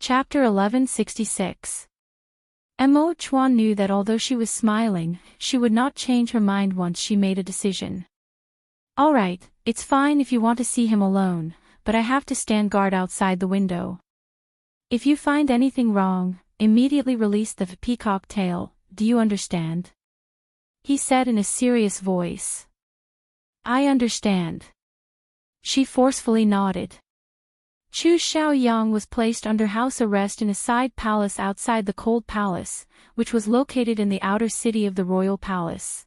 Chapter 1166. Mo Chuan knew that although she was smiling, she would not change her mind once she made a decision. Alright, it's fine if you want to see him alone, but I have to stand guard outside the window. If you find anything wrong, immediately release the peacock tail, do you understand? He said in a serious voice. I understand. She forcefully nodded. Chu Xiaoyang was placed under house arrest in a side palace outside the Cold Palace, which was located in the outer city of the royal palace.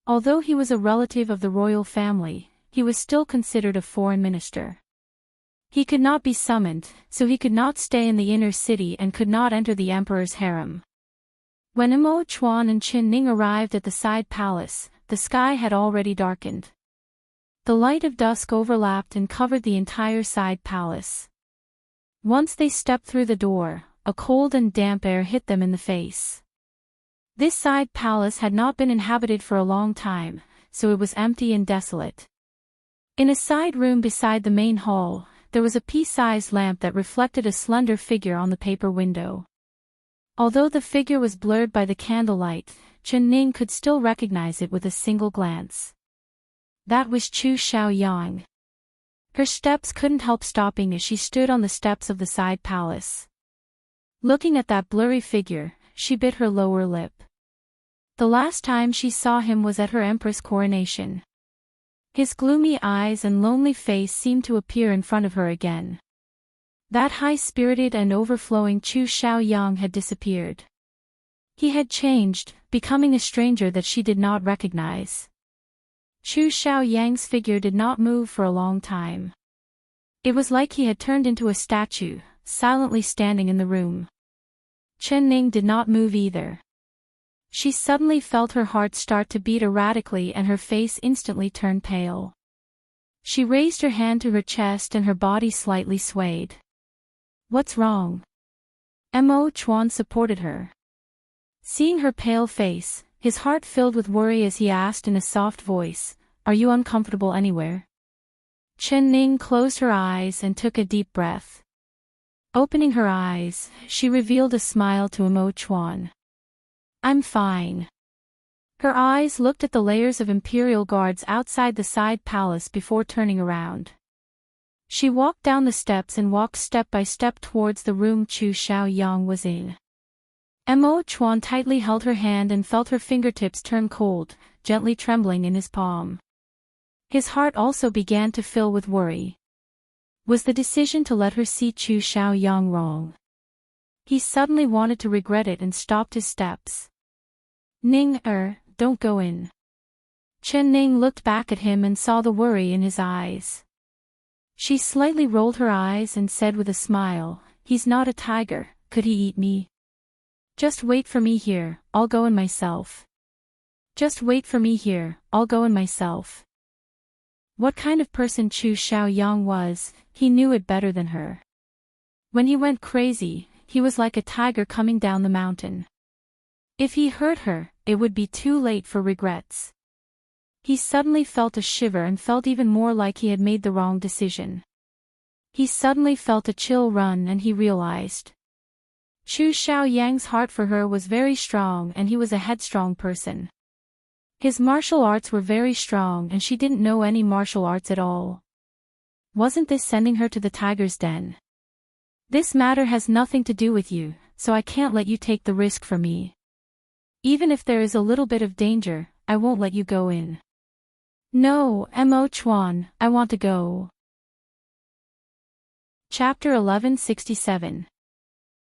Although he was a relative of the royal family, he was still considered a foreign minister. He could not be summoned, so he could not stay in the inner city and could not enter the emperor's harem. When Mo Chuan and Qin Ning arrived at the side palace, the sky had already darkened. The light of dusk overlapped and covered the entire side palace. Once they stepped through the door, a cold and damp air hit them in the face. This side palace had not been inhabited for a long time, so it was empty and desolate. In a side room beside the main hall, there was a pea-sized lamp that reflected a slender figure on the paper window. Although the figure was blurred by the candlelight, Chen Ning could still recognize it with a single glance. That was Chu Xiaoyang. Her steps couldn't help stopping as she stood on the steps of the side palace. Looking at that blurry figure, she bit her lower lip. The last time she saw him was at her Empress coronation. His gloomy eyes and lonely face seemed to appear in front of her again. That high-spirited and overflowing Chu Xiaoyang had disappeared. He had changed, becoming a stranger that she did not recognize. Chu Xiaoyang's figure did not move for a long time. It was like he had turned into a statue, silently standing in the room. Chen Ning did not move either. She suddenly felt her heart start to beat erratically and her face instantly turned pale. She raised her hand to her chest and her body slightly swayed. What's wrong? Mo Chuan supported her. Seeing her pale face, his heart filled with worry as he asked in a soft voice, Are you uncomfortable anywhere? Chen Ning closed her eyes and took a deep breath. Opening her eyes, she revealed a smile to Mo Chuan. I'm fine. Her eyes looked at the layers of imperial guards outside the side palace before turning around. She walked down the steps and walked step by step towards the room Chu Xiaoyang was in. Mo Chuan tightly held her hand and felt her fingertips turn cold, gently trembling in his palm. His heart also began to fill with worry. Was the decision to let her see Chu Xiaoyang wrong? He suddenly wanted to regret it and stopped his steps. Ning, don't go in. Chen Ning looked back at him and saw the worry in his eyes. She slightly rolled her eyes and said with a smile, He's not a tiger, could he eat me? Just wait for me here, I'll go in myself. Just wait for me here, I'll go in myself. What kind of person Chu Xiaoyang was, he knew it better than her. When he went crazy, he was like a tiger coming down the mountain. If he hurt her, it would be too late for regrets. He suddenly felt a shiver and felt even more like he had made the wrong decision. He suddenly felt a chill run and he realized. Chu Xiaoyang's heart for her was very strong and he was a headstrong person. His martial arts were very strong and she didn't know any martial arts at all. Wasn't this sending her to the tiger's den? This matter has nothing to do with you, so I can't let you take the risk for me. Even if there is a little bit of danger, I won't let you go in. No, Mo Chuan, I want to go. Chapter 1167.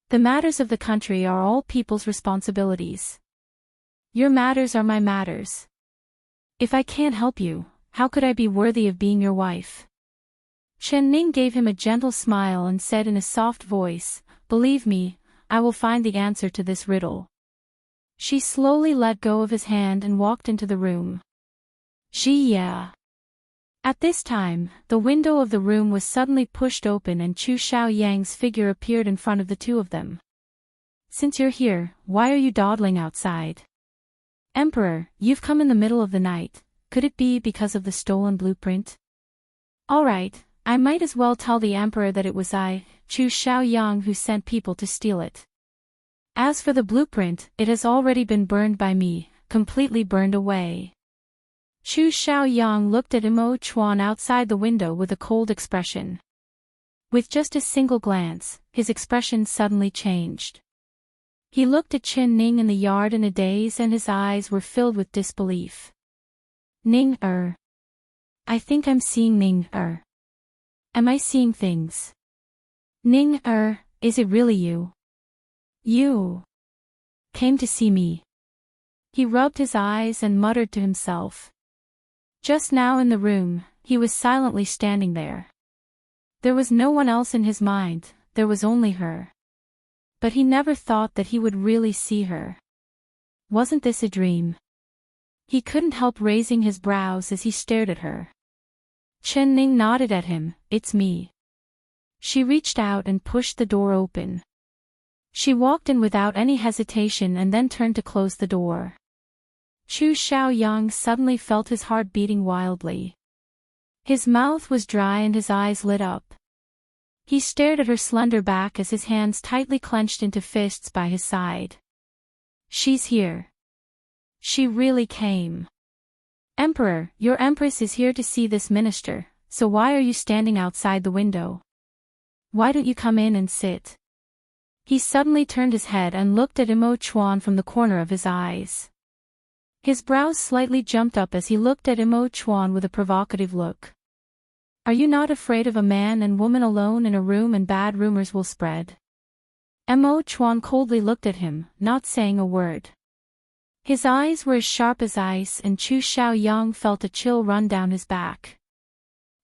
The matters of the country are all people's responsibilities. Your matters are my matters. If I can't help you, how could I be worthy of being your wife? Chen Ning gave him a gentle smile and said in a soft voice, Believe me, I will find the answer to this riddle. She slowly let go of his hand and walked into the room. Yeah. At this time, the window of the room was suddenly pushed open and Chu Xiaoyang's figure appeared in front of the two of them. Since you're here, why are you dawdling outside? Emperor, you've come in the middle of the night, could it be because of the stolen blueprint? Alright, I might as well tell the emperor that it was I, Chu Xiaoyang, who sent people to steal it. As for the blueprint, it has already been burned by me, completely burned away. Chu Xiaoyang looked at Imo Chuan outside the window with a cold expression. With just a single glance, his expression suddenly changed. He looked at Qin Ning in the yard in a daze and his eyes were filled with disbelief. Ning I think I'm seeing Ning Am I seeing things? Ning is it really you? You came to see me. He rubbed his eyes and muttered to himself. Just now in the room, he was silently standing there. There was no one else in his mind, there was only her. But he never thought that he would really see her. Wasn't this a dream? He couldn't help raising his brows as he stared at her. Chen Ning nodded at him. It's me. She reached out and pushed the door open. She walked in without any hesitation and then turned to close the door. Chu Xiaoyang suddenly felt his heart beating wildly. His mouth was dry and his eyes lit up. He stared at her slender back as his hands tightly clenched into fists by his side. She's here. She really came. Emperor, your Empress is here to see this minister, so why are you standing outside the window? Why don't you come in and sit? He suddenly turned his head and looked at Imo Chuan from the corner of his eyes. His brows slightly jumped up as he looked at Imo Chuan with a provocative look. Are you not afraid of a man and woman alone in a room and bad rumors will spread? Imo Chuan coldly looked at him, not saying a word. His eyes were as sharp as ice and Chu Xiaoyang felt a chill run down his back.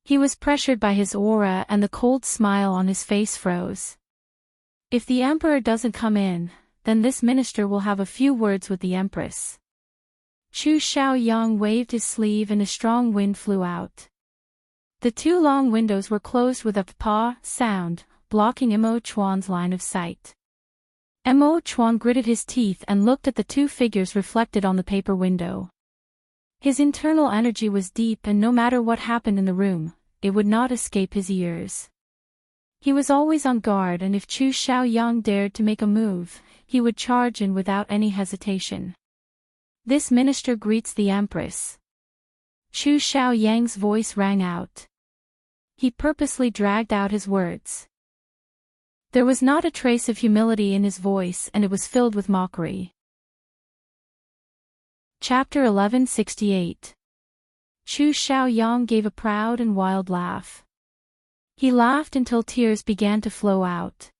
He was pressured by his aura and the cold smile on his face froze. If the emperor doesn't come in, then this minister will have a few words with the empress. Chu Xiaoyang waved his sleeve and a strong wind flew out. The two long windows were closed with a pa sound, blocking Imo Chuan's line of sight. Imo Chuan gritted his teeth and looked at the two figures reflected on the paper window. His internal energy was deep and no matter what happened in the room, it would not escape his ears. He was always on guard and if Chu Xiaoyang dared to make a move, he would charge in without any hesitation. This minister greets the Empress. Chu Xiaoyang's voice rang out. He purposely dragged out his words. There was not a trace of humility in his voice and it was filled with mockery. Chapter 1168. Chu Xiaoyang gave a proud and wild laugh. He laughed until tears began to flow out.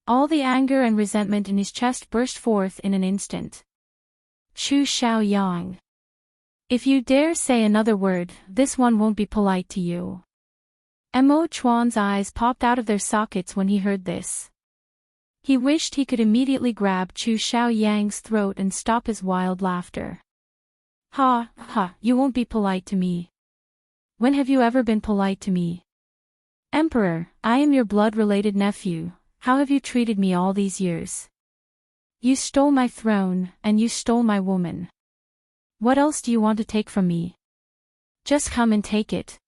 All the anger and resentment in his chest burst forth in an instant. Chu Xiaoyang. If you dare say another word, this one won't be polite to you. Imo Chuan's eyes popped out of their sockets when he heard this. He wished he could immediately grab Chu Xiaoyang's throat and stop his wild laughter. Ha, ha, you won't be polite to me. When have you ever been polite to me? Emperor, I am your blood-related nephew, how have you treated me all these years? You stole my throne, and you stole my woman. What else do you want to take from me? Just come and take it.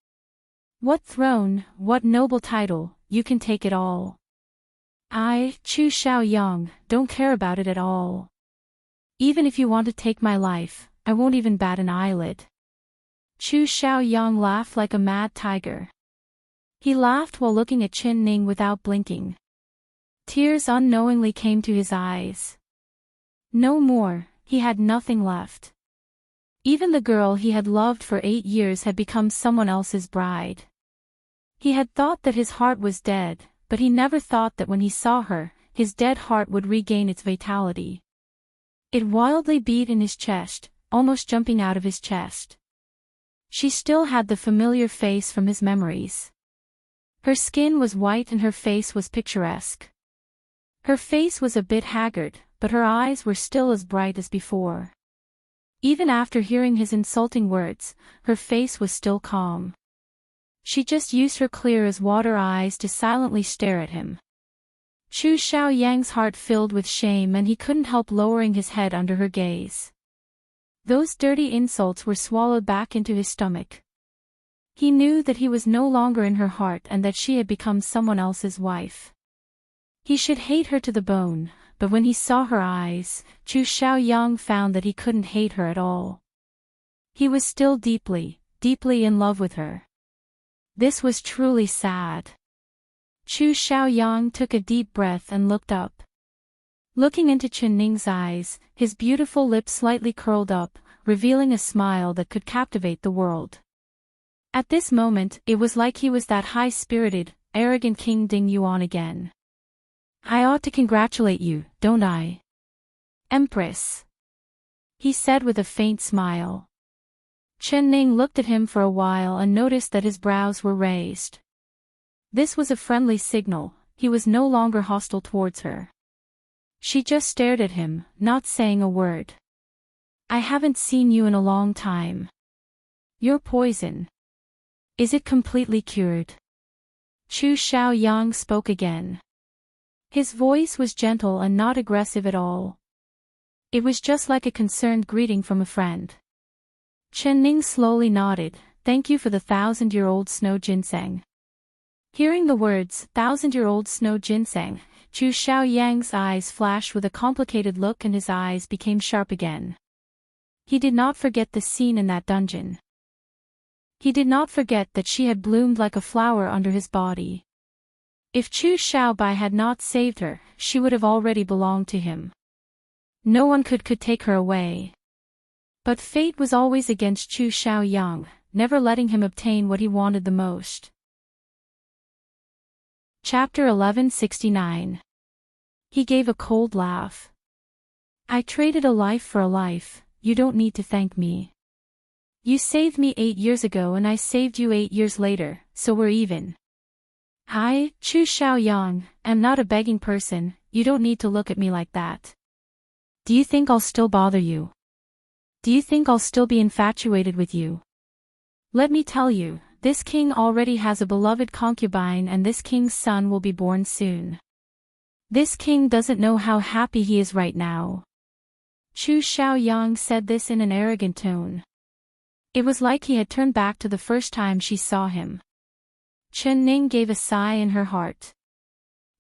What throne, what noble title, you can take it all. I, Chu Xiaoyang, don't care about it at all. Even if you want to take my life, I won't even bat an eyelid. Chu Xiaoyang laughed like a mad tiger. He laughed while looking at Qin Ning without blinking. Tears unknowingly came to his eyes. No more, he had nothing left. Even the girl he had loved for 8 years had become someone else's bride. He had thought that his heart was dead, but he never thought that when he saw her, his dead heart would regain its vitality. It wildly beat in his chest, almost jumping out of his chest. She still had the familiar face from his memories. Her skin was white and her face was picturesque. Her face was a bit haggard, but her eyes were still as bright as before. Even after hearing his insulting words, her face was still calm. She just used her clear-as-water eyes to silently stare at him. Chu Xiaoyang's heart filled with shame and he couldn't help lowering his head under her gaze. Those dirty insults were swallowed back into his stomach. He knew that he was no longer in her heart and that she had become someone else's wife. He should hate her to the bone, but when he saw her eyes, Chu Xiaoyang found that he couldn't hate her at all. He was still deeply, deeply in love with her. This was truly sad. Chu Xiaoyang took a deep breath and looked up. Looking into Chen Ning's eyes, his beautiful lips slightly curled up, revealing a smile that could captivate the world. At this moment, it was like he was that high-spirited, arrogant King Ding Yuan again. I ought to congratulate you, don't I? Empress, he said with a faint smile. Chen Ning looked at him for a while and noticed that his brows were raised. This was a friendly signal, he was no longer hostile towards her. She just stared at him, not saying a word. I haven't seen you in a long time. Your poison. Is it completely cured? Chu Xiaoyang spoke again. His voice was gentle and not aggressive at all. It was just like a concerned greeting from a friend. Chen Ning slowly nodded, thank you for the 1,000-year-old snow ginseng. Hearing the words, 1,000-year-old snow ginseng, Chu Xiaoyang's eyes flashed with a complicated look and his eyes became sharp again. He did not forget the scene in that dungeon. He did not forget that she had bloomed like a flower under his body. If Chu Xiaobai had not saved her, she would have already belonged to him. No one could take her away. But fate was always against Chu Xiaoyang, never letting him obtain what he wanted the most. Chapter 1169. He gave a cold laugh. I traded a life for a life, you don't need to thank me. You saved me 8 years ago and I saved you 8 years later, so we're even. I, Chu Xiaoyang, am not a begging person, you don't need to look at me like that. Do you think I'll still bother you? Do you think I'll still be infatuated with you? Let me tell you, this king already has a beloved concubine and this king's son will be born soon. This king doesn't know how happy he is right now. Chu Xiaoyang said this in an arrogant tone. It was like he had turned back to the first time she saw him. Chen Ning gave a sigh in her heart.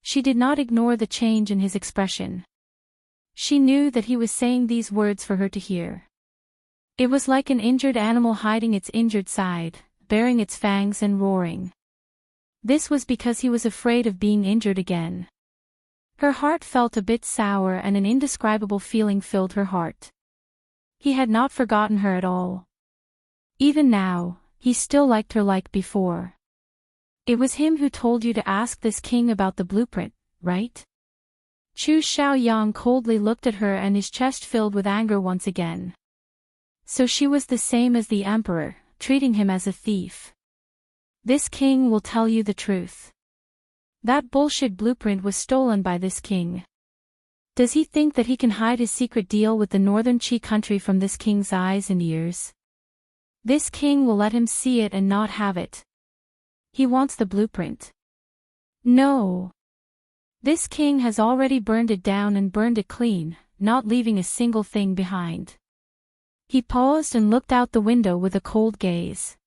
She did not ignore the change in his expression. She knew that he was saying these words for her to hear. It was like an injured animal hiding its injured side, baring its fangs and roaring. This was because he was afraid of being injured again. Her heart felt a bit sour and an indescribable feeling filled her heart. He had not forgotten her at all. Even now, he still liked her like before. It was him who told you to ask this king about the blueprint, right? Chu Xiaoyang coldly looked at her and his chest filled with anger once again. So she was the same as the emperor, treating him as a thief. This king will tell you the truth. That bullshit blueprint was stolen by this king. Does he think that he can hide his secret deal with the northern Qi country from this king's eyes and ears? This king will let him see it and not have it. He wants the blueprint. No. This king has already burned it down and burned it clean, not leaving a single thing behind. He paused and looked out the window with a cold gaze.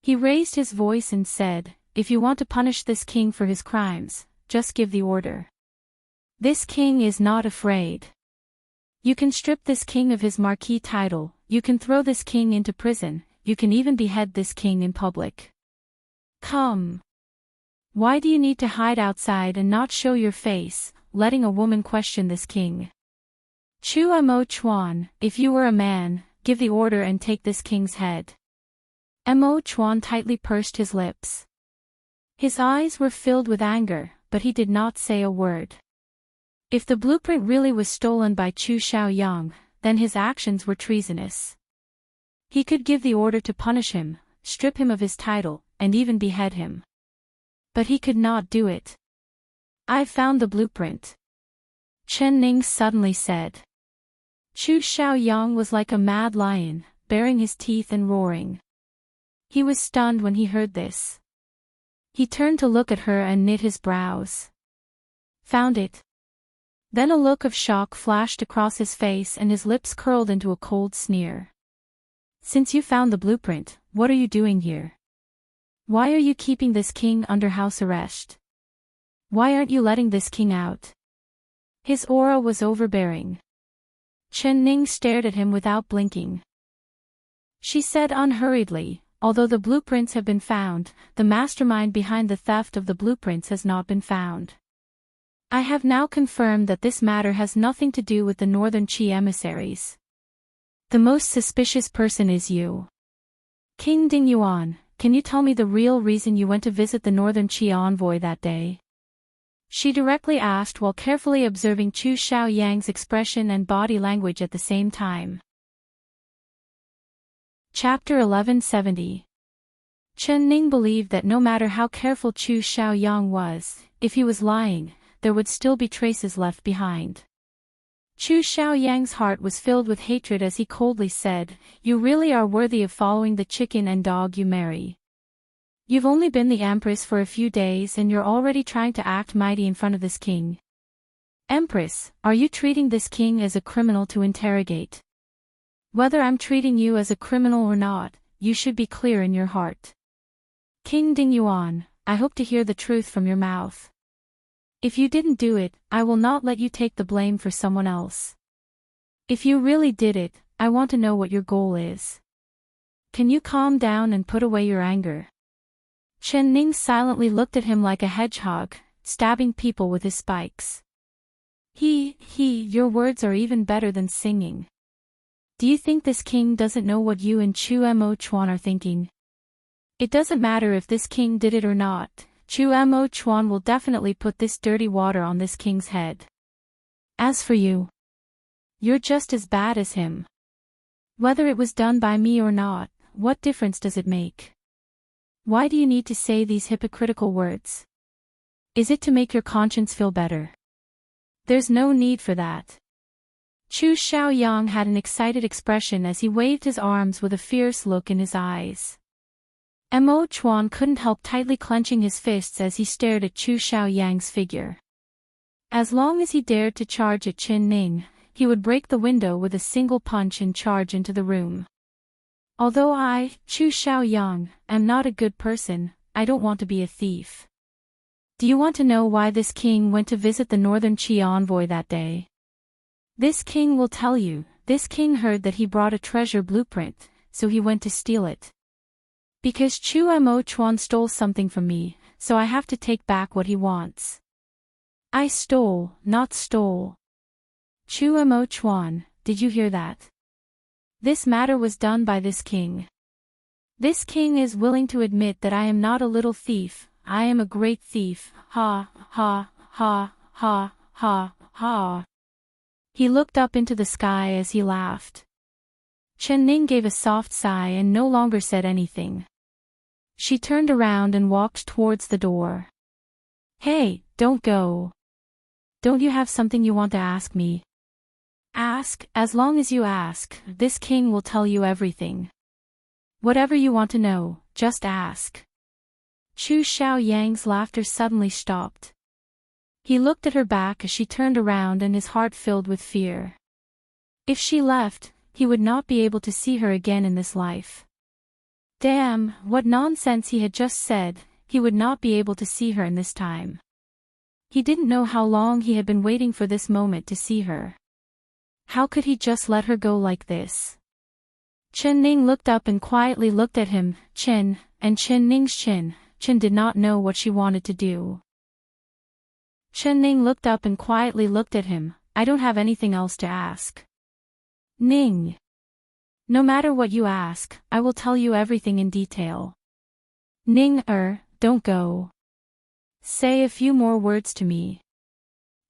He raised his voice and said, if you want to punish this king for his crimes, just give the order. This king is not afraid. You can strip this king of his marquis title, you can throw this king into prison, you can even behead this king in public. Come. Why do you need to hide outside and not show your face, letting a woman question this king? Chu Mo Chuan, if you were a man, give the order and take this king's head. Mo Chuan tightly pursed his lips. His eyes were filled with anger, but he did not say a word. If the blueprint really was stolen by Chu Xiaoyang, then his actions were treasonous. He could give the order to punish him, strip him of his title, and even behead him. But he could not do it. I found the blueprint. Chen Ning suddenly said. Chu Xiaoyang was like a mad lion, baring his teeth and roaring. He was stunned when he heard this. He turned to look at her and knit his brows. Found it. Then a look of shock flashed across his face and his lips curled into a cold sneer. Since you found the blueprint, what are you doing here? Why are you keeping this king under house arrest? Why aren't you letting this king out? His aura was overbearing. Chen Ning stared at him without blinking. She said unhurriedly, although the blueprints have been found, the mastermind behind the theft of the blueprints has not been found. I have now confirmed that this matter has nothing to do with the Northern Qi emissaries. The most suspicious person is you. King Dingyuan, can you tell me the real reason you went to visit the Northern Qi envoy that day? She directly asked while carefully observing Chu Xiaoyang's expression and body language at the same time. Chapter 1170. Chen Ning believed that no matter how careful Chu Xiaoyang was, if he was lying, there would still be traces left behind. Chu Xiaoyang's heart was filled with hatred as he coldly said, "You really are worthy of following the chicken and dog you marry. You've only been the Empress for a few days and you're already trying to act mighty in front of this king. Empress, are you treating this king as a criminal to interrogate? Whether I'm treating you as a criminal or not, you should be clear in your heart. King Dingyuan, I hope to hear the truth from your mouth. If you didn't do it, I will not let you take the blame for someone else. If you really did it, I want to know what your goal is. Can you calm down and put away your anger?" Chen Ning silently looked at him like a hedgehog, stabbing people with his spikes. Your words are even better than singing. Do you think this king doesn't know what you and Chu Mo Chuan are thinking? It doesn't matter if this king did it or not. Chu Mo Chuan will definitely put this dirty water on this king's head. As for you, you're just as bad as him. Whether it was done by me or not, what difference does it make? Why do you need to say these hypocritical words? Is it to make your conscience feel better? There's no need for that. Chu Xiaoyang had an excited expression as he waved his arms with a fierce look in his eyes. Mo Chuan couldn't help tightly clenching his fists as he stared at Chu Xiaoyang's figure. As long as he dared to charge at Chen Ning, he would break the window with a single punch and charge into the room. Although I, Chu Xiaoyang, am not a good person, I don't want to be a thief. Do you want to know why this king went to visit the Northern Qi envoy that day? This king will tell you. This king heard that he brought a treasure blueprint, so he went to steal it. Because Chu Mo Chuan stole something from me, so I have to take back what he wants. I stole, not stole. Chu Mo Chuan, did you hear that? This matter was done by this king. This king is willing to admit that I am not a little thief, I am a great thief, ha, ha, ha, ha, ha, ha. He looked up into the sky as he laughed. Chen Ning gave a soft sigh and no longer said anything. She turned around and walked towards the door. Hey, don't go. Don't you have something you want to ask me? Ask, as long as you ask, this king will tell you everything. Whatever you want to know, just ask. Chu Xiaoyang's laughter suddenly stopped. He looked at her back as she turned around and his heart filled with fear. If she left, he would not be able to see her again in this life. Damn, what nonsense he had just said, he would not be able to see her in this time. He didn't know how long he had been waiting for this moment to see her. How could he just let her go like this? Chen Ning looked up and quietly looked at him. Chen Ning's chin. Chen did not know what she wanted to do. Chen Ning looked up and quietly looked at him. I don't have anything else to ask. Ning. No matter what you ask, I will tell you everything in detail. Ning, don't go. Say a few more words to me.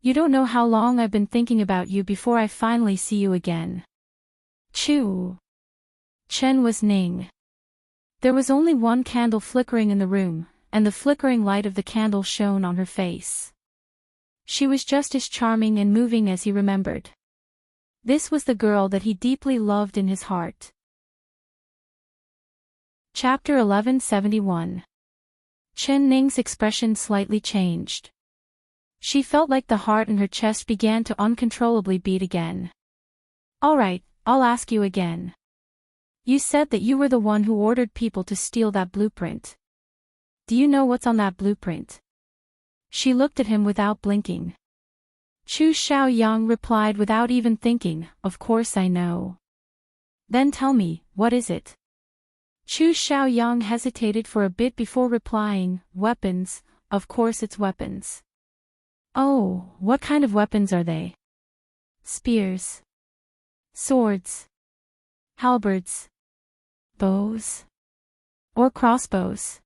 You don't know how long I've been thinking about you before I finally see you again. Chu. Chen was Ning. There was only one candle flickering in the room, and the flickering light of the candle shone on her face. She was just as charming and moving as he remembered. This was the girl that he deeply loved in his heart. Chapter 1171. Chen Ning's expression slightly changed. She felt like the heart in her chest began to uncontrollably beat again. All right, I'll ask you again. You said that you were the one who ordered people to steal that blueprint. do you know what's on that blueprint? She looked at him without blinking. Chu Xiaoyang replied without even thinking, of course I know. Then tell me, what is it? Chu Xiaoyang hesitated for a bit before replying, weapons, of course it's weapons. Oh, what kind of weapons are they? Spears. Swords. Halberds. Bows. Or crossbows.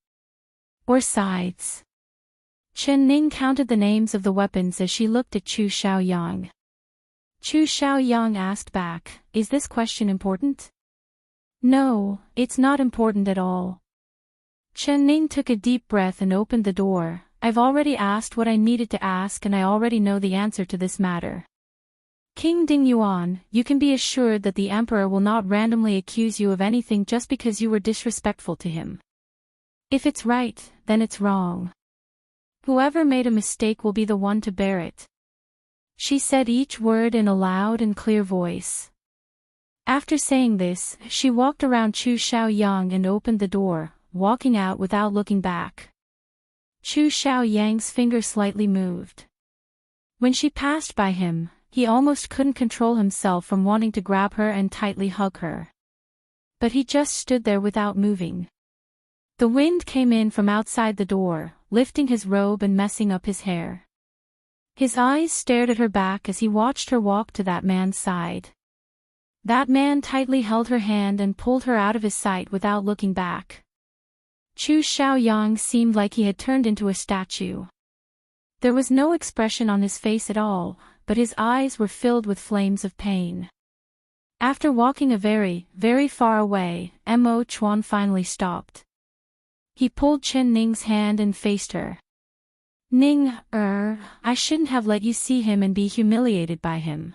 Or scythes. Chen Ning counted the names of the weapons as she looked at Chu Xiaoyang. Chu Xiaoyang asked back, is this question important? No, it's not important at all. Chen Ning took a deep breath and opened the door. I've already asked what I needed to ask and I already know the answer to this matter. King Ding Yuan, you can be assured that the Emperor will not randomly accuse you of anything just because you were disrespectful to him. If it's right, then it's wrong. Whoever made a mistake will be the one to bear it. She said each word in a loud and clear voice. After saying this, she walked around Chu Xiaoyang and opened the door, walking out without looking back. Chu Xiaoyang's finger slightly moved. When she passed by him, he almost couldn't control himself from wanting to grab her and tightly hug her. But he just stood there without moving. The wind came in from outside the door, lifting his robe and messing up his hair. His eyes stared at her back as he watched her walk to that man's side. That man tightly held her hand and pulled her out of his sight without looking back. Chu Xiaoyang seemed like he had turned into a statue. There was no expression on his face at all, but his eyes were filled with flames of pain. After walking a very, very far away, Mo Chuan finally stopped. He pulled Chen Ning's hand and faced her. Ning, I shouldn't have let you see him and be humiliated by him.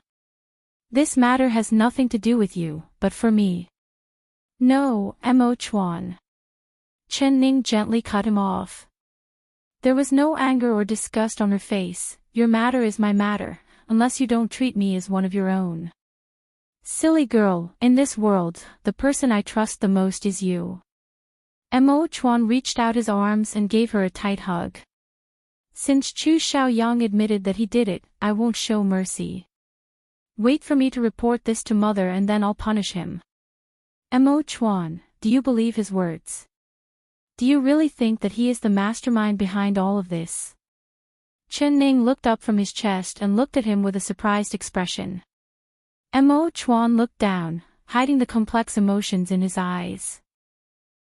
This matter has nothing to do with you, but for me. No, Mo Chuan. Chen Ning gently cut him off. There was no anger or disgust on her face. Your matter is my matter, unless you don't treat me as one of your own. Silly girl, in this world, the person I trust the most is you. Mo Chuan reached out his arms and gave her a tight hug. Since Chu Xiaoyang admitted that he did it, I won't show mercy. Wait for me to report this to mother and then I'll punish him. Mo Chuan, do you believe his words? Do you really think that he is the mastermind behind all of this? Chen Ning looked up from his chest and looked at him with a surprised expression. Mo Chuan looked down, hiding the complex emotions in his eyes.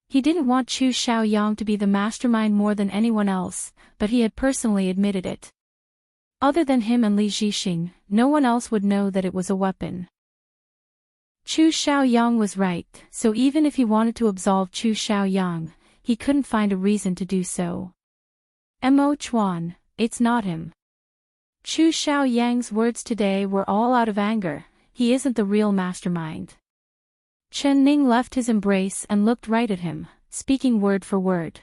He didn't want Chu Xiaoyang to be the mastermind more than anyone else, but he had personally admitted it. Other than him and Li Zhixing, no one else would know that it was a weapon. Chu Xiaoyang was right, so even if he wanted to absolve Chu Xiaoyang, he couldn't find a reason to do so. Mo Chuan, it's not him. Chu Xiaoyang's words today were all out of anger. He isn't the real mastermind. Chen Ning left his embrace and looked right at him, speaking word for word.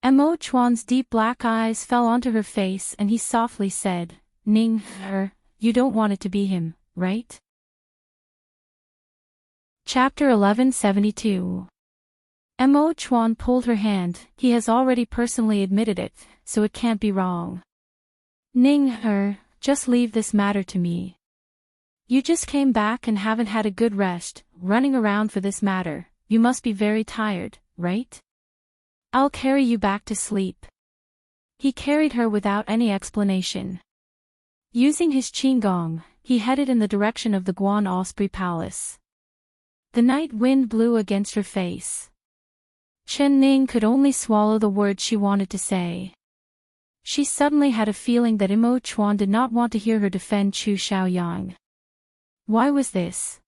Mo Chuan's deep black eyes fell onto her face and he softly said, Ning, you don't want it to be him, right? Chapter 1172. Mo Chuan pulled her hand. He has already personally admitted it, so it can't be wrong. Ning, just leave this matter to me. You just came back and haven't had a good rest, running around for this matter. You must be very tired, right? I'll carry you back to sleep. He carried her without any explanation. Using his qinggong, he headed in the direction of the Guan Osprey Palace. The night wind blew against her face. Chen Ning could only swallow the words she wanted to say. She suddenly had a feeling that Mo Chuan did not want to hear her defend Chu Xiaoyang. Why was this?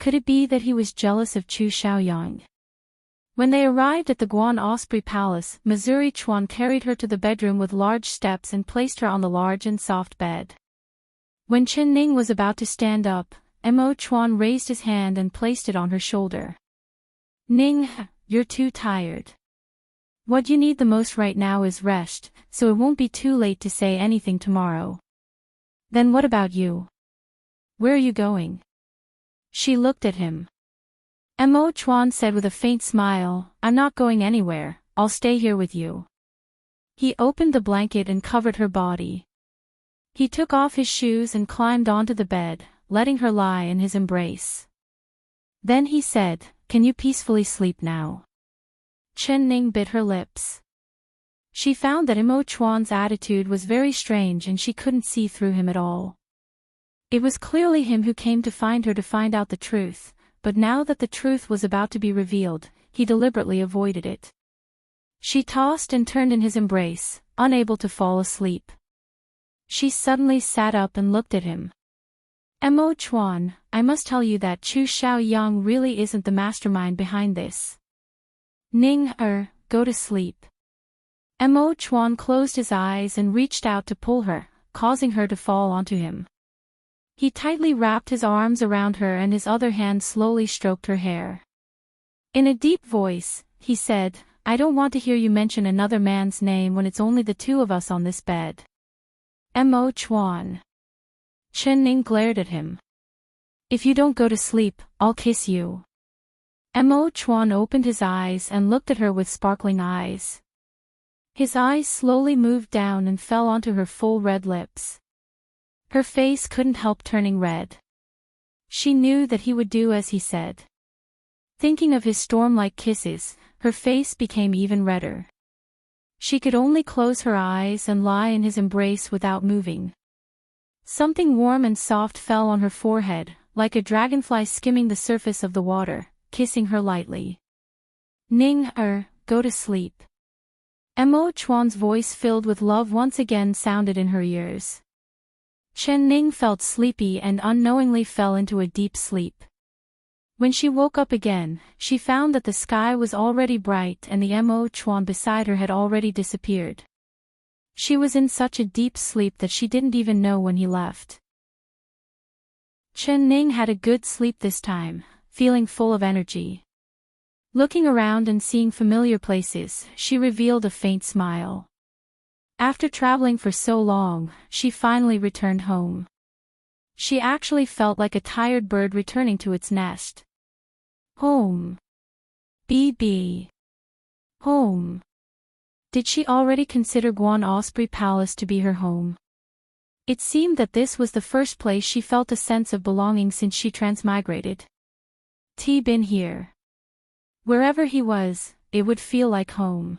Could it be that he was jealous of Chu Xiaoyang? When they arrived at the Guan Osprey Palace, Missouri Chuan carried her to the bedroom with large steps and placed her on the large and soft bed. When Chen Ning was about to stand up, Mo Chuan raised his hand and placed it on her shoulder. Ning, you're too tired. What you need the most right now is rest, so it won't be too late to say anything tomorrow. Then what about you? Where are you going? She looked at him. Mo Chuan said with a faint smile, I'm not going anywhere, I'll stay here with you. He opened the blanket and covered her body. He took off his shoes and climbed onto the bed, letting her lie in his embrace. Then he said, "Can you peacefully sleep now?" Chen Ning bit her lips. She found that Imo Chuan's attitude was very strange and she couldn't see through him at all. It was clearly him who came to find her to find out the truth, but now that the truth was about to be revealed, he deliberately avoided it. She tossed and turned in his embrace, unable to fall asleep. She suddenly sat up and looked at him. "Mo Chuan, I must tell you that Chu Xiaoyang really isn't the mastermind behind this." "Ning, go to sleep." Mo Chuan closed his eyes and reached out to pull her, causing her to fall onto him. He tightly wrapped his arms around her and his other hand slowly stroked her hair. In a deep voice, he said, "I don't want to hear you mention another man's name when it's only the two of us on this bed." Mo Chuan. Chen Ning glared at him. "If you don't go to sleep, I'll kiss you." Mo Chuan opened his eyes and looked at her with sparkling eyes. His eyes slowly moved down and fell onto her full red lips. Her face couldn't help turning red. She knew that he would do as he said. Thinking of his storm-like kisses, her face became even redder. She could only close her eyes and lie in his embrace without moving. Something warm and soft fell on her forehead, like a dragonfly skimming the surface of the water, kissing her lightly. "Ning, go to sleep." Mo Chuan's voice filled with love once again sounded in her ears. Chen Ning felt sleepy and unknowingly fell into a deep sleep. When she woke up again, she found that the sky was already bright and the Mo Chuan beside her had already disappeared. She was in such a deep sleep that she didn't even know when he left. Chen Ning had a good sleep this time, feeling full of energy. Looking around and seeing familiar places, she revealed a faint smile. After traveling for so long, she finally returned home. She actually felt like a tired bird returning to its nest. Home. BB. Home. Did she already consider Guan Osprey Palace to be her home? It seemed that this was the first place she felt a sense of belonging since she transmigrated. T been here. Wherever he was, it would feel like home.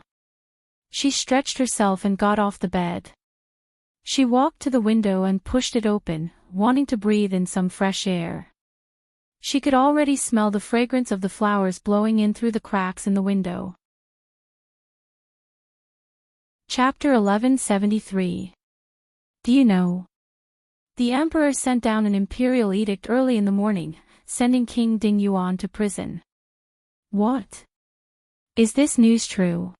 She stretched herself and got off the bed. She walked to the window and pushed it open, wanting to breathe in some fresh air. She could already smell the fragrance of the flowers blowing in through the cracks in the window. Chapter 1173. Do you know? The emperor sent down an imperial edict early in the morning, sending King Ding Yuan to prison. What? Is this news true?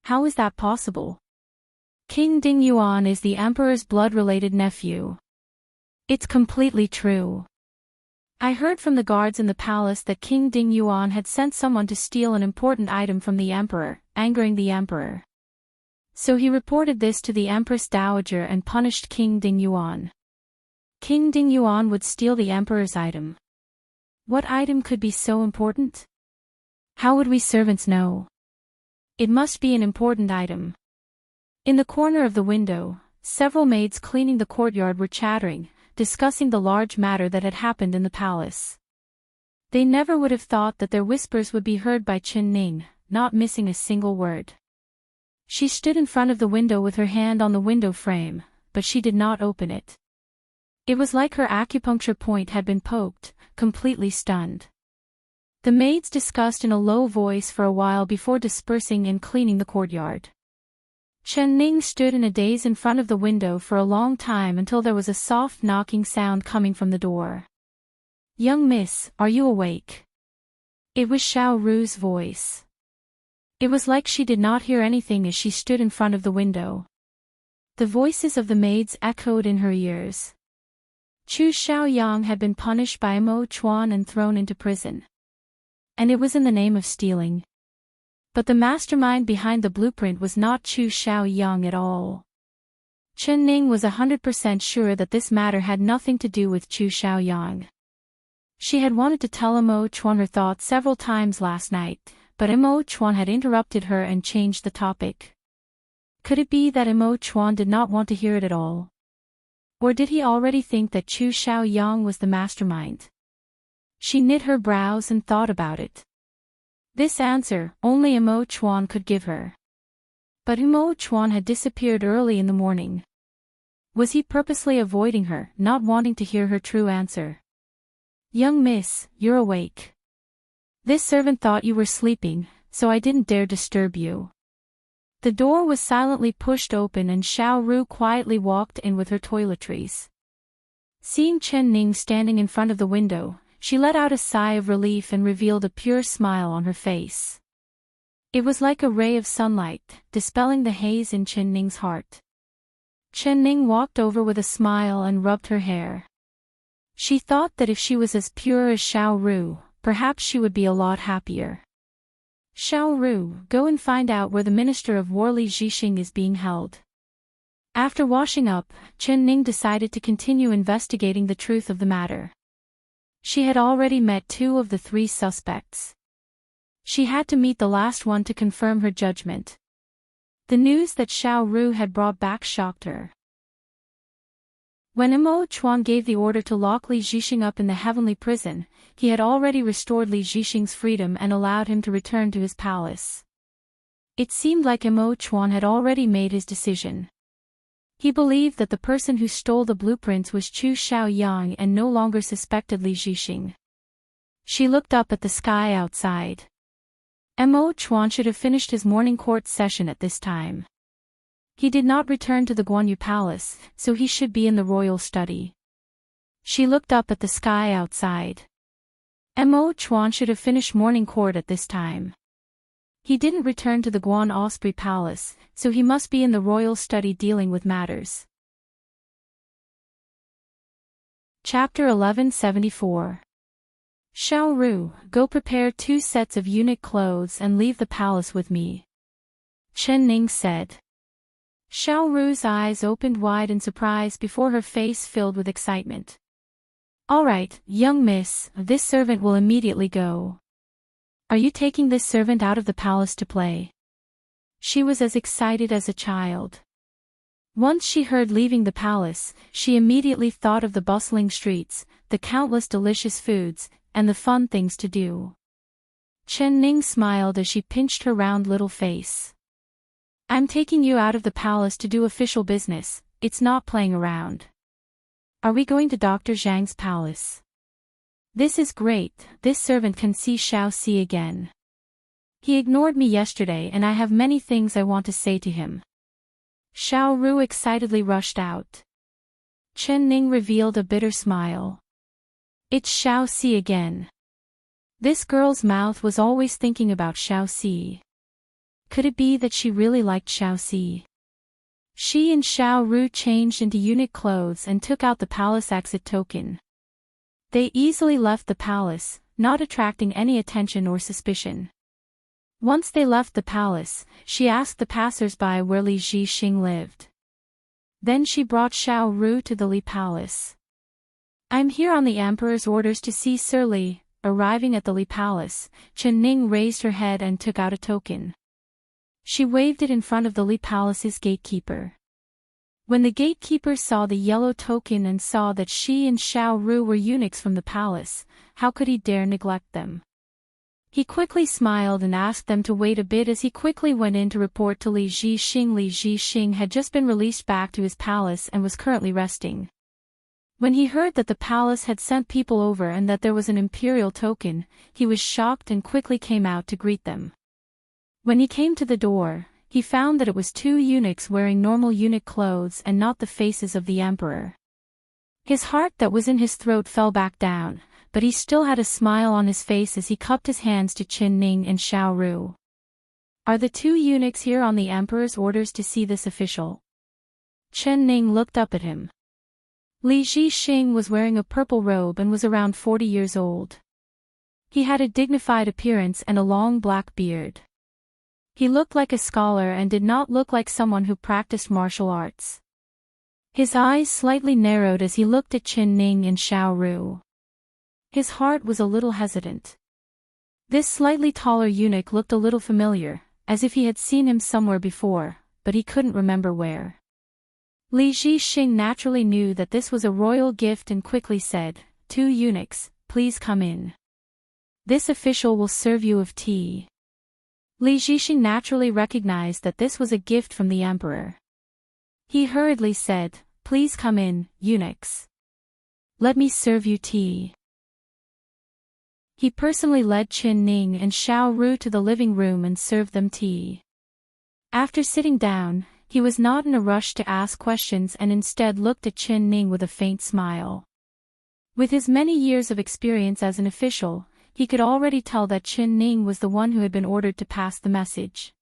How is that possible? King Ding Yuan is the emperor's blood-related nephew. It's completely true. I heard from the guards in the palace that King Ding Yuan had sent someone to steal an important item from the emperor, angering the emperor. So he reported this to the Empress Dowager and punished King Ding Yuan. King Ding Yuan would steal the emperor's item. What item could be so important? How would we servants know? It must be an important item. In the corner of the window, several maids cleaning the courtyard were chattering, discussing the large matter that had happened in the palace. They never would have thought that their whispers would be heard by Chen Ning, not missing a single word. She stood in front of the window with her hand on the window frame, but she did not open it. It was like her acupuncture point had been poked, completely stunned. The maids discussed in a low voice for a while before dispersing and cleaning the courtyard. Chen Ning stood in a daze in front of the window for a long time until there was a soft knocking sound coming from the door. "Young miss, are you awake?" It was Xiao Ru's voice. It was like she did not hear anything as she stood in front of the window. The voices of the maids echoed in her ears. Chu Xiaoyang had been punished by Mo Chuan and thrown into prison. And it was in the name of stealing. But the mastermind behind the blueprint was not Chu Xiaoyang at all. Chen Ning was 100% sure that this matter had nothing to do with Chu Xiaoyang. She had wanted to tell Mo Chuan her thoughts several times last night, but Mo Chuan had interrupted her and changed the topic. Could it be that Mo Chuan did not want to hear it at all? Or did he already think that Chu Xiaoyang was the mastermind? She knit her brows and thought about it. This answer, only Mo Chuan could give her. But Mo Chuan had disappeared early in the morning. Was he purposely avoiding her, not wanting to hear her true answer? Young miss, you're awake. This servant thought you were sleeping, so I didn't dare disturb you. The door was silently pushed open and Xiao Ru quietly walked in with her toiletries. Seeing Chen Ning standing in front of the window, she let out a sigh of relief and revealed a pure smile on her face. It was like a ray of sunlight, dispelling the haze in Chen Ning's heart. Chen Ning walked over with a smile and rubbed her hair. She thought that if she was as pure as Xiao Ru, perhaps she would be a lot happier. Xiao Ru, go and find out where the Minister of War Li Zhixing is being held. After washing up, Chen Ning decided to continue investigating the truth of the matter. She had already met 2 of the 3 suspects. She had to meet the last one to confirm her judgment. The news that Xiao Ru had brought back shocked her. When Mo Chuan gave the order to lock Li Zhixing up in the heavenly prison, he had already restored Li Zhixing's freedom and allowed him to return to his palace. It seemed like Mo Chuan had already made his decision. He believed that the person who stole the blueprints was Chu Xiaoyang and no longer suspected Li Zhixing. She looked up at the sky outside. Mo Chuan should have finished his morning court session at this time. He did not return to the Guanyu Palace, so he should be in the royal study. She looked up at the sky outside. Mo Chuan should have finished morning court at this time. He didn't return to the Guan Osprey Palace, so he must be in the royal study dealing with matters. Chapter 1174. Xiao Ru, go prepare 2 sets of eunuch clothes and leave the palace with me. Chen Ning said. Xiao Ru's eyes opened wide in surprise before her face filled with excitement. All right, young miss, this servant will immediately go. Are you taking this servant out of the palace to play? She was as excited as a child. Once she heard leaving the palace, she immediately thought of the bustling streets, the countless delicious foods, and the fun things to do. Chen Ning smiled as she pinched her round little face. I'm taking you out of the palace to do official business, it's not playing around. Are we going to Dr. Zhang's palace? This is great, this servant can see Xiao Xi again. He ignored me yesterday and I have many things I want to say to him. Xiao Ru excitedly rushed out. Chen Ning revealed a bitter smile. It's Xiao Xi again. This girl's mouth was always thinking about Xiao Xi. Could it be that she really liked Xiao Xi? She and Xiao Ru changed into eunuch clothes and took out the palace exit token. They easily left the palace, not attracting any attention or suspicion. Once they left the palace, she asked the passers-by where Li Zhixing lived. Then she brought Xiao Ru to the Li Palace. I'm here on the Emperor's orders to see Sir Li. Arriving at the Li Palace, Chen Ning raised her head and took out a token. She waved it in front of the Li Palace's gatekeeper. When the gatekeeper saw the yellow token and saw that she and Xiao Ru were eunuchs from the palace, how could he dare neglect them? He quickly smiled and asked them to wait a bit as he quickly went in to report to Li Zhixing. Li Zhixing had just been released back to his palace and was currently resting. When he heard that the palace had sent people over and that there was an imperial token, he was shocked and quickly came out to greet them. When he came to the door, he found that it was 2 eunuchs wearing normal eunuch clothes and not the faces of the emperor. His heart that was in his throat fell back down, but he still had a smile on his face as he cupped his hands to Chen Ning and Xiao Ru. Are the 2 eunuchs here on the emperor's orders to see this official? Chen Ning looked up at him. Li Zhixing was wearing a purple robe and was around 40 years old. He had a dignified appearance and a long black beard. He looked like a scholar and did not look like someone who practiced martial arts. His eyes slightly narrowed as he looked at Chen Ning and Xiao Ru. His heart was a little hesitant. This slightly taller eunuch looked a little familiar, as if he had seen him somewhere before, but he couldn't remember where. Li Zhixing naturally knew that this was a royal gift and quickly said, "Two eunuchs, please come in. This official will serve you of tea." Li Zhixing naturally recognized that this was a gift from the emperor. He hurriedly said, "Please come in, eunuchs. Let me serve you tea." He personally led Qin Ning and Xiao Ru to the living room and served them tea. After sitting down, he was not in a rush to ask questions and instead looked at Qin Ning with a faint smile. With his many years of experience as an official, he could already tell that Qin Ning was the one who had been ordered to pass the message.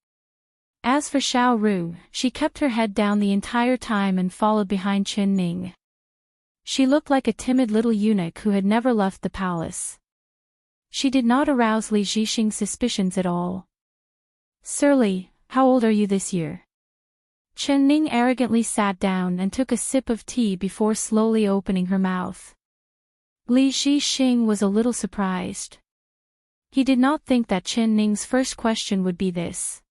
As for Xiao Ru, she kept her head down the entire time and followed behind Qin Ning. She looked like a timid little eunuch who had never left the palace. She did not arouse Li Zhixing's suspicions at all. "Sir Li, how old are you this year?" Qin Ning arrogantly sat down and took a sip of tea before slowly opening her mouth. Li Zhixing was a little surprised. He did not think that Qin Ning's first question would be this.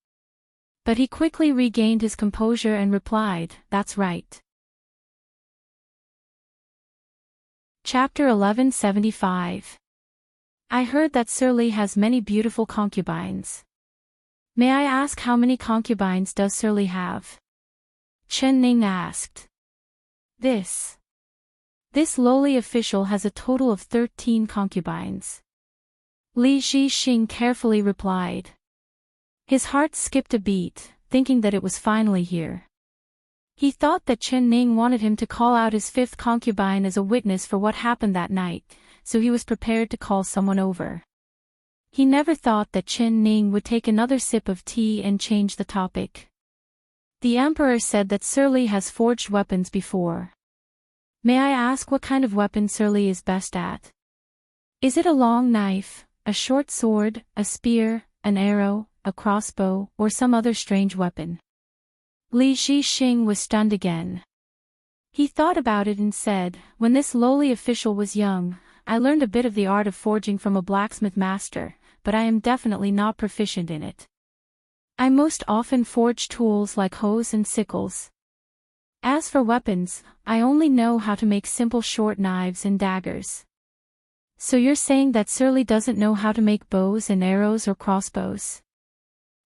But he quickly regained his composure and replied, "That's right." Chapter 1175. I heard that Sir Li has many beautiful concubines. May I ask how many concubines does Sir Li have? Qin Ning asked. This lowly official has a total of 13 concubines. Li Zhixing carefully replied. His heart skipped a beat, thinking that it was finally here. He thought that Qin Ning wanted him to call out his fifth concubine as a witness for what happened that night, so he was prepared to call someone over. He never thought that Qin Ning would take another sip of tea and change the topic. The emperor said that Sir Li has forged weapons before. May I ask what kind of weapon Sir Li is best at? Is it a long knife, a short sword, a spear, an arrow, a crossbow, or some other strange weapon? Li Zhixing was stunned again. He thought about it and said, "When this lowly official was young, I learned a bit of the art of forging from a blacksmith master, but I am definitely not proficient in it. I most often forge tools like hoes and sickles. As for weapons, I only know how to make simple short knives and daggers." So you're saying that Sir Li doesn't know how to make bows and arrows or crossbows?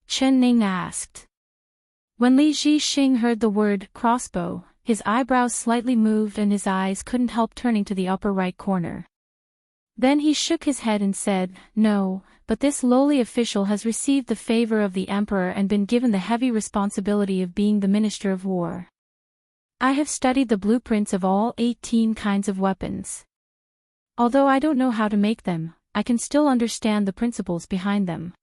Qin Ning asked. When Li Zhixing heard the word crossbow, his eyebrows slightly moved and his eyes couldn't help turning to the upper right corner. Then he shook his head and said, "No, but this lowly official has received the favor of the emperor and been given the heavy responsibility of being the Minister of War. I have studied the blueprints of all 18 kinds of weapons. Although I don't know how to make them, I can still understand the principles behind them."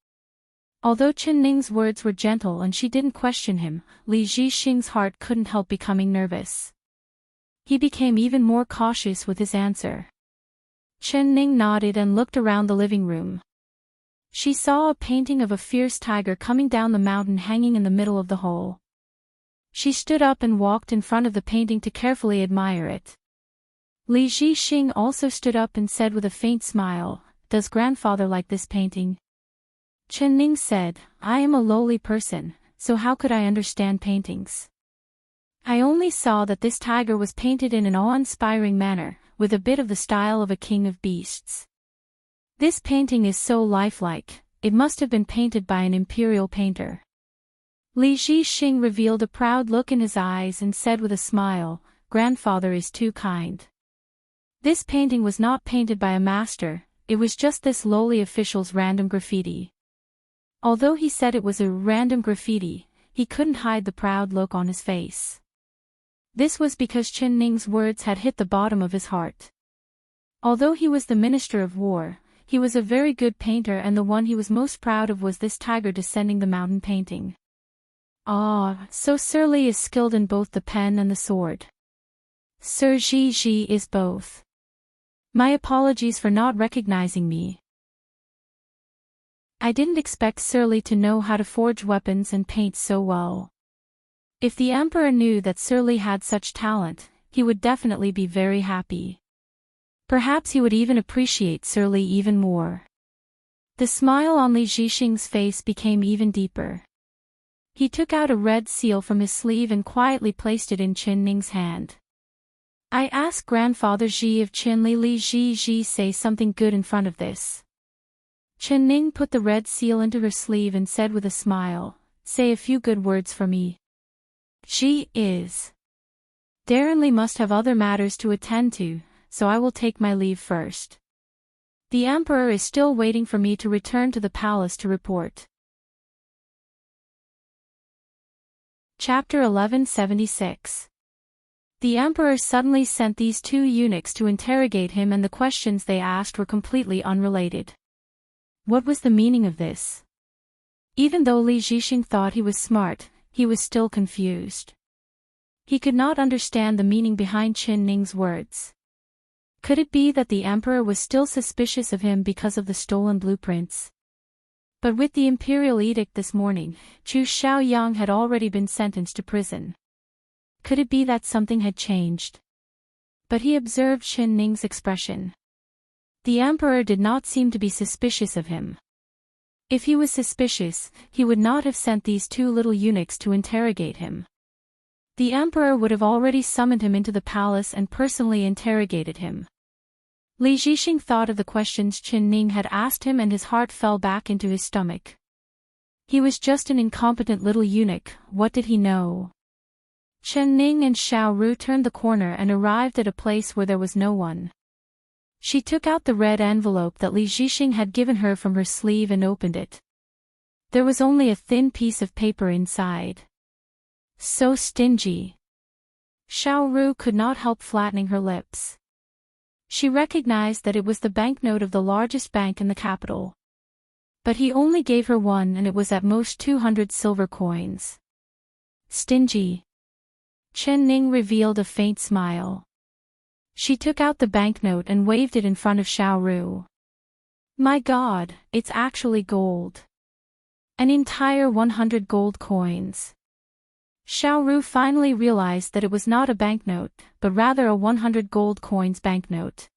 Although Qin Ning's words were gentle and she didn't question him, Li Zhixing's heart couldn't help becoming nervous. He became even more cautious with his answer. Qin Ning nodded and looked around the living room. She saw a painting of a fierce tiger coming down the mountain hanging in the middle of the hall. She stood up and walked in front of the painting to carefully admire it. Li Zhixing also stood up and said with a faint smile, "Does grandfather like this painting?" Qin Ning said, "I am a lowly person, so how could I understand paintings? I only saw that this tiger was painted in an awe-inspiring manner, with a bit of the style of a king of beasts. This painting is so lifelike, it must have been painted by an imperial painter." Li Zhixing revealed a proud look in his eyes and said with a smile, "Grandfather is too kind. This painting was not painted by a master, it was just this lowly official's random graffiti." Although he said it was a random graffiti, he couldn't hide the proud look on his face. This was because Qin Ning's words had hit the bottom of his heart. Although he was the Minister of War, he was a very good painter and the one he was most proud of was this tiger descending the mountain painting. Ah, so Sir Li is skilled in both the pen and the sword. Sir Ji is both. My apologies for not recognizing me. I didn't expect Sir Li to know how to forge weapons and paint so well. If the emperor knew that Sir Li had such talent, he would definitely be very happy. Perhaps he would even appreciate Sir Li even more. The smile on Li Zhixing's face became even deeper. He took out a red seal from his sleeve and quietly placed it in Qin Ning's hand. I asked Grandfather Ji if Qin Li Ji say something good in front of this. Qin Ning put the red seal into her sleeve and said with a smile, say a few good words for me. Ji is. Darren Li must have other matters to attend to, so I will take my leave first. The Emperor is still waiting for me to return to the palace to report. Chapter 1176. The Emperor suddenly sent these two eunuchs to interrogate him, and the questions they asked were completely unrelated. What was the meaning of this? Even though Li Zhixing thought he was smart, he was still confused. He could not understand the meaning behind Qin Ning's words. Could it be that the Emperor was still suspicious of him because of the stolen blueprints? But with the imperial edict this morning, Chu Xiaoyang had already been sentenced to prison. Could it be that something had changed? But he observed Qin Ning's expression. The Emperor did not seem to be suspicious of him. If he was suspicious, he would not have sent these two little eunuchs to interrogate him. The Emperor would have already summoned him into the palace and personally interrogated him. Li Zhixing thought of the questions Qin Ning had asked him and his heart fell back into his stomach. He was just an incompetent little eunuch, what did he know? Qin Ning and Xiao Ru turned the corner and arrived at a place where there was no one. She took out the red envelope that Li Zhixing had given her from her sleeve and opened it. There was only a thin piece of paper inside. So stingy. Xiao Ru could not help flattening her lips. She recognized that it was the banknote of the largest bank in the capital. But he only gave her one, and it was at most 200 silver coins. Stingy. Qin Ning revealed a faint smile. She took out the banknote and waved it in front of Xiao Ru. My God, it's actually gold. An entire 100 gold coins. Xiao Ru finally realized that it was not a banknote, but rather a 100 gold coins banknote.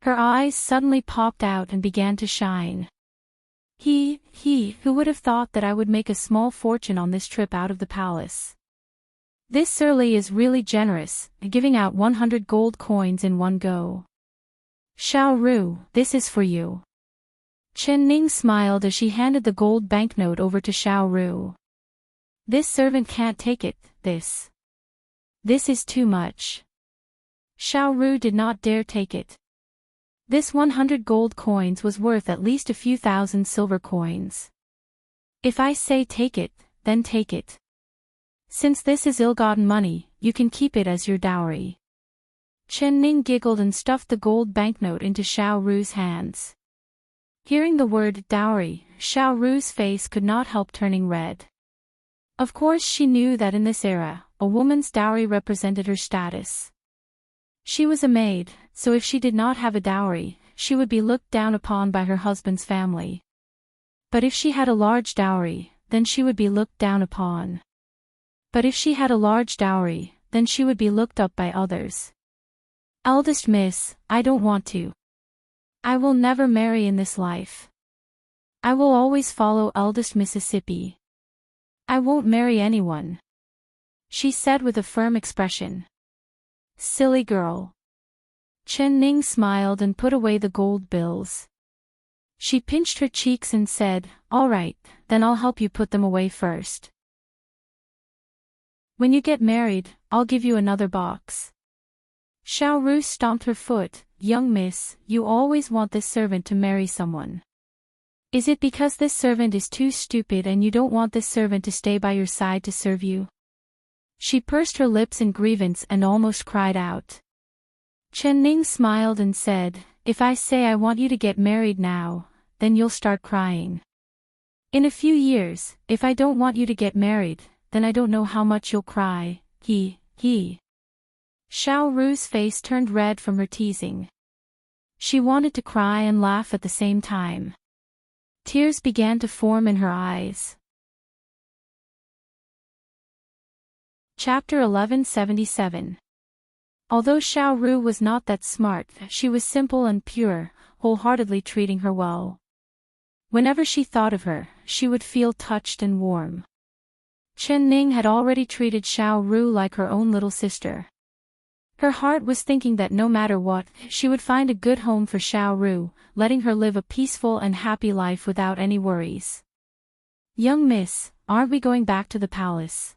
Her eyes suddenly popped out and began to shine. Who would have thought that I would make a small fortune on this trip out of the palace? This Surly is really generous, giving out 100 gold coins in one go. Xiao Ru, this is for you. Qin Ning smiled as she handed the gold banknote over to Xiao Ru. This servant can't take it, this is too much. Xiao Ru did not dare take it. This 100 gold coins was worth at least a few thousand silver coins. If I say take it, then take it. Since this is ill-gotten money, you can keep it as your dowry. Qin Ning giggled and stuffed the gold banknote into Xiao Ru's hands. Hearing the word dowry, Xiao Ru's face could not help turning red. Of course she knew that in this era, a woman's dowry represented her status. She was a maid, so if she did not have a dowry, she would be looked down upon by her husband's family. But if she had a large dowry, then she would be looked down upon. But if she had a large dowry, then she would be looked up by others. Eldest miss, I don't want to. I will never marry in this life. I will always follow eldest Mississippi. I won't marry anyone. She said with a firm expression. Silly girl. Qin Ning smiled and put away the gold bills. She pinched her cheeks and said, all right, then I'll help you put them away first. When you get married, I'll give you another box. Xiao Ru stomped her foot. Young miss, you always want this servant to marry someone. Is it because this servant is too stupid and you don't want this servant to stay by your side to serve you? She pursed her lips in grievance and almost cried out. Qin Ning smiled and said, if I say I want you to get married now, then you'll start crying. In a few years, if I don't want you to get married, then I don't know how much you'll cry. Xiao Ru's face turned red from her teasing. She wanted to cry and laugh at the same time. Tears began to form in her eyes. Chapter 1177. Although Xiao Ru was not that smart, she was simple and pure, wholeheartedly treating her well. Whenever she thought of her, she would feel touched and warm. Chen Ning had already treated Xiao Ru like her own little sister. Her heart was thinking that no matter what, she would find a good home for Xiao Ru, letting her live a peaceful and happy life without any worries. "Young miss, aren't we going back to the palace?"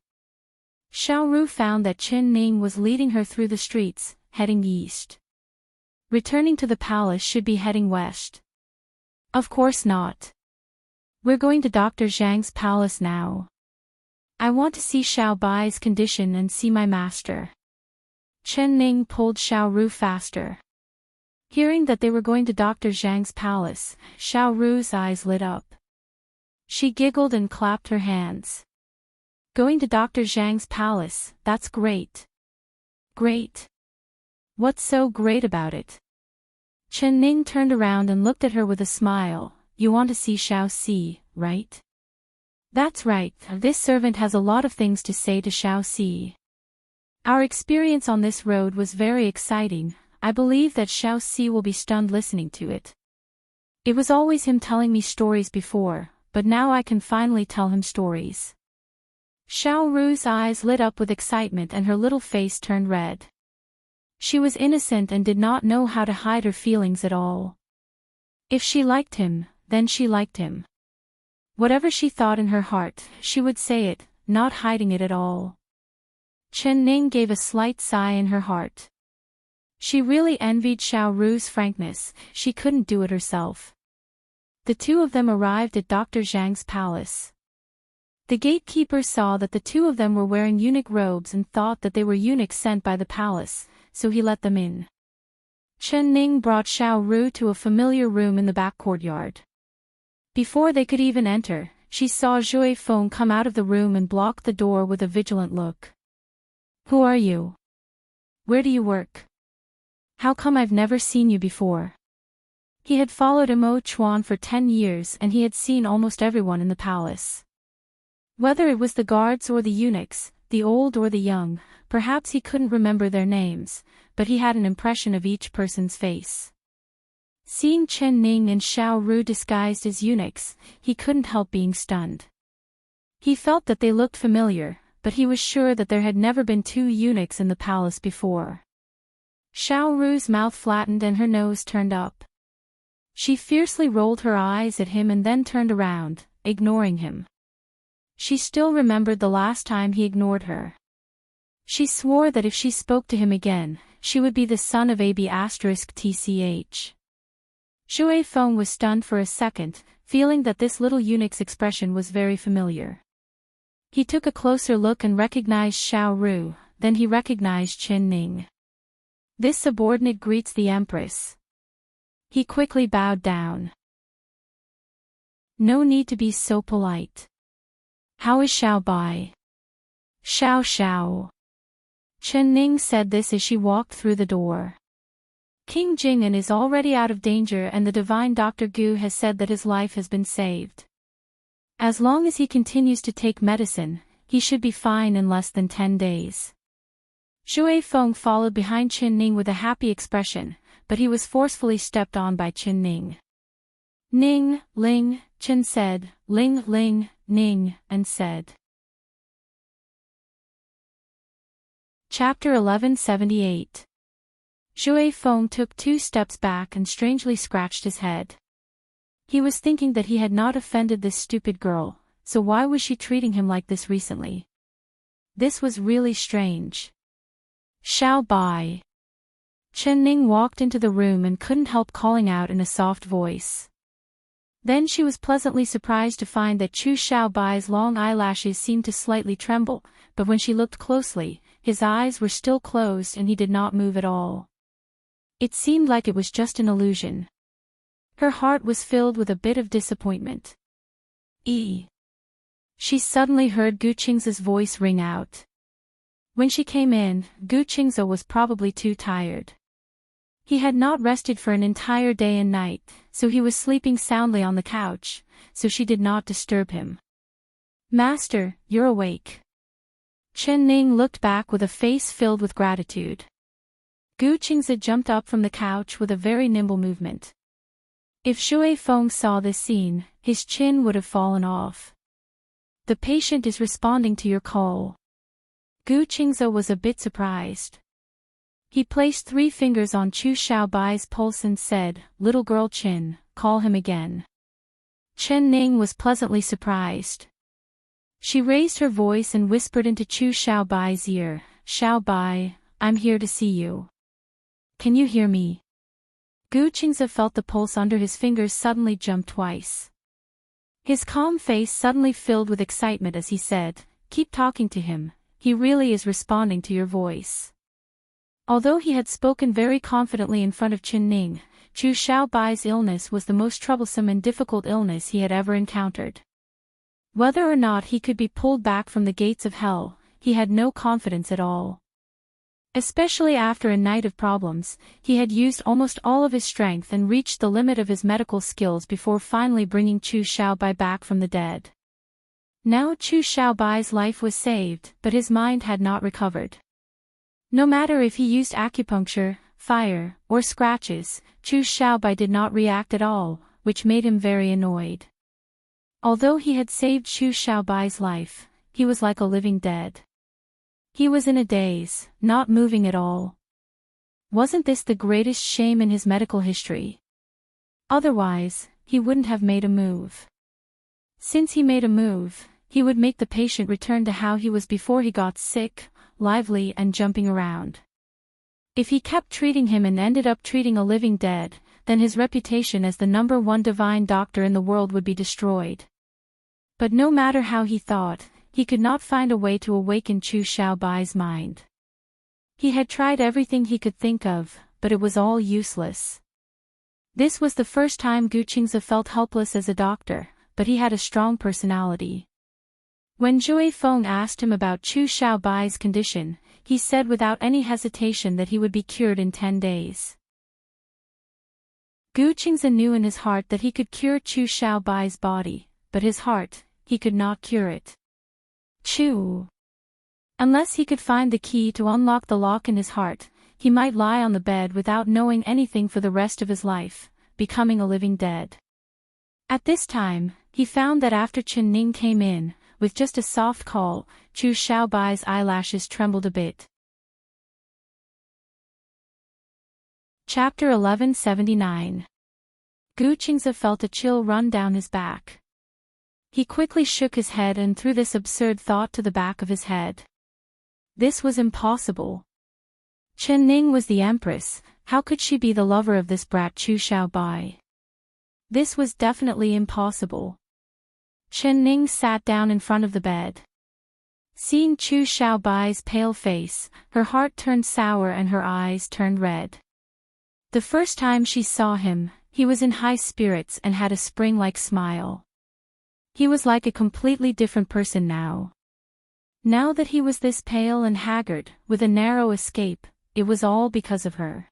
Xiao Ru found that Chen Ning was leading her through the streets, heading east. Returning to the palace should be heading west. Of course not. We're going to Dr. Zhang's palace now. I want to see Xiao Bai's condition and see my master. Chen Ning pulled Xiao Ru faster. Hearing that they were going to Dr. Zhang's palace, Xiao Ru's eyes lit up. She giggled and clapped her hands. Going to Dr. Zhang's palace, that's great. Great. What's so great about it? Chen Ning turned around and looked at her with a smile. You want to see Xiao Si, right? That's right, this servant has a lot of things to say to Xiao Si. Our experience on this road was very exciting. I believe that Xiao Si will be stunned listening to it. It was always him telling me stories before, but now I can finally tell him stories. Xiao Ru's eyes lit up with excitement and her little face turned red. She was innocent and did not know how to hide her feelings at all. If she liked him, then she liked him. Whatever she thought in her heart, she would say it, not hiding it at all. Chen Ning gave a slight sigh in her heart. She really envied Xiao Ru's frankness, she couldn't do it herself. The two of them arrived at Dr. Zhang's palace. The gatekeeper saw that the two of them were wearing eunuch robes and thought that they were eunuchs sent by the palace, so he let them in. Chen Ning brought Xiao Ru to a familiar room in the back courtyard. Before they could even enter, she saw Zhui Feng come out of the room and block the door with a vigilant look. Who are you? Where do you work? How come I've never seen you before? He had followed Mo Chuan for 10 years and he had seen almost everyone in the palace. Whether it was the guards or the eunuchs, the old or the young, perhaps he couldn't remember their names, but he had an impression of each person's face. Seeing Chen Ning and Xiao Ru disguised as eunuchs, he couldn't help being stunned. He felt that they looked familiar, but he was sure that there had never been two eunuchs in the palace before. Xiao Ru's mouth flattened and her nose turned up. She fiercely rolled her eyes at him and then turned around, ignoring him. She still remembered the last time he ignored her. She swore that if she spoke to him again, she would be the son of AB*TCH. Zhui Feng was stunned for a second, feeling that this little eunuch's expression was very familiar. He took a closer look and recognized Xiao Ru, then he recognized Chen Ning. This subordinate greets the Empress. He quickly bowed down. No need to be so polite. How is Xiao Bai? Xiao. Chen Ning said this as she walked through the door. King Jing'an is already out of danger and the divine Dr. Gu has said that his life has been saved. As long as he continues to take medicine, he should be fine in less than 10 days. Zhui Feng followed behind Chen Ning with a happy expression, but he was forcefully stepped on by Chen Ning. Ning, Ling, Chen said, Ling, Ning, and said. Chapter 1178. Zhui Feng took 2 steps back and strangely scratched his head. He was thinking that he had not offended this stupid girl, so why was she treating him like this recently? This was really strange. Xiao Bai. Chen Ning walked into the room and couldn't help calling out in a soft voice. Then she was pleasantly surprised to find that Chu Xiao Bai's long eyelashes seemed to slightly tremble, but when she looked closely, his eyes were still closed and he did not move at all. It seemed like it was just an illusion. Her heart was filled with a bit of disappointment. She suddenly heard Gu Qingze's voice ring out. When she came in, Gu Qingze was probably too tired. He had not rested for an entire day and night, so he was sleeping soundly on the couch, so she did not disturb him. Master, you're awake. Chen Ning looked back with a face filled with gratitude. Gu Qingze jumped up from the couch with a very nimble movement. If Shui Feng saw this scene, his chin would have fallen off. The patient is responding to your call. Gu Qingze was a bit surprised. He placed 3 fingers on Chu Xiaobai's pulse and said, "Little girl Qin, call him again." Chen Ning was pleasantly surprised. She raised her voice and whispered into Chu Xiaobai's ear, "Xiaobai, I'm here to see you. Can you hear me?" Gu Qingze felt the pulse under his fingers suddenly jump twice. His calm face suddenly filled with excitement as he said, "Keep talking to him, he really is responding to your voice." Although he had spoken very confidently in front of Chen Ning, Chu Xiaobai's illness was the most troublesome and difficult illness he had ever encountered. Whether or not he could be pulled back from the gates of hell, he had no confidence at all. Especially after a night of problems, he had used almost all of his strength and reached the limit of his medical skills before finally bringing Chu Xiaobai back from the dead. Now Chu Xiaobai's life was saved, but his mind had not recovered. No matter if he used acupuncture, fire, or scratches, Chu Xiaobai did not react at all, which made him very annoyed. Although he had saved Chu Xiaobai's life, he was like a living dead. He was in a daze, not moving at all. Wasn't this the greatest shame in his medical history? Otherwise, he wouldn't have made a move. Since he made a move, he would make the patient return to how he was before he got sick, lively and jumping around. If he kept treating him and ended up treating a living dead, then his reputation as the #1 divine doctor in the world would be destroyed. But no matter how he thought, he could not find a way to awaken Chu Xiaobai's mind. He had tried everything he could think of, but it was all useless. This was the first time Gu Qingze felt helpless as a doctor, but he had a strong personality. When Shui Feng asked him about Chu Xiaobai's condition, he said without any hesitation that he would be cured in 10 days. Gu Qingze knew in his heart that he could cure Chu Xiaobai's body, but his heart, he could not cure it. Unless he could find the key to unlock the lock in his heart, he might lie on the bed without knowing anything for the rest of his life, becoming a living dead. At this time, he found that after Chen Ning came in, with just a soft call, Chu Xiaobai's eyelashes trembled a bit. Chapter 1179. Gu Qingze felt a chill run down his back. He quickly shook his head and threw this absurd thought to the back of his head. This was impossible. Chen Ning was the Empress, how could she be the lover of this brat Chu Xiaobai? This was definitely impossible. Chen Ning sat down in front of the bed. Seeing Chu Xiaobai's pale face, her heart turned sour and her eyes turned red. The first time she saw him, he was in high spirits and had a spring-like smile. He was like a completely different person now. Now that he was this pale and haggard, with a narrow escape, it was all because of her.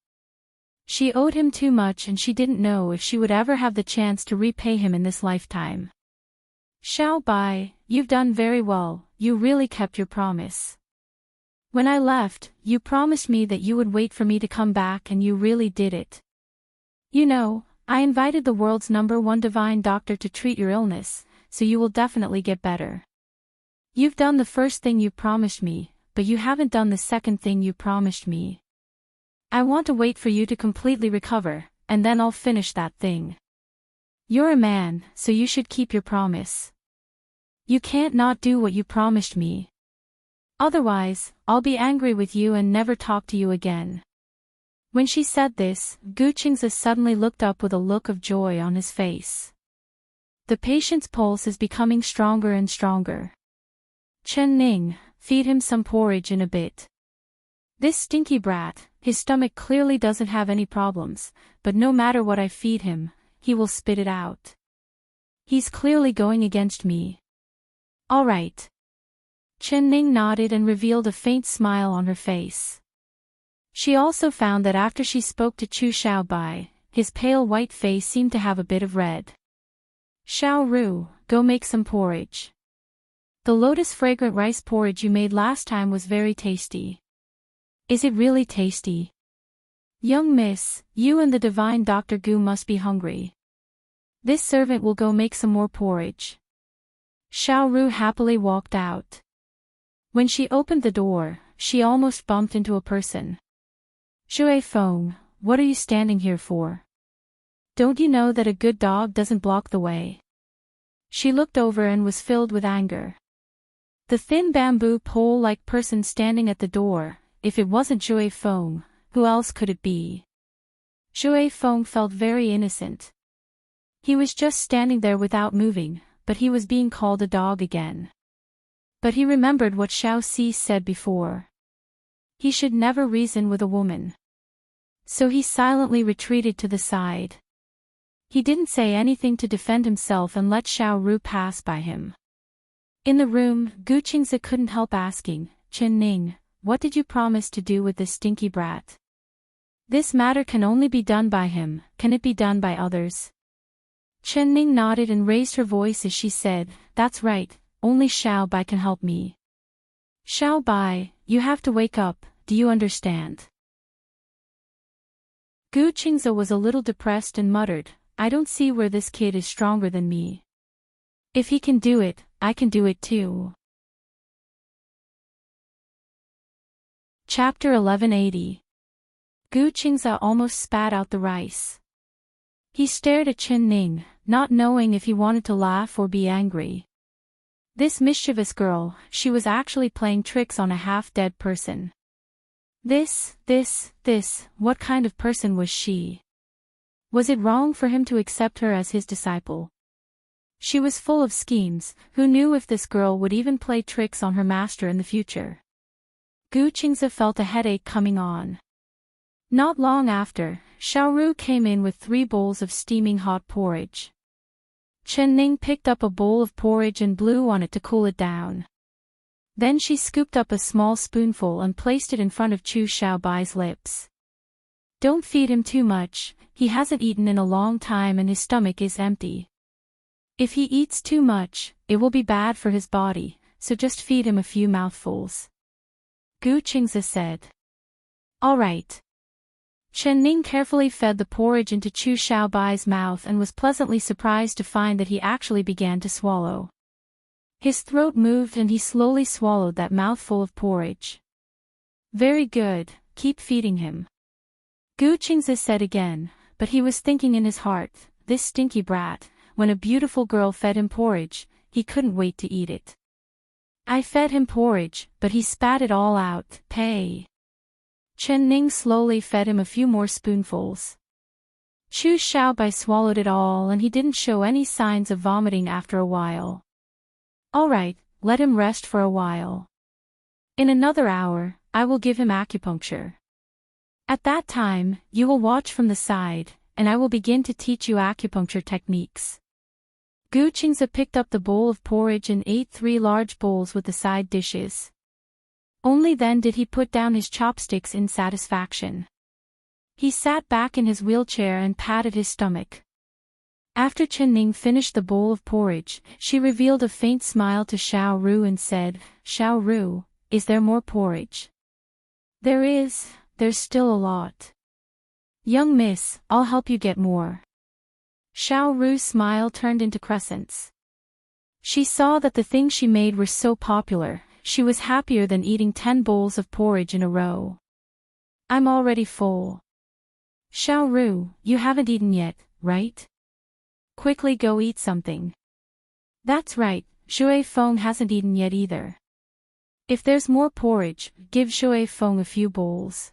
She owed him too much and she didn't know if she would ever have the chance to repay him in this lifetime. Xiaobai, you've done very well, you really kept your promise. When I left, you promised me that you would wait for me to come back and you really did it. You know, I invited the world's #1 divine doctor to treat your illness, so you will definitely get better. You've done the first thing you promised me, but you haven't done the second thing you promised me. I want to wait for you to completely recover, and then I'll finish that thing. You're a man, so you should keep your promise. You can't not do what you promised me. Otherwise, I'll be angry with you and never talk to you again. When she said this, Gu Qingze suddenly looked up with a look of joy on his face. The patient's pulse is becoming stronger and stronger. Chen Ning, feed him some porridge in a bit. This stinky brat, his stomach clearly doesn't have any problems, but no matter what I feed him, he will spit it out. He's clearly going against me. All right. Chen Ning nodded and revealed a faint smile on her face. She also found that after she spoke to Chu Xiaobai, his pale white face seemed to have a bit of red. Xiao Ru, go make some porridge. The lotus-fragrant rice porridge you made last time was very tasty. Is it really tasty? Young miss, you and the divine Dr. Gu must be hungry. This servant will go make some more porridge. Xiao Ru happily walked out. When she opened the door, she almost bumped into a person. Shui Feng, what are you standing here for? Don't you know that a good dog doesn't block the way? She looked over and was filled with anger. The thin bamboo pole-like person standing at the door, if it wasn't Shui Feng, who else could it be? Shui Feng felt very innocent. He was just standing there without moving, but he was being called a dog again. But he remembered what Xiao Si said before. He should never reason with a woman. So he silently retreated to the side. He didn't say anything to defend himself and let Xiao Ru pass by him. In the room, Gu Qingzi couldn't help asking, Chen Ning, what did you promise to do with this stinky brat? This matter can only be done by him, can it be done by others? Chen Ning nodded and raised her voice as she said, that's right, only Xiao Bai can help me. Xiao Bai, you have to wake up, do you understand? Gu Qingzi was a little depressed and muttered, I don't see where this kid is stronger than me. If he can do it, I can do it too. Chapter 1180. Gu Qingzi almost spat out the rice. He stared at Chen Ning, not knowing if he wanted to laugh or be angry. This mischievous girl, she was actually playing tricks on a half-dead person. This, what kind of person was she? Was it wrong for him to accept her as his disciple? She was full of schemes, who knew if this girl would even play tricks on her master in the future? Gu Qingzi felt a headache coming on. Not long after, Xiao Ru came in with 3 bowls of steaming hot porridge. Chen Ning picked up a bowl of porridge and blew on it to cool it down. Then she scooped up a small spoonful and placed it in front of Chu Xiaobai's lips. Don't feed him too much, he hasn't eaten in a long time and his stomach is empty. If he eats too much, it will be bad for his body, so just feed him a few mouthfuls. Gu Qingzi said. All right. Chen Ning carefully fed the porridge into Chu Xiaobai's mouth and was pleasantly surprised to find that he actually began to swallow. His throat moved and he slowly swallowed that mouthful of porridge. Very good, keep feeding him. Gu Qingzi said again, but he was thinking in his heart, this stinky brat, when a beautiful girl fed him porridge, he couldn't wait to eat it. I fed him porridge, but he spat it all out, pay. Chen Ning slowly fed him a few more spoonfuls. Chu Xiaobai swallowed it all and he didn't show any signs of vomiting after a while. All right, let him rest for a while. In another hour, I will give him acupuncture. At that time, you will watch from the side, and I will begin to teach you acupuncture techniques. Gu Qingzi picked up the bowl of porridge and ate 3 large bowls with the side dishes. Only then did he put down his chopsticks in satisfaction. He sat back in his wheelchair and patted his stomach. After Chen Ning finished the bowl of porridge, she revealed a faint smile to Xiao Ru and said, Xiao Ru, is there more porridge? There's still a lot. Young miss, I'll help you get more. Xiao Ru's smile turned into crescents. She saw that the things she made were so popular, she was happier than eating 10 bowls of porridge in a row. I'm already full. Xiao Ru, you haven't eaten yet, right? Quickly go eat something. That's right, Shui Feng hasn't eaten yet either. If there's more porridge, give Shui Feng a few bowls.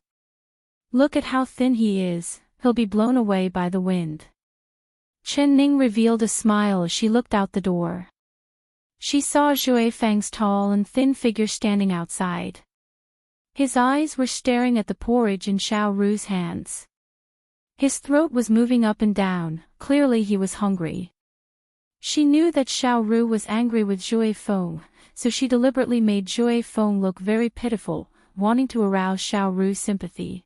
Look at how thin he is, he'll be blown away by the wind. Chen Ning revealed a smile as she looked out the door. She saw Shui Feng's tall and thin figure standing outside. His eyes were staring at the porridge in Xiao Ru's hands. His throat was moving up and down, clearly he was hungry. She knew that Xiao Ru was angry with Shui Feng, so she deliberately made Shui Feng look very pitiful, wanting to arouse Xiao Ru's sympathy.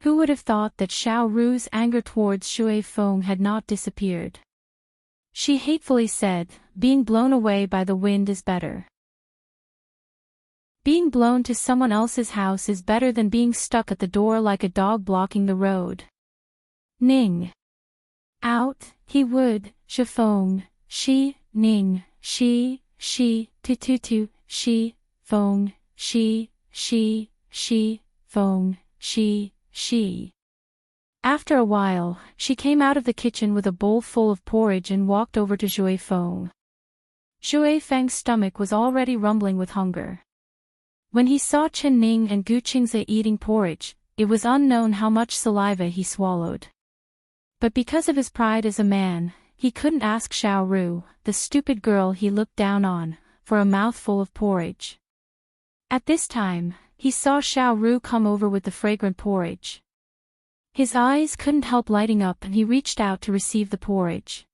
Who would have thought that Xiao Ru's anger towards Shui Feng had not disappeared? She hatefully said, being blown away by the wind is better. Being blown to someone else's house is better than being stuck at the door like a dog blocking the road. Ning. Out, He would, Shifong, she, Ning, she, tu, she, Fong, she, Fong, she. After a while, she came out of the kitchen with a bowl full of porridge and walked over to Shui Feng. Shui Feng's stomach was already rumbling with hunger. When he saw Chen Ning and Gu Qingze eating porridge, it was unknown how much saliva he swallowed. But because of his pride as a man, he couldn't ask Xiao Ru, the stupid girl he looked down on, for a mouthful of porridge. At this time, he saw Xiao Ru come over with the fragrant porridge. His eyes couldn't help lighting up and he reached out to receive the porridge.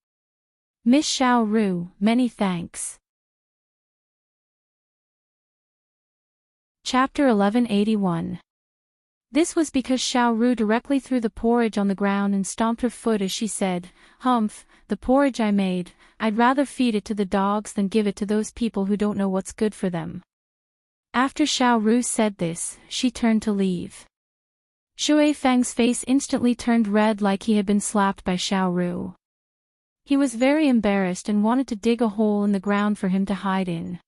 Miss Xiao Ru, many thanks. Chapter 1181. This was because Xiao Ru directly threw the porridge on the ground and stomped her foot as she said, "Humph, the porridge I made, I'd rather feed it to the dogs than give it to those people who don't know what's good for them." After Xiao Ru said this, she turned to leave. Shui Feng's face instantly turned red like he had been slapped by Xiao Ru. He was very embarrassed and wanted to dig a hole in the ground for him to hide in.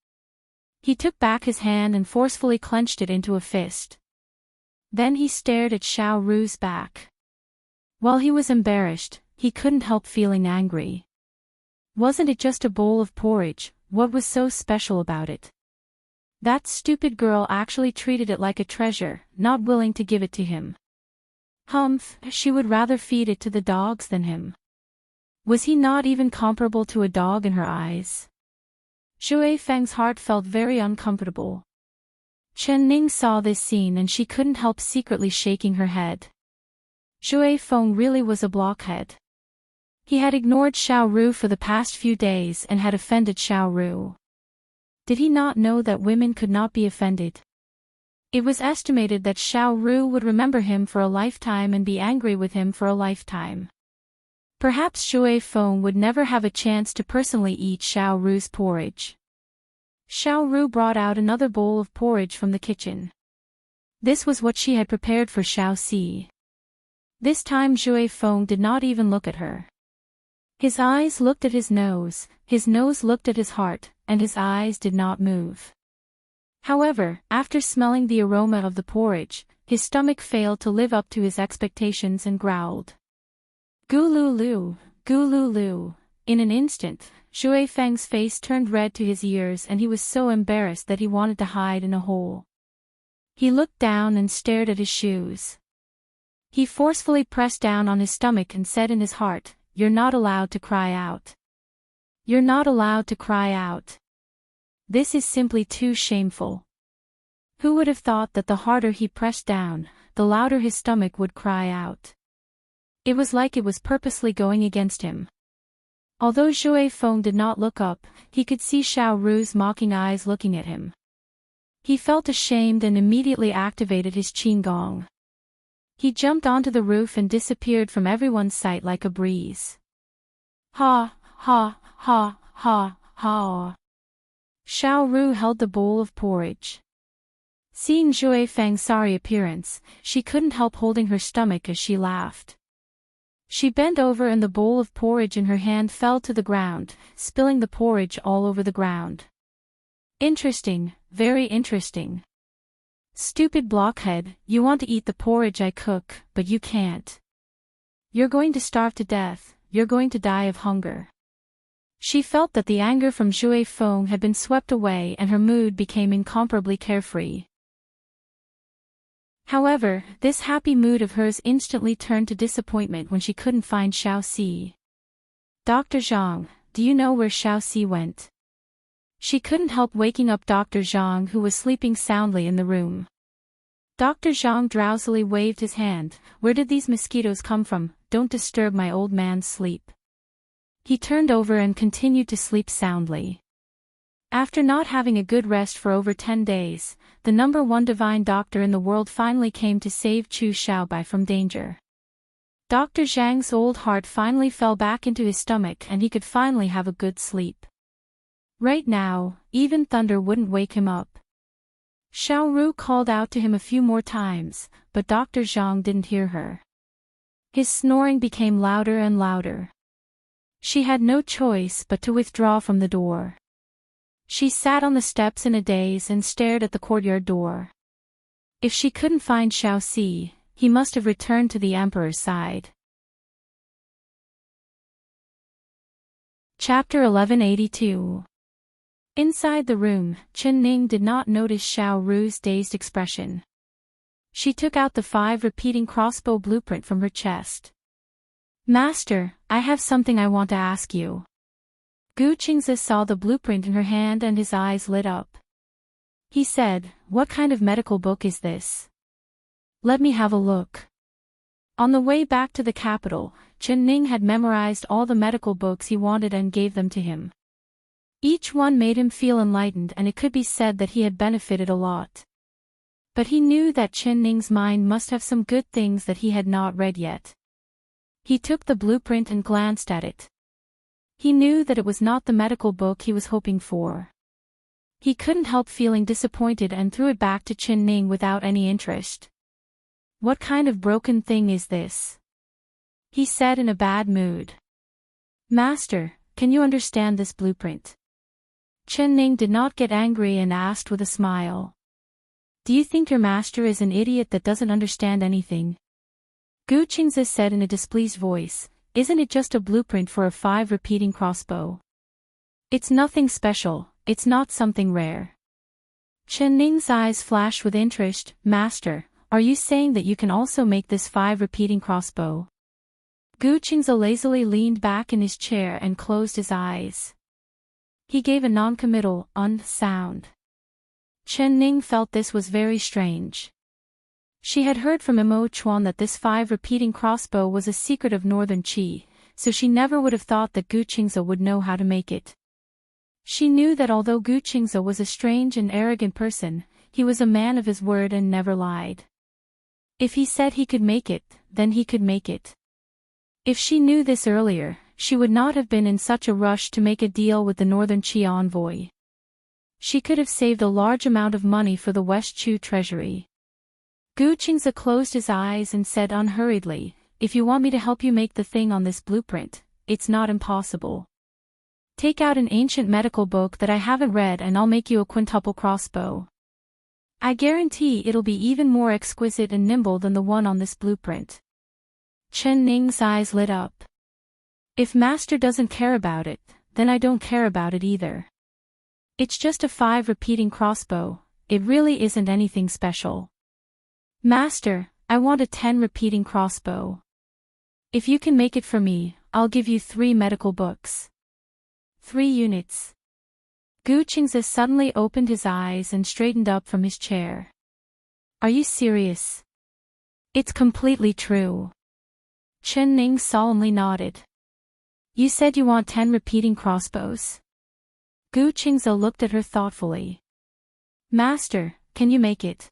He took back his hand and forcefully clenched it into a fist. Then he stared at Xiao Ru's back. While he was embarrassed, he couldn't help feeling angry. Wasn't it just a bowl of porridge? What was so special about it? That stupid girl actually treated it like a treasure, not willing to give it to him. Humph, she would rather feed it to the dogs than him. Was he not even comparable to a dog in her eyes? Shui Feng's heart felt very uncomfortable. Chen Ning saw this scene and she couldn't help secretly shaking her head. Shui Feng really was a blockhead. He had ignored Xiao Ru for the past few days and had offended Xiao Ru. Did he not know that women could not be offended? It was estimated that Xiao Ru would remember him for a lifetime and be angry with him for a lifetime. Perhaps Shui Feng would never have a chance to personally eat Xiao Ru's porridge. Xiao Ru brought out another bowl of porridge from the kitchen. This was what she had prepared for Xiao Si. This time Shui Feng did not even look at her. His eyes looked at his nose looked at his heart, and his eyes did not move. However, after smelling the aroma of the porridge, his stomach failed to live up to his expectations and growled. Gululu, gululu. In an instant, Shui Feng's face turned red to his ears and he was so embarrassed that he wanted to hide in a hole. He looked down and stared at his shoes. He forcefully pressed down on his stomach and said in his heart, "You're not allowed to cry out. You're not allowed to cry out. This is simply too shameful." Who would have thought that the harder he pressed down, the louder his stomach would cry out? It was like it was purposely going against him. Although Shui Feng did not look up, he could see Xiao Ru's mocking eyes looking at him. He felt ashamed and immediately activated his qigong. He jumped onto the roof and disappeared from everyone's sight like a breeze. Ha, ha, ha, ha, ha. Xiao Ru held the bowl of porridge. Seeing Shui Feng's sorry appearance, she couldn't help holding her stomach as she laughed. She bent over and the bowl of porridge in her hand fell to the ground, spilling the porridge all over the ground. Interesting, very interesting. Stupid blockhead, you want to eat the porridge I cook, but you can't. You're going to starve to death, you're going to die of hunger. She felt that the anger from Shui Feng had been swept away and her mood became incomparably carefree. However, this happy mood of hers instantly turned to disappointment when she couldn't find Xiao Si. "Dr. Zhang, do you know where Xiao Si went?" She couldn't help waking up Dr. Zhang who was sleeping soundly in the room. Dr. Zhang drowsily waved his hand. "Where did these mosquitoes come from? Don't disturb my old man's sleep." He turned over and continued to sleep soundly. After not having a good rest for over 10 days, the #1 divine doctor in the world finally came to save Chu Xiaobai from danger. Dr. Zhang's old heart finally fell back into his stomach and he could finally have a good sleep. Right now, even thunder wouldn't wake him up. Xiao Ru called out to him a few more times, but Dr. Zhang didn't hear her. His snoring became louder and louder. She had no choice but to withdraw from the door. She sat on the steps in a daze and stared at the courtyard door. If she couldn't find Xiaoxi, he must have returned to the emperor's side. Chapter 1182. Inside the room, Chen Ning did not notice Xiao Ru's dazed expression. She took out the 5 repeating crossbow blueprint from her chest. Master, I have something I want to ask you. Gu Qingzi saw the blueprint in her hand and his eyes lit up. He said, "What kind of medical book is this? Let me have a look." On the way back to the capital, Chen Ning had memorized all the medical books he wanted and gave them to him. Each one made him feel enlightened, and it could be said that he had benefited a lot. But he knew that Chen Ning's mind must have some good things that he had not read yet. He took the blueprint and glanced at it. He knew that it was not the medical book he was hoping for. He couldn't help feeling disappointed and threw it back to Chen Ning without any interest. "What kind of broken thing is this?" he said in a bad mood. "Master, can you understand this blueprint?" Chen Ning did not get angry and asked with a smile. "Do you think your master is an idiot that doesn't understand anything?" Gu Qingzi said in a displeased voice, "Isn't it just a blueprint for a 5 repeating crossbow? It's nothing special, it's not something rare." Chen Ning's eyes flashed with interest. "Master, are you saying that you can also make this 5 repeating crossbow?" Gu Qingzi lazily leaned back in his chair and closed his eyes. He gave a non-committal sound. Chen Ning felt this was very strange. She had heard from Mo Chuan that this 5 repeating crossbow was a secret of Northern Qi, so she never would have thought that Gu Qingzi would know how to make it. She knew that although Gu Qingzi was a strange and arrogant person, he was a man of his word and never lied. If he said he could make it, then he could make it. If she knew this earlier, she would not have been in such a rush to make a deal with the Northern Qi envoy. She could have saved a large amount of money for the West Chu treasury. Gu Qingzi closed his eyes and said unhurriedly, "If you want me to help you make the thing on this blueprint, it's not impossible. Take out an ancient medical book that I haven't read and I'll make you a quintuple crossbow. I guarantee it'll be even more exquisite and nimble than the one on this blueprint." Chen Ning's eyes lit up. "If Master doesn't care about it, then I don't care about it either. It's just a 5 repeating crossbow, it really isn't anything special. Master, I want a 10 repeating crossbow. If you can make it for me, I'll give you 3 medical books. 3 units. Gu Qingzi suddenly opened his eyes and straightened up from his chair. "Are you serious?" "It's completely true." Chen Ning solemnly nodded. "You said you want 10 repeating crossbows?" Gu Qingzi looked at her thoughtfully. "Master, can you make it?"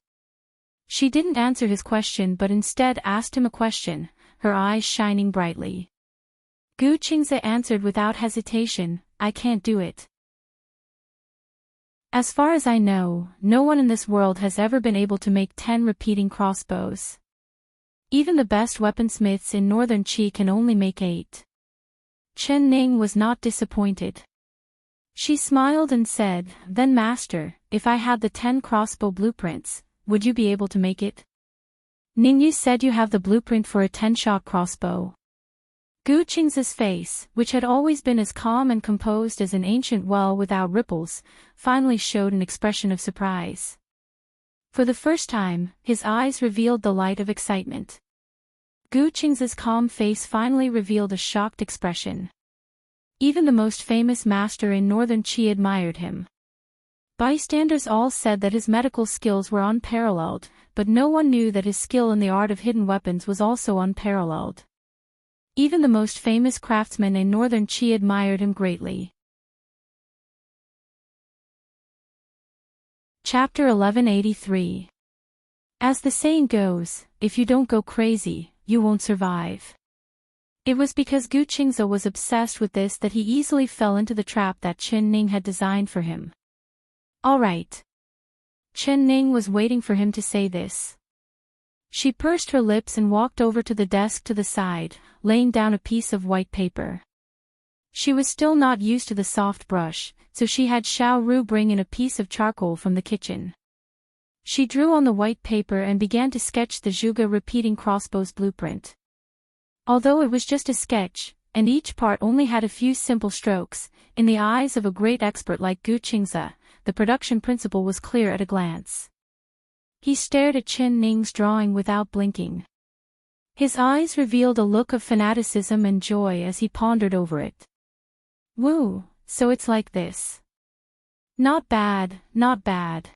She didn't answer his question but instead asked him a question, her eyes shining brightly. Gu Qingzi answered without hesitation, "I can't do it. As far as I know, no one in this world has ever been able to make 10 repeating crossbows. Even the best weaponsmiths in Northern Qi can only make 8. Chen Ning was not disappointed. She smiled and said, "Then Master, if I had the 10 crossbow blueprints, would you be able to make it?" "Ning, you said you have the blueprint for a 10-shot crossbow." Gu Qingzi's face, which had always been as calm and composed as an ancient well without ripples, finally showed an expression of surprise. For the first time, his eyes revealed the light of excitement. Gu Qingzi's calm face finally revealed a shocked expression. Even the most famous master in Northern Qi admired him. Bystanders all said that his medical skills were unparalleled, but no one knew that his skill in the art of hidden weapons was also unparalleled. Even the most famous craftsmen in Northern Qi admired him greatly. Chapter 1183. As the saying goes, if you don't go crazy, you won't survive. It was because Gu Qingzi was obsessed with this that he easily fell into the trap that Chen Ning had designed for him. "All right." Chen Ning was waiting for him to say this. She pursed her lips and walked over to the desk to the side, laying down a piece of white paper. She was still not used to the soft brush, so she had Xiao Ru bring in a piece of charcoal from the kitchen. She drew on the white paper and began to sketch the Zhuge repeating crossbow's blueprint. Although it was just a sketch, and each part only had a few simple strokes, in the eyes of a great expert like Gu Qingze, the production principle was clear at a glance. He stared at Chen Ning's drawing without blinking. His eyes revealed a look of fanaticism and joy as he pondered over it. Woo, so it's like this. Not bad, not bad.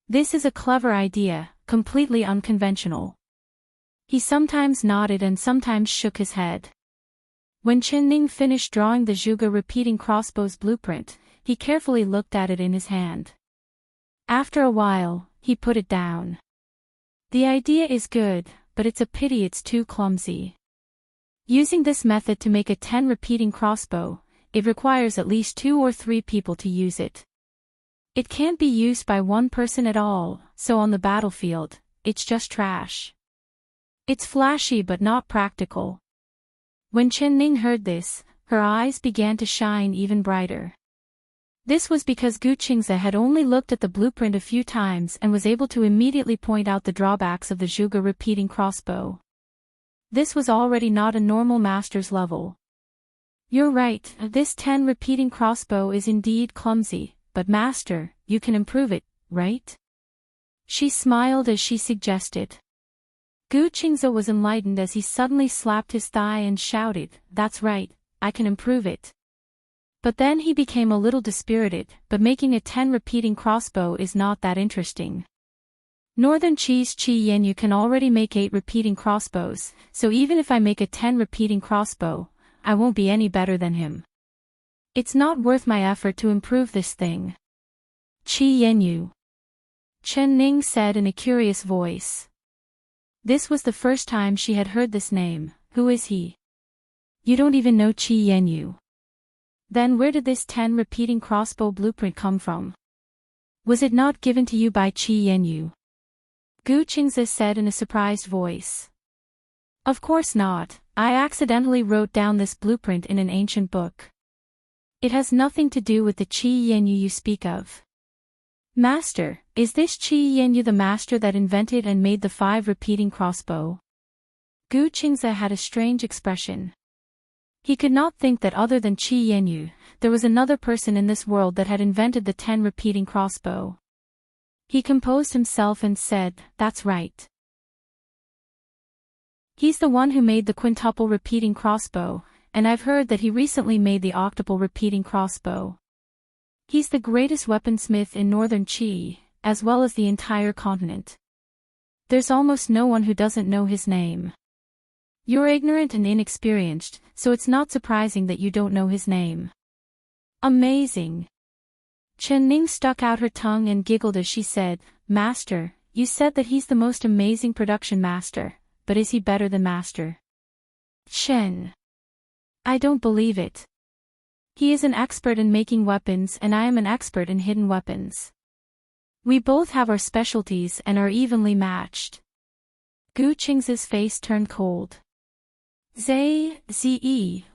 This is a clever idea, completely unconventional. He sometimes nodded and sometimes shook his head. When Chen Ning finished drawing the Zhuge repeating crossbow's blueprint, he carefully looked at it in his hand. After a while, he put it down. The idea is good, but it's a pity it's too clumsy. Using this method to make a 10 repeating crossbow, it requires at least 2 or 3 people to use it. It can't be used by one person at all, so on the battlefield, it's just trash. It's flashy but not practical. When Chen Ning heard this, her eyes began to shine even brighter. This was because Gu Qingze had only looked at the blueprint a few times and was able to immediately point out the drawbacks of the Zhuge repeating crossbow. This was already not a normal master's level. You're right, this 10 repeating crossbow is indeed clumsy, but master, you can improve it, right? She smiled as she suggested. Gu Qingze was enlightened as he suddenly slapped his thigh and shouted, "That's right, I can improve it." But then he became a little dispirited, but making a 10 repeating crossbow is not that interesting. Northern Chi's Qi Yanyu can already make 8 repeating crossbows, so even if I make a 10 repeating crossbow, I won't be any better than him. It's not worth my effort to improve this thing. Qi Yanyu, Chen Ning said in a curious voice. This was the first time she had heard this name. Who is he? You don't even know Qi Yanyu. Then where did this 10 repeating crossbow blueprint come from? Was it not given to you by Qi Yanyu? Gu Qingze said in a surprised voice. Of course not, I accidentally wrote down this blueprint in an ancient book. It has nothing to do with the Qi Yanyu you speak of. Master, is this Qi Yanyu the master that invented and made the 5 repeating crossbow? Gu Qingze had a strange expression. He could not think that other than Qi Yanyu, there was another person in this world that had invented the 10 repeating crossbow. He composed himself and said, "That's right. He's the one who made the quintuple repeating crossbow, and I've heard that he recently made the octuple repeating crossbow. He's the greatest weaponsmith in Northern Qi, as well as the entire continent. There's almost no one who doesn't know his name. You're ignorant and inexperienced, so it's not surprising that you don't know his name." Amazing. Chen Ning stuck out her tongue and giggled as she said, "Master, you said that he's the most amazing production master, but is he better than Master Chen? I don't believe it. He is an expert in making weapons and I am an expert in hidden weapons. We both have our specialties and are evenly matched." Gu Qingze's face turned cold. Zi,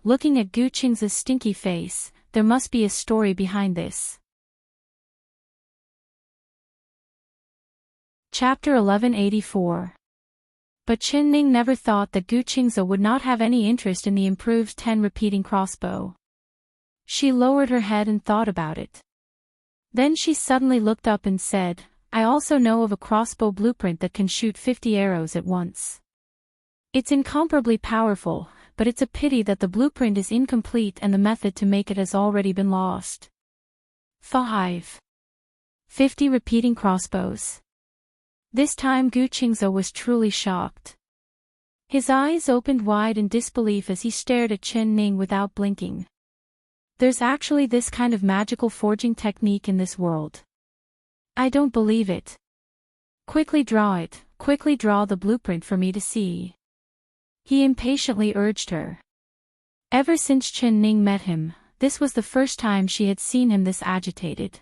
looking at Gu Qingze's stinky face, there must be a story behind this. Chapter 1184. But Chen Ning never thought that Gu Qingze would not have any interest in the improved 10 repeating crossbow. She lowered her head and thought about it. Then she suddenly looked up and said, "I also know of a crossbow blueprint that can shoot 50 arrows at once. It's incomparably powerful, but it's a pity that the blueprint is incomplete and the method to make it has already been lost." 5. 50 repeating crossbows. This time Gu Qingze was truly shocked. His eyes opened wide in disbelief as he stared at Chen Ning without blinking. There's actually this kind of magical forging technique in this world. I don't believe it. Quickly draw it, quickly draw the blueprint for me to see. He impatiently urged her. Ever since Chen Ning met him, this was the first time she had seen him this agitated.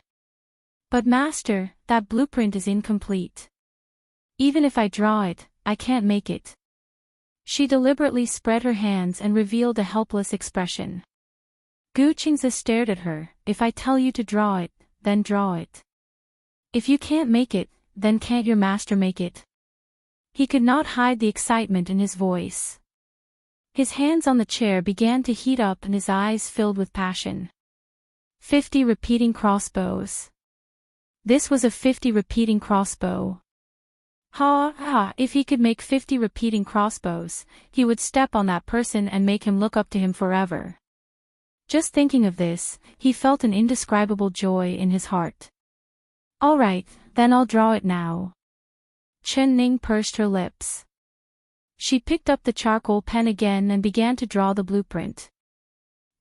"But master, that blueprint is incomplete. Even if I draw it, I can't make it." She deliberately spread her hands and revealed a helpless expression. Gu Qingze stared at her. If I tell you to draw it, then draw it. If you can't make it, then can't your master make it? He could not hide the excitement in his voice. His hands on the chair began to heat up and his eyes filled with passion. 50 repeating crossbows. This was a 50 repeating crossbow. Ha ha, if he could make 50 repeating crossbows, he would step on that person and make him look up to him forever. Just thinking of this, he felt an indescribable joy in his heart. All right, then I'll draw it now. Chen Ning pursed her lips. She picked up the charcoal pen again and began to draw the blueprint.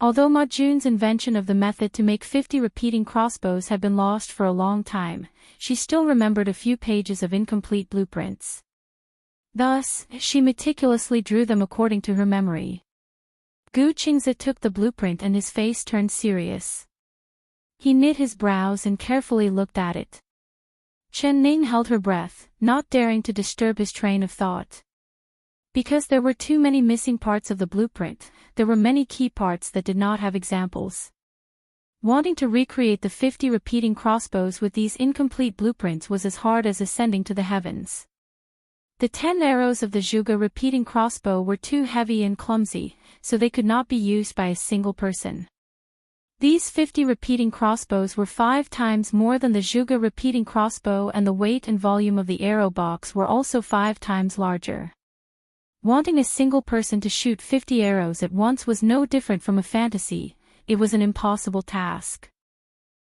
Although Ma Jun's invention of the method to make 50 repeating crossbows had been lost for a long time, she still remembered a few pages of incomplete blueprints. Thus, she meticulously drew them according to her memory. Gu Qingze took the blueprint and his face turned serious. He knit his brows and carefully looked at it. Chen Ning held her breath, not daring to disturb his train of thought. Because there were too many missing parts of the blueprint, there were many key parts that did not have examples. Wanting to recreate the 50 repeating crossbows with these incomplete blueprints was as hard as ascending to the heavens. The 10 arrows of the Zhuge repeating crossbow were too heavy and clumsy, so they could not be used by a single person. These 50 repeating crossbows were 5 times more than the Zhuge repeating crossbow, and the weight and volume of the arrow box were also 5 times larger. Wanting a single person to shoot 50 arrows at once was no different from a fantasy. It was an impossible task.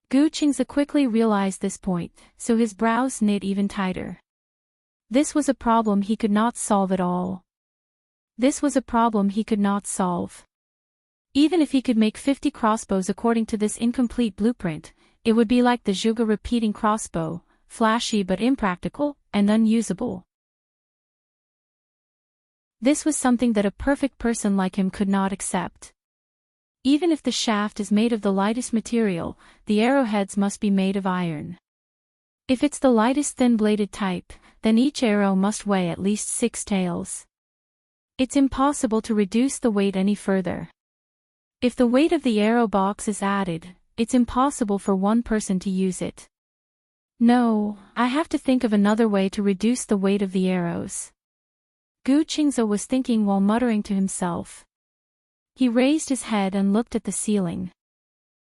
Gu Qingze quickly realized this point, so his brows knit even tighter. This was a problem he could not solve at all. This was a problem he could not solve. Even if he could make 50 crossbows according to this incomplete blueprint, it would be like the Zhuge repeating crossbow, flashy but impractical, and unusable. This was something that a perfect person like him could not accept. Even if the shaft is made of the lightest material, the arrowheads must be made of iron. If it's the lightest thin-bladed type, then each arrow must weigh at least 6 taels. It's impossible to reduce the weight any further. If the weight of the arrow box is added, it's impossible for one person to use it. No, I have to think of another way to reduce the weight of the arrows. Gu Qingze was thinking while muttering to himself. He raised his head and looked at the ceiling.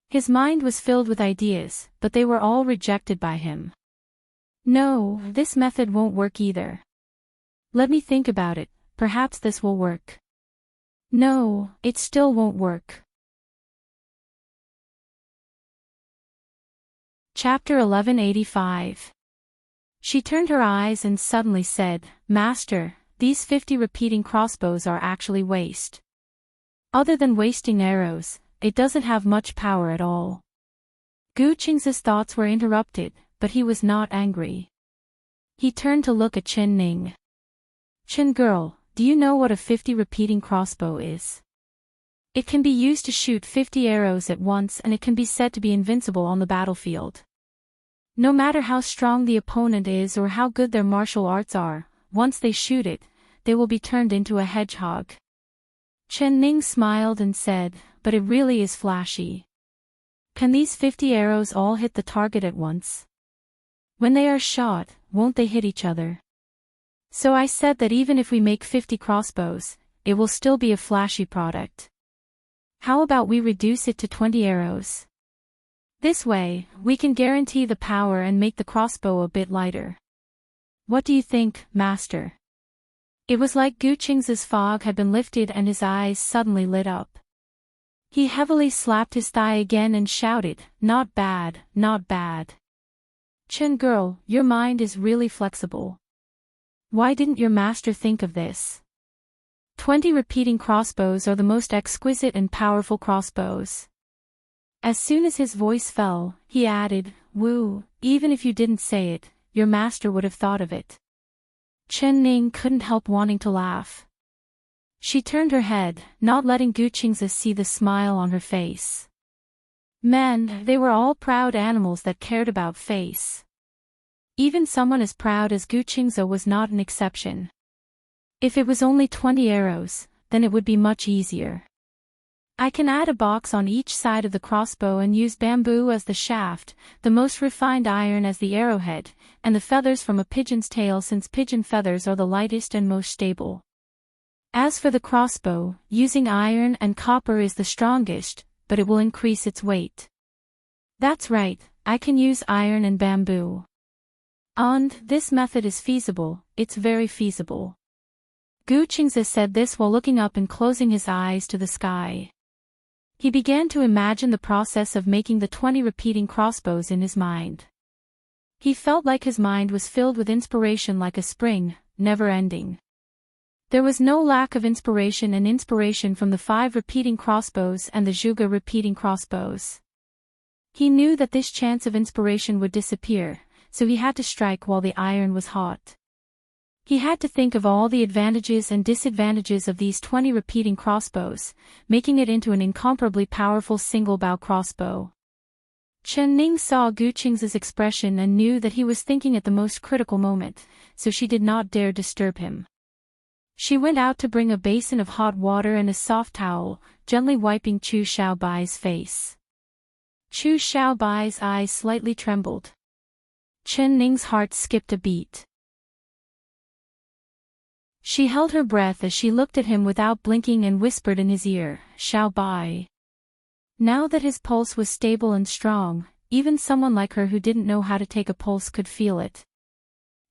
His mind was filled with ideas, but they were all rejected by him. No, this method won't work either. Let me think about it, perhaps this will work. No, it still won't work. Chapter 1185. She turned her eyes and suddenly said, Master, these 50 repeating crossbows are actually waste. Other than wasting arrows, it doesn't have much power at all. Gu Qingze's thoughts were interrupted, but he was not angry. He turned to look at Chen Ning. Chen girl, do you know what a 50 repeating crossbow is? It can be used to shoot 50 arrows at once, and it can be said to be invincible on the battlefield. No matter how strong the opponent is or how good their martial arts are, once they shoot it, they will be turned into a hedgehog. Chen Ning smiled and said, but it really is flashy. Can these 50 arrows all hit the target at once? When they are shot, won't they hit each other? So I said that even if we make 50 crossbows, it will still be a flashy product. How about we reduce it to 20 arrows? This way, we can guarantee the power and make the crossbow a bit lighter. What do you think, Master? It was like Gu Qingze's fog had been lifted and his eyes suddenly lit up. He heavily slapped his thigh again and shouted, Not bad, not bad. Chen girl, your mind is really flexible. Why didn't your master think of this? 20 repeating crossbows are the most exquisite and powerful crossbows. As soon as his voice fell, he added, Woo, even if you didn't say it, your master would have thought of it. Chen Ning couldn't help wanting to laugh. She turned her head, not letting Gu Qingze see the smile on her face. Men, they were all proud animals that cared about face. Even someone as proud as Gu Qingze was not an exception. If it was only 20 arrows, then it would be much easier. I can add a box on each side of the crossbow and use bamboo as the shaft, the most refined iron as the arrowhead, and the feathers from a pigeon's tail since pigeon feathers are the lightest and most stable. As for the crossbow, using iron and copper is the strongest, but it will increase its weight. That's right, I can use iron and bamboo. And this method is feasible, it's very feasible. Gu Qingze said this while looking up and closing his eyes to the sky. He began to imagine the process of making the 20 repeating crossbows in his mind. He felt like his mind was filled with inspiration like a spring, never ending. There was no lack of inspiration from the 5 repeating crossbows and the Zhuge repeating crossbows. He knew that this chance of inspiration would disappear, so he had to strike while the iron was hot. He had to think of all the advantages and disadvantages of these 20 repeating crossbows, making it into an incomparably powerful single-bow crossbow. Chen Ning saw Gu Qingze's expression and knew that he was thinking at the most critical moment, so she did not dare disturb him. She went out to bring a basin of hot water and a soft towel, gently wiping Chu Xiaobai's face. Chu Xiaobai's eyes slightly trembled. Chen Ning's heart skipped a beat. She held her breath as she looked at him without blinking and whispered in his ear, "Xiaobai." Now that his pulse was stable and strong, even someone like her who didn't know how to take a pulse could feel it.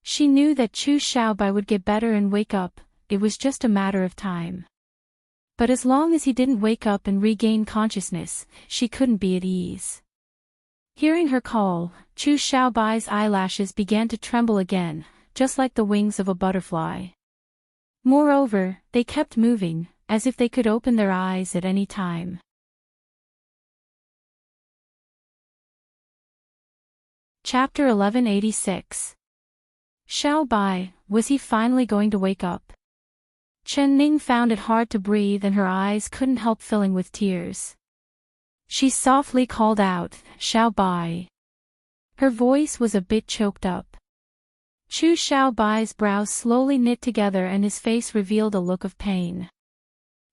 She knew that Chu Xiaobai would get better and wake up, it was just a matter of time. But as long as he didn't wake up and regain consciousness, she couldn't be at ease. Hearing her call, Chu Xiaobai's eyelashes began to tremble again, just like the wings of a butterfly. Moreover, they kept moving, as if they could open their eyes at any time. Chapter 1186. Xiaobai, was he finally going to wake up? Chen Ning found it hard to breathe and her eyes couldn't help filling with tears. She softly called out, "Xiaobai." Her voice was a bit choked up. Chu Xiaobai's brows slowly knit together and his face revealed a look of pain.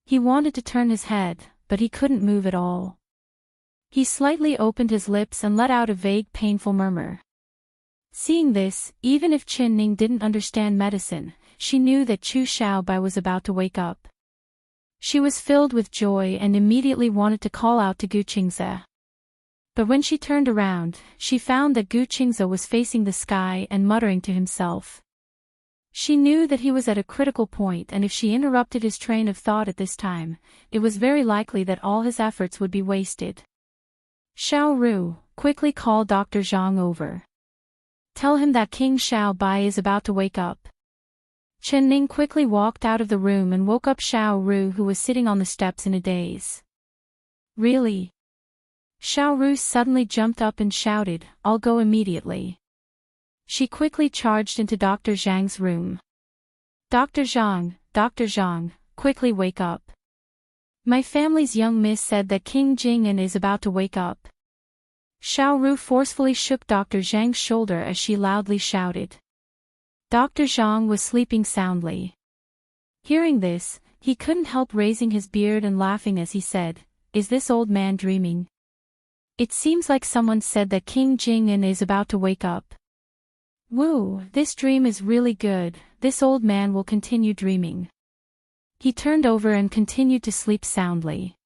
He wanted to turn his head, but he couldn't move at all. He slightly opened his lips and let out a vague painful murmur. Seeing this, even if Chen Ning didn't understand medicine, she knew that Chu Xiaobai was about to wake up. She was filled with joy and immediately wanted to call out to Gu Qingze. But when she turned around, she found that Gu Qingze was facing the sky and muttering to himself. She knew that he was at a critical point and if she interrupted his train of thought at this time, it was very likely that all his efforts would be wasted. "Xiao Ru, quickly call Dr. Zhang over. Tell him that King Xiaobai is about to wake up." Chen Ning quickly walked out of the room and woke up Xiao Ru who was sitting on the steps in a daze. "Really?" Xiao Ru suddenly jumped up and shouted, "I'll go immediately." She quickly charged into Dr. Zhang's room. Dr. Zhang, quickly wake up. My family's young miss said that King Jing'an is about to wake up." Xiao Ru forcefully shook Dr. Zhang's shoulder as she loudly shouted. Dr. Zhang was sleeping soundly. Hearing this, he couldn't help raising his beard and laughing as he said, "Is this old man dreaming? It seems like someone said that King Jing'an is about to wake up. Woo, this dream is really good, this old man will continue dreaming." He turned over and continued to sleep soundly.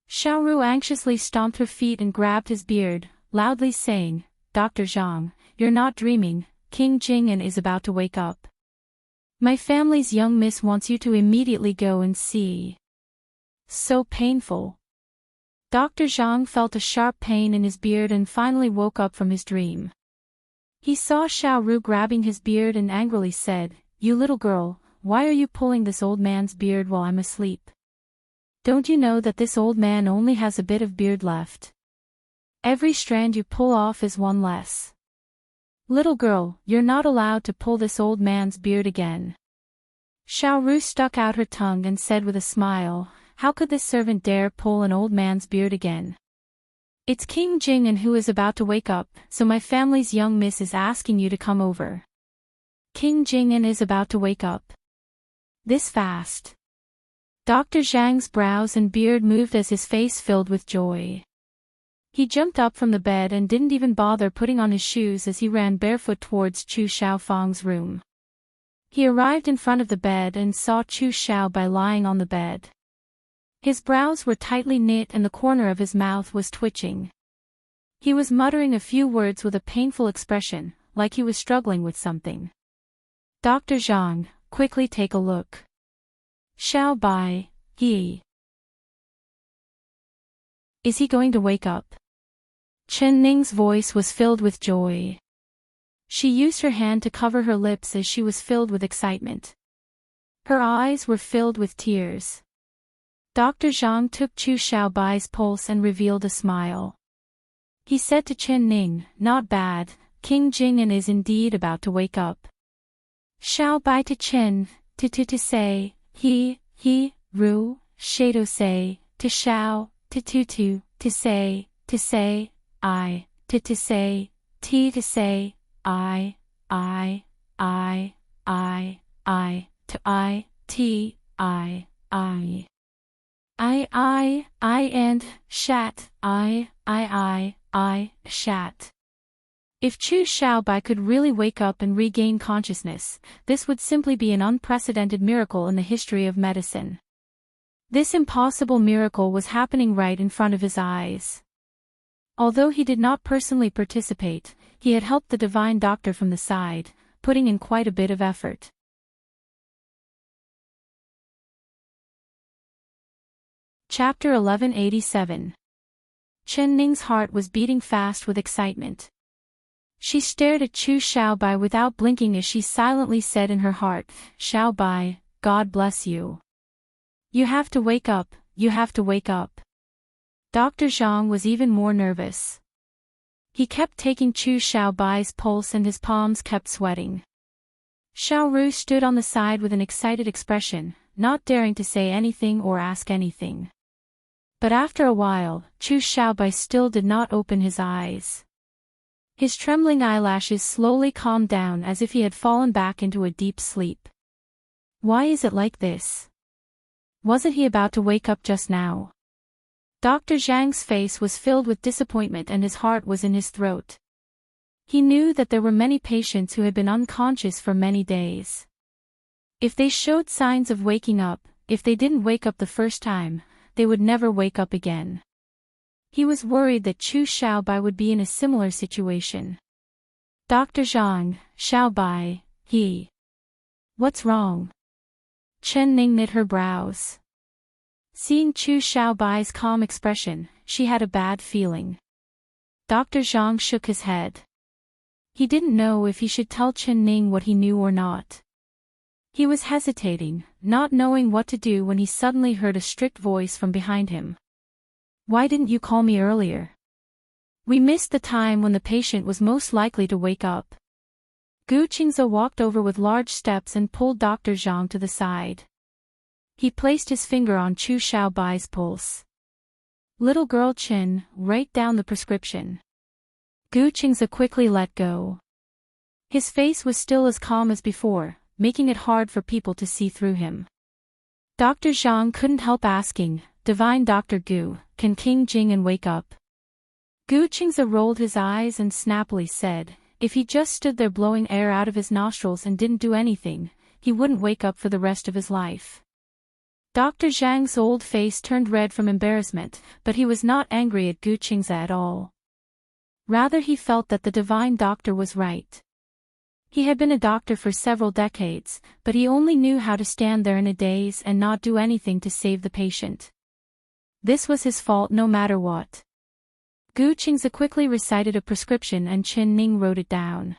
Xiao Ru anxiously stomped her feet and grabbed his beard, loudly saying, "Dr. Zhang, you're not dreaming, King Jing'an is about to wake up. My family's young miss wants you to immediately go and see." So painful. Dr. Zhang felt a sharp pain in his beard and finally woke up from his dream. He saw Xiao Ru grabbing his beard and angrily said, "You little girl, why are you pulling this old man's beard while I'm asleep? Don't you know that this old man only has a bit of beard left? Every strand you pull off is one less. Little girl, you're not allowed to pull this old man's beard again." Xiao Ru stuck out her tongue and said with a smile, "How could this servant dare pull an old man's beard again? It's King Jing'an who is about to wake up, so my family's young miss is asking you to come over. King Jing'an is about to wake up. This fast. Dr. Zhang's brows and beard moved as his face filled with joy. He jumped up from the bed and didn't even bother putting on his shoes as he ran barefoot towards Chu Xiaofang's room. He arrived in front of the bed and saw Chu Xiaobai lying on the bed. His brows were tightly knit and the corner of his mouth was twitching. He was muttering a few words with a painful expression, like he was struggling with something. Dr. Zhang, quickly take a look. Xiaobai, Is he going to wake up? Chen Ning's voice was filled with joy. She used her hand to cover her lips as she was filled with excitement. Her eyes were filled with tears. Dr. Zhang took Chu Xiaobai's pulse and revealed a smile. He said to Chen Ning, "Not bad, King Jing'an is indeed about to wake up." Xiaobai to Chen, to say, ru, Shado say, to Xiao, to say, I, to say, T to say, I, to I, T, I, and shat, I, shat. If Chu Xiaobai could really wake up and regain consciousness, this would simply be an unprecedented miracle in the history of medicine. This impossible miracle was happening right in front of his eyes. Although he did not personally participate, he had helped the divine doctor from the side, putting in quite a bit of effort. Chapter 1187. Chen Ning's heart was beating fast with excitement. She stared at Chu Xiaobai without blinking as she silently said in her heart, "Xiaobai, God bless you. You have to wake up, you have to wake up." Dr. Zhang was even more nervous. He kept taking Chu Xiaobai's pulse and his palms kept sweating. Xiaoru stood on the side with an excited expression, not daring to say anything or ask anything. But after a while, Chu Xiaobai still did not open his eyes. His trembling eyelashes slowly calmed down as if he had fallen back into a deep sleep. Why is it like this? Wasn't he about to wake up just now? Dr. Zhang's face was filled with disappointment and his heart was in his throat. He knew that there were many patients who had been unconscious for many days. If they showed signs of waking up, if they didn't wake up the first time, they would never wake up again. He was worried that Chu Xiaobai would be in a similar situation. Dr. Zhang, Xiaobai, What's wrong? Chen Ning knit her brows. Seeing Chu Xiaobai's calm expression, she had a bad feeling. Dr. Zhang shook his head. He didn't know if he should tell Chen Ning what he knew or not. He was hesitating, not knowing what to do when he suddenly heard a strict voice from behind him. "Why didn't you call me earlier? We missed the time when the patient was most likely to wake up." Gu Qingze walked over with large steps and pulled Dr. Zhang to the side. He placed his finger on Chu Xiaobai's pulse. "Little girl Qin, write down the prescription." Gu Qingze quickly let go. His face was still as calm as before, making it hard for people to see through him. Dr. Zhang couldn't help asking, "Divine Dr. Gu, can King Jing'an wake up?" Gu Qingze rolled his eyes and snappily said, if he just stood there blowing air out of his nostrils and didn't do anything, he wouldn't wake up for the rest of his life. Dr. Zhang's old face turned red from embarrassment, but he was not angry at Gu Qingze at all. Rather he felt that the divine doctor was right. He had been a doctor for several decades, but he only knew how to stand there in a daze and not do anything to save the patient. This was his fault no matter what. Gu Qingze quickly recited a prescription and Chen Ning wrote it down.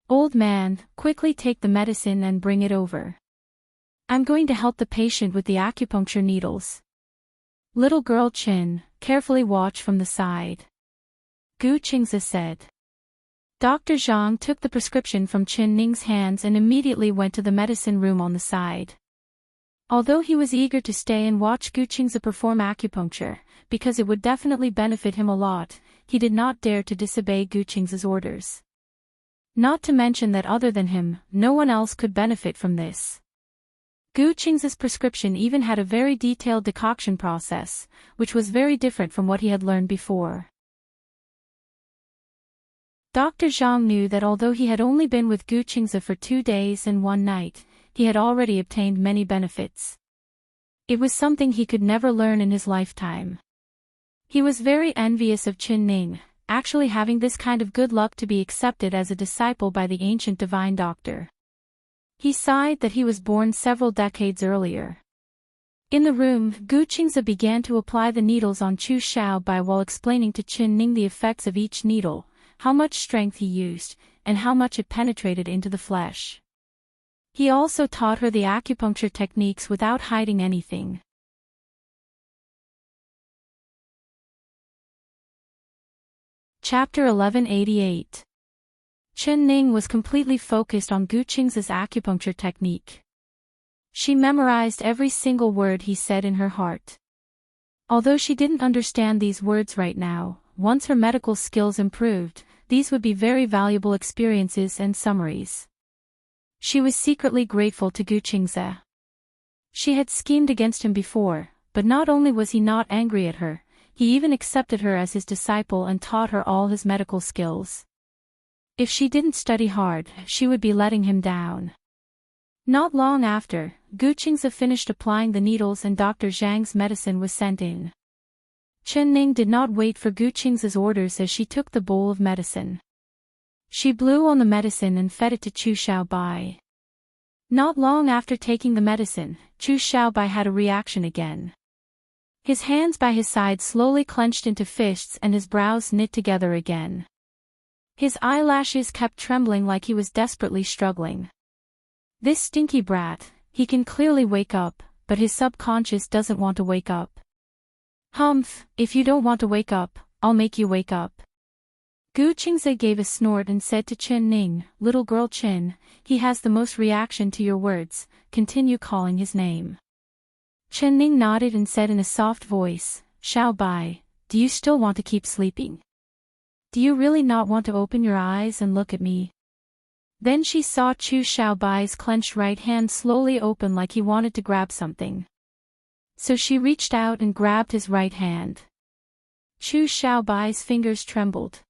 "Old man, quickly take the medicine and bring it over. I'm going to help the patient with the acupuncture needles. Little girl Chen, carefully watch from the side." Gu Qingze said. Dr. Zhang took the prescription from Chen Ning's hands and immediately went to the medicine room on the side. Although he was eager to stay and watch Gu Qingze perform acupuncture, because it would definitely benefit him a lot, he did not dare to disobey Gu Qingze's orders. Not to mention that other than him, no one else could benefit from this. Gu Qing's prescription even had a very detailed decoction process, which was very different from what he had learned before. Dr. Zhang knew that although he had only been with Gu Qing's for 2 days and 1 night, he had already obtained many benefits. It was something he could never learn in his lifetime. He was very envious of Qin Ning, actually having this kind of good luck to be accepted as a disciple by the ancient divine doctor. He sighed that he was born several decades earlier. In the room, Gu Qing's began to apply the needles on Chu Xiaobai while explaining to Qin Ning the effects of each needle, how much strength he used, and how much it penetrated into the flesh. He also taught her the acupuncture techniques without hiding anything. Chapter 1188. Qin Ning was completely focused on Gu Qing's acupuncture technique. She memorized every single word he said in her heart. Although she didn't understand these words right now, once her medical skills improved, these would be very valuable experiences and summaries. She was secretly grateful to Gu Qingze. She had schemed against him before, but not only was he not angry at her, he even accepted her as his disciple and taught her all his medical skills. If she didn't study hard, she would be letting him down. Not long after, Gu Qingze finished applying the needles and Dr. Zhang's medicine was sent in. Qin Ning did not wait for Gu Qing's orders as she took the bowl of medicine. She blew on the medicine and fed it to Chu Xiaobai. Not long after taking the medicine, Chu Xiaobai had a reaction again. His hands by his side slowly clenched into fists and his brows knit together again. His eyelashes kept trembling like he was desperately struggling. This stinky brat, he can clearly wake up, but his subconscious doesn't want to wake up. Humph, if you don't want to wake up, I'll make you wake up. Gu Qingze gave a snort and said to Qin Ning, "Little girl Qin, he has the most reaction to your words, continue calling his name." Qin Ning nodded and said in a soft voice, "Xiaobai, do you still want to keep sleeping? Do you really not want to open your eyes and look at me?" Then she saw Chu Xiaobai's clenched right hand slowly open like he wanted to grab something. So she reached out and grabbed his right hand. Chu Xiaobai's fingers trembled.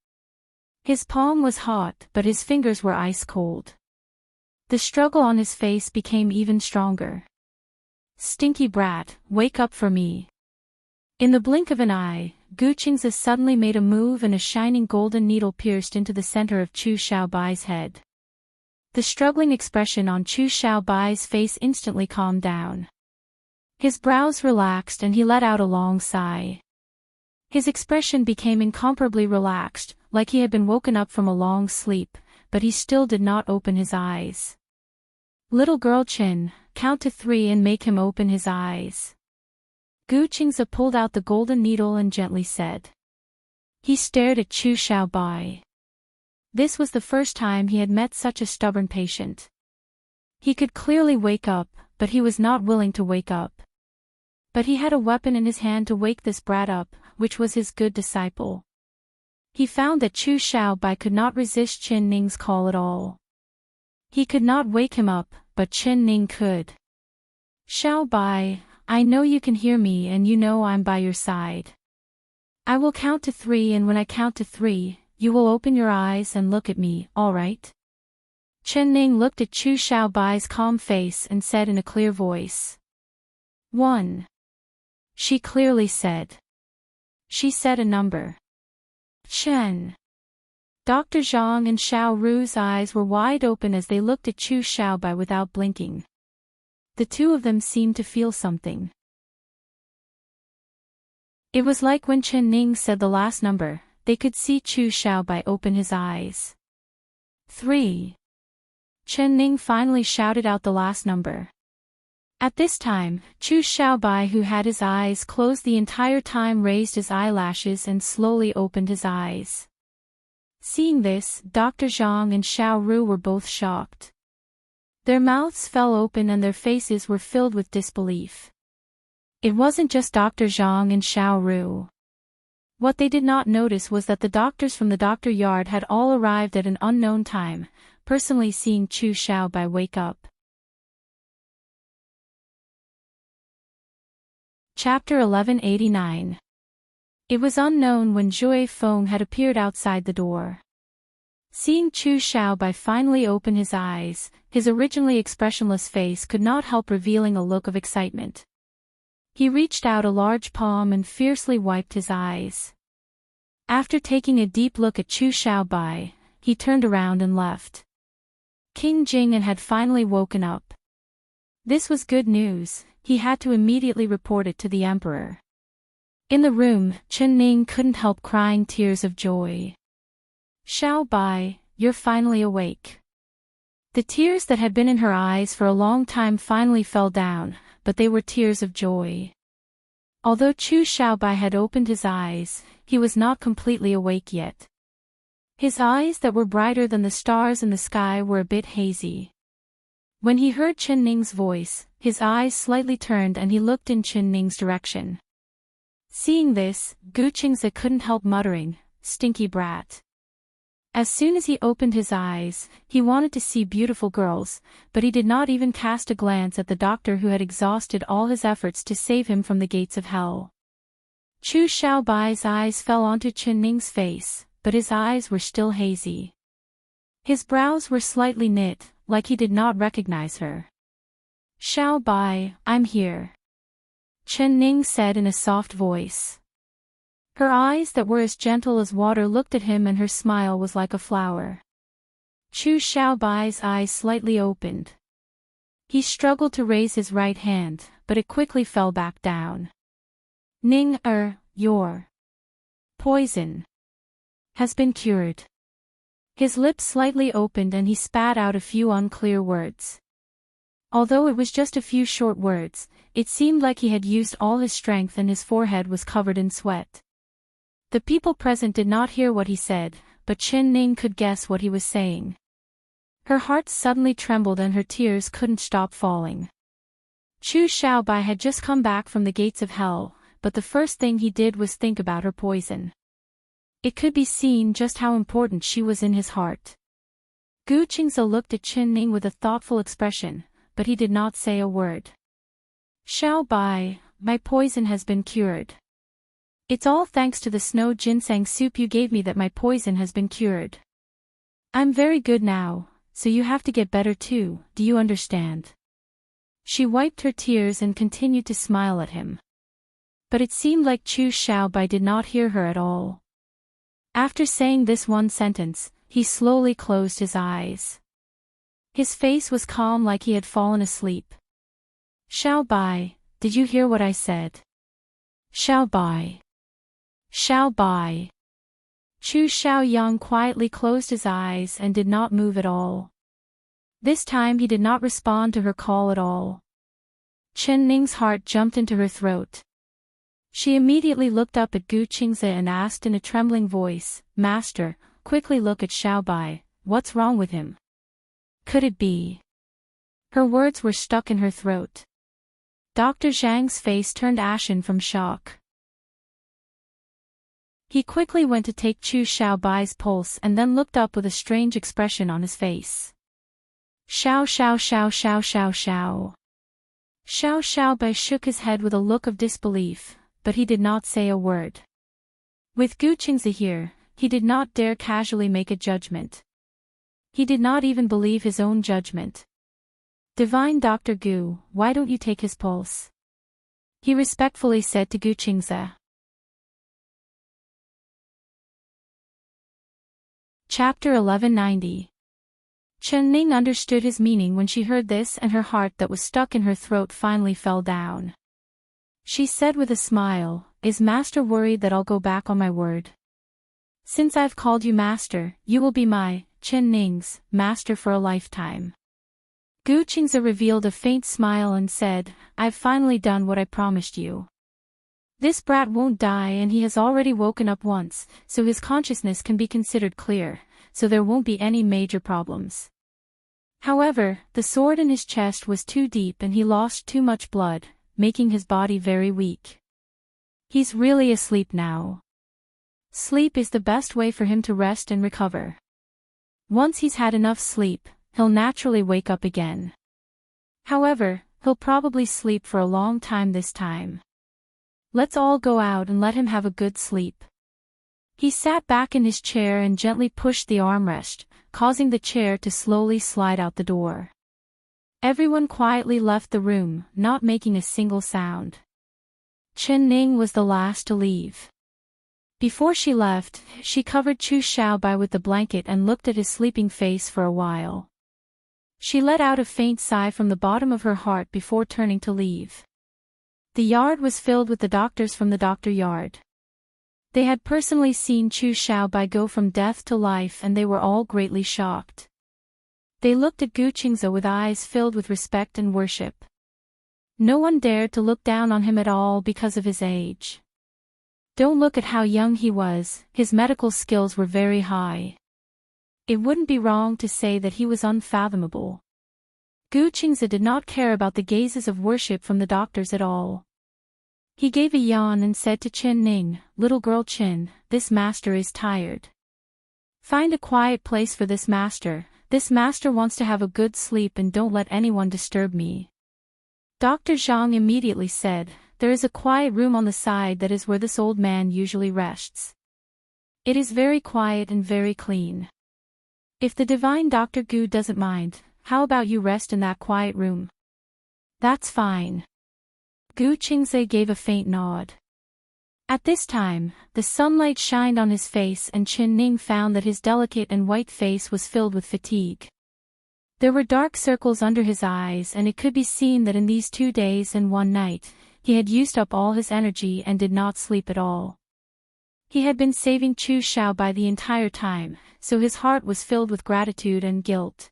His palm was hot, but his fingers were ice cold. The struggle on his face became even stronger. "Stinky brat, wake up for me." In the blink of an eye, Gu Qingze suddenly made a move and a shining golden needle pierced into the center of Chu Xiaobai's head. The struggling expression on Chu Xiaobai's face instantly calmed down. His brows relaxed and he let out a long sigh. His expression became incomparably relaxed, like he had been woken up from a long sleep, but he still did not open his eyes. "Little girl Qin, count to 3 and make him open his eyes." Gu Qingze pulled out the golden needle and gently said. He stared at Chu Xiaobai. This was the first time he had met such a stubborn patient. He could clearly wake up, but he was not willing to wake up. But he had a weapon in his hand to wake this brat up, which was his good disciple. He found that Chu Xiaobai could not resist Qin Ning's call at all. He could not wake him up, but Qin Ning could. "Xiaobai, I know you can hear me and you know I'm by your side. I will count to 3 and when I count to 3, you will open your eyes and look at me, all right?" Qin Ning looked at Chu Xiaobai's calm face and said in a clear voice. 1. She clearly said. She said a number. Chen. Dr. Zhang and Xiao Ru's eyes were wide open as they looked at Chu Xiaobai without blinking. The two of them seemed to feel something. It was like when Qin Ning said the last number, they could see Chu Xiaobai open his eyes. 3. Qin Ning finally shouted out the last number. At this time, Chu Xiaobai, who had his eyes closed the entire time, raised his eyelashes and slowly opened his eyes. Seeing this, Dr. Zhang and Xiao Ru were both shocked. Their mouths fell open and their faces were filled with disbelief. It wasn't just Dr. Zhang and Xiao Ru. What they did not notice was that the doctors from the doctor yard had all arrived at an unknown time, personally seeing Chu Xiaobai wake up. Chapter 1189. It was unknown when Jue Feng had appeared outside the door. Seeing Chu Xiaobai finally open his eyes, his originally expressionless face could not help revealing a look of excitement. He reached out a large palm and fiercely wiped his eyes. After taking a deep look at Chu Xiaobai, he turned around and left. King Jing'an had finally woken up. This was good news. He had to immediately report it to the emperor. In the room, Chen Ning couldn't help crying tears of joy. Xiaobai, you're finally awake. The tears that had been in her eyes for a long time finally fell down, but they were tears of joy. Although Chu Xiaobai had opened his eyes, he was not completely awake yet. His eyes that were brighter than the stars in the sky were a bit hazy. When he heard Chen Ning's voice, his eyes slightly turned and he looked in Chen Ning's direction. Seeing this, Gu Qingze couldn't help muttering, "Stinky brat." As soon as he opened his eyes, he wanted to see beautiful girls, but he did not even cast a glance at the doctor who had exhausted all his efforts to save him from the gates of hell. Chu Xiaobai's eyes fell onto Chen Ning's face, but his eyes were still hazy. His brows were slightly knit, like he did not recognize her. "Xiaobai, I'm here," Chen Ning said in a soft voice. Her eyes that were as gentle as water looked at him and her smile was like a flower. Chu Xiaobai's eyes slightly opened. He struggled to raise his right hand, but it quickly fell back down. "Ning, your poison has been cured." His lips slightly opened and he spat out a few unclear words. Although it was just a few short words, it seemed like he had used all his strength and his forehead was covered in sweat. The people present did not hear what he said, but Chen Ning could guess what he was saying. Her heart suddenly trembled and her tears couldn't stop falling. Chu Xiaobai had just come back from the gates of hell, but the first thing he did was think about her poison. It could be seen just how important she was in his heart. Gu Qingze looked at Chen Ning with a thoughtful expression, but he did not say a word. "Xiaobai, my poison has been cured. It's all thanks to the snow ginseng soup you gave me that my poison has been cured. I'm very good now, so you have to get better too, do you understand?" She wiped her tears and continued to smile at him. But it seemed like Chu Xiaobai did not hear her at all. After saying this one sentence, he slowly closed his eyes. His face was calm like he had fallen asleep. "Xiaobai, did you hear what I said?" "Xiaobai. Xiaobai." Chu Xiaoyang quietly closed his eyes and did not move at all. This time he did not respond to her call at all. Chen Ning's heart jumped into her throat. She immediately looked up at Gu Qingze and asked in a trembling voice, "Master, quickly look at Xiaobai, what's wrong with him? Could it be?" Her words were stuck in her throat. Dr. Zhang's face turned ashen from shock. He quickly went to take Chu Xiaobai's pulse and then looked up with a strange expression on his face. "Xiao xiao xiao xiao xiao xiao." Xiao Xiaobai shook his head with a look of disbelief, but he did not say a word. With Gu Qingze here, he did not dare casually make a judgment. He did not even believe his own judgment. "Divine Dr. Gu, why don't you take his pulse?" he respectfully said to Gu Qingze. Chapter 1190. Chen Ning understood his meaning when she heard this and her heart that was stuck in her throat finally fell down. She said with a smile, "Is Master worried that I'll go back on my word? Since I've called you Master, you will be my, Chen Ning's, Master for a lifetime." Gu Qingze revealed a faint smile and said, "I've finally done what I promised you. This brat won't die and he has already woken up once, so his consciousness can be considered clear, so there won't be any major problems." However, the sword in his chest was too deep and he lost too much blood, making his body very weak. He's really asleep now. Sleep is the best way for him to rest and recover. Once he's had enough sleep, he'll naturally wake up again. However, he'll probably sleep for a long time this time. Let's all go out and let him have a good sleep. He sat back in his chair and gently pushed the armrest, causing the chair to slowly slide out the door. Everyone quietly left the room, not making a single sound. Chen Ning was the last to leave. Before she left, she covered Chu Xiaobai with the blanket and looked at his sleeping face for a while. She let out a faint sigh from the bottom of her heart before turning to leave. The yard was filled with the doctors from the doctor yard. They had personally seen Chu Xiaobai go from death to life and they were all greatly shocked. They looked at Gu Qingze with eyes filled with respect and worship. No one dared to look down on him at all because of his age. Don't look at how young he was, his medical skills were very high. It wouldn't be wrong to say that he was unfathomable. Gu Qingze did not care about the gazes of worship from the doctors at all. He gave a yawn and said to Chen Ning, "Little girl Chen, this master is tired. Find a quiet place for this master wants to have a good sleep and don't let anyone disturb me." Dr. Zhang immediately said, "There is a quiet room on the side that is where this old man usually rests. It is very quiet and very clean. If the divine Dr. Gu doesn't mind, how about you rest in that quiet room?" "That's fine." Gu Qingze gave a faint nod. At this time, the sunlight shined on his face and Chen Ning found that his delicate and white face was filled with fatigue. There were dark circles under his eyes and it could be seen that in these 2 days and 1 night, he had used up all his energy and did not sleep at all. He had been saving Chu Xiaobai the entire time, so his heart was filled with gratitude and guilt.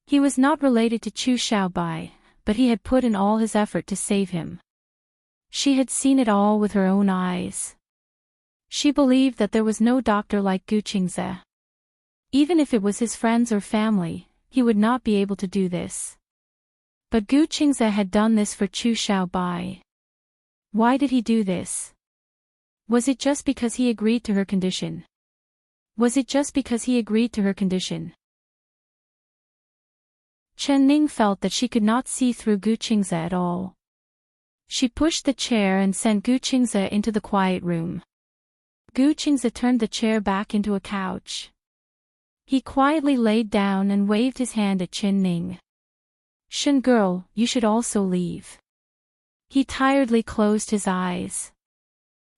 He was not related to Chu Xiaobai, but he had put in all his effort to save him. She had seen it all with her own eyes. She believed that there was no doctor like Gu Qingze. Even if it was his friends or family, he would not be able to do this. But Gu Qingze had done this for Chu Xiaobai. Why did he do this? Was it just because he agreed to her condition? Chen Ning felt that she could not see through Gu Qingze at all. She pushed the chair and sent Gu Qingze into the quiet room. Gu Qingze turned the chair back into a couch. He quietly laid down and waved his hand at Chen Ning. "Shen girl, you should also leave." He tiredly closed his eyes.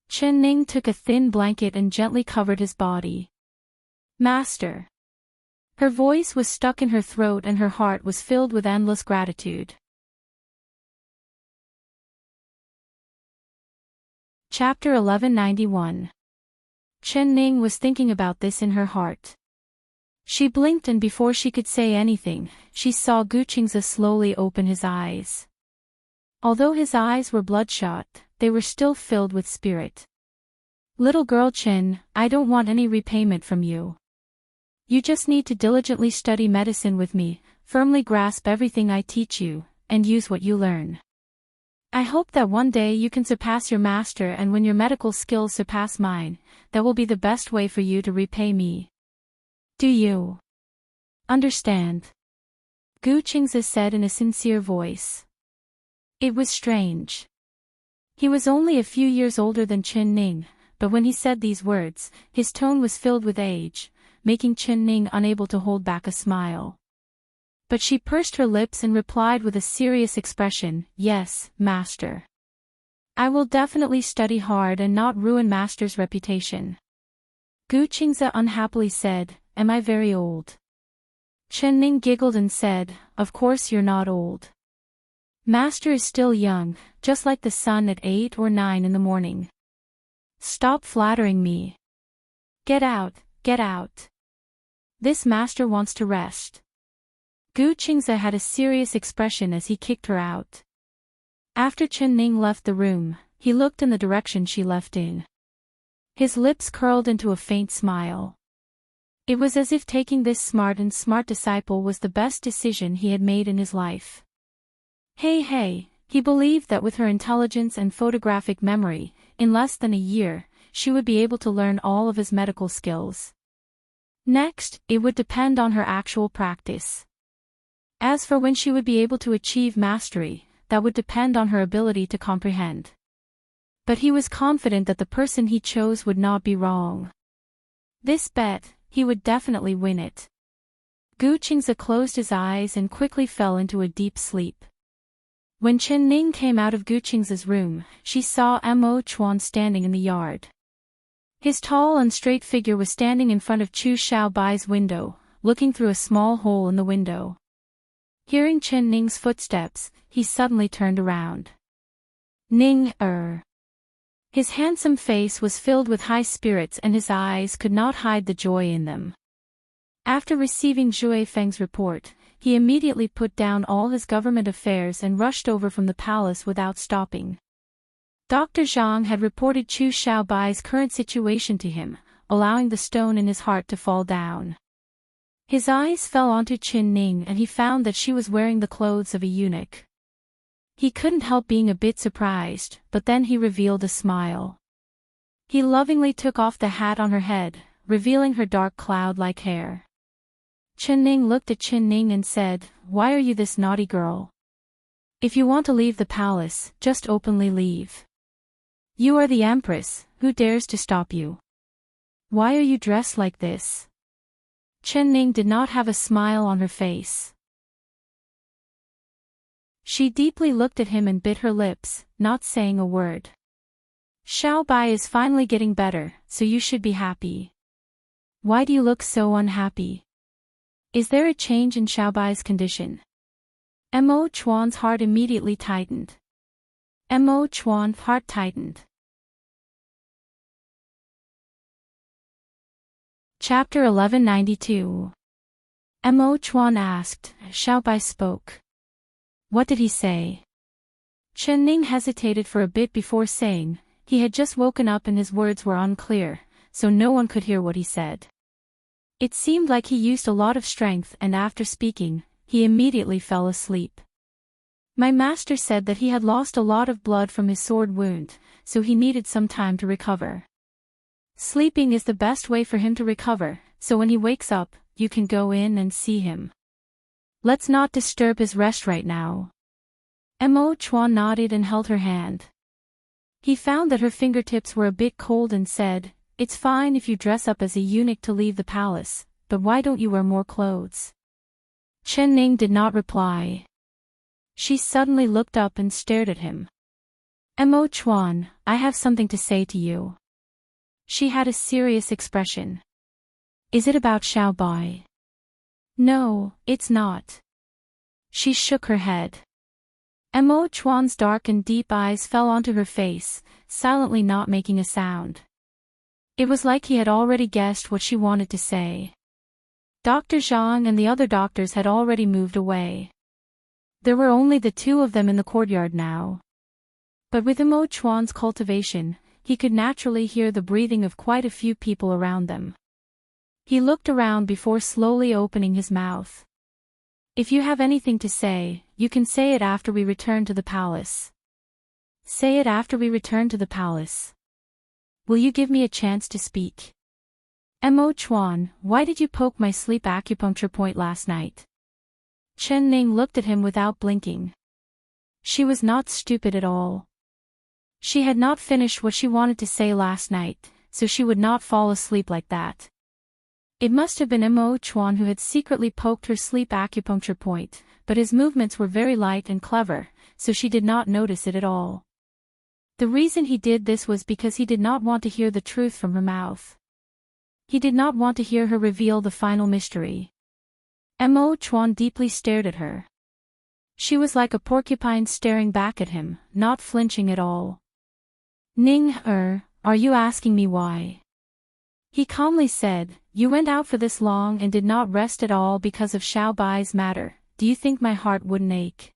Chen Ning took a thin blanket and gently covered his body. "Master." Her voice was stuck in her throat and her heart was filled with endless gratitude. Chapter 1191. Chen Ning was thinking about this in her heart. She blinked and before she could say anything, she saw Gu Qingze slowly open his eyes. Although his eyes were bloodshot, they were still filled with spirit. "Little girl Chen, I don't want any repayment from you. You just need to diligently study medicine with me, firmly grasp everything I teach you, and use what you learn. I hope that one day you can surpass your master and when your medical skills surpass mine, that will be the best way for you to repay me. Do you understand?" Gu Qingze said in a sincere voice. It was strange. He was only a few years older than Chen Ning, but when he said these words, his tone was filled with age, making Chen Ning unable to hold back a smile. But she pursed her lips and replied with a serious expression, "Yes, master. I will definitely study hard and not ruin master's reputation." Gu Qingze unhappily said, "Am I very old?" Chen Ning giggled and said, "Of course you're not old. Master is still young, just like the sun at 8 or 9 in the morning. Stop flattering me. Get out, get out. This master wants to rest." Gu Qingze had a serious expression as he kicked her out. After Chen Ning left the room, he looked in the direction she left in. His lips curled into a faint smile. It was as if taking this smart disciple was the best decision he had made in his life. Hey, he believed that with her intelligence and photographic memory, in less than a year, she would be able to learn all of his medical skills. Next, it would depend on her actual practice. As for when she would be able to achieve mastery, that would depend on her ability to comprehend. But he was confident that the person he chose would not be wrong. This bet, he would definitely win it. Gu Qingze closed his eyes and quickly fell into a deep sleep. When Chen Ning came out of Gu Qingze's room, she saw Mo Chuan standing in the yard. His tall and straight figure was standing in front of Chu Xiaobai's window, looking through a small hole in the window. Hearing Chen Ning's footsteps, he suddenly turned around. Ning, His handsome face was filled with high spirits and his eyes could not hide the joy in them. After receiving Zhui Feng's report, he immediately put down all his government affairs and rushed over from the palace without stopping. Dr. Zhang had reported Chu Xiaobai's current situation to him, allowing the stone in his heart to fall down. His eyes fell onto Chen Ning and he found that she was wearing the clothes of a eunuch. He couldn't help being a bit surprised, but then he revealed a smile. He lovingly took off the hat on her head, revealing her dark cloud-like hair. Chen Ning looked at Chen Ning and said, "Why are you this naughty girl? If you want to leave the palace, just openly leave. You are the Empress, who dares to stop you? Why are you dressed like this?" Chen Ning did not have a smile on her face. She deeply looked at him and bit her lips, not saying a word. "Xiaobai is finally getting better, so you should be happy. Why do you look so unhappy? Is there a change in Xiaobai's condition?" Mo Chuan's heart immediately tightened. Mo Chuan's heart tightened. Chapter 1192. Mo Chuan asked. Xiaobai spoke. What did he say? Chen Ning hesitated for a bit before saying. He had just woken up and his words were unclear, so no one could hear what he said. It seemed like he used a lot of strength and after speaking, he immediately fell asleep. My master said that he had lost a lot of blood from his sword wound, so he needed some time to recover. Sleeping is the best way for him to recover, so when he wakes up, you can go in and see him. Let's not disturb his rest right now. Mo Chuan nodded and held her hand. He found that her fingertips were a bit cold and said, "It's fine if you dress up as a eunuch to leave the palace, but why don't you wear more clothes?" Chen Ning did not reply. She suddenly looked up and stared at him. Mo Chuan, I have something to say to you. She had a serious expression. Is it about Xiaobai? No, it's not. She shook her head. Mo Chuan's dark and deep eyes fell onto her face, silently not making a sound. It was like he had already guessed what she wanted to say. Dr. Zhang and the other doctors had already moved away. There were only the two of them in the courtyard now. But with Mo Chuan's cultivation, he could naturally hear the breathing of quite a few people around them. He looked around before slowly opening his mouth. If you have anything to say, you can say it after we return to the palace. Say it after we return to the palace. Will you give me a chance to speak? Mo Chuan, why did you poke my sleep acupuncture point last night? Chen Ning looked at him without blinking. She was not stupid at all. She had not finished what she wanted to say last night, so she would not fall asleep like that. It must have been Mo Chuan who had secretly poked her sleep acupuncture point, but his movements were very light and clever, so she did not notice it at all. The reason he did this was because he did not want to hear the truth from her mouth. He did not want to hear her reveal the final mystery. Mo Chuan deeply stared at her. She was like a porcupine staring back at him, not flinching at all. Ning, are you asking me why? He calmly said, you went out for this long and did not rest at all because of Xiaobai's matter. Do you think my heart wouldn't ache?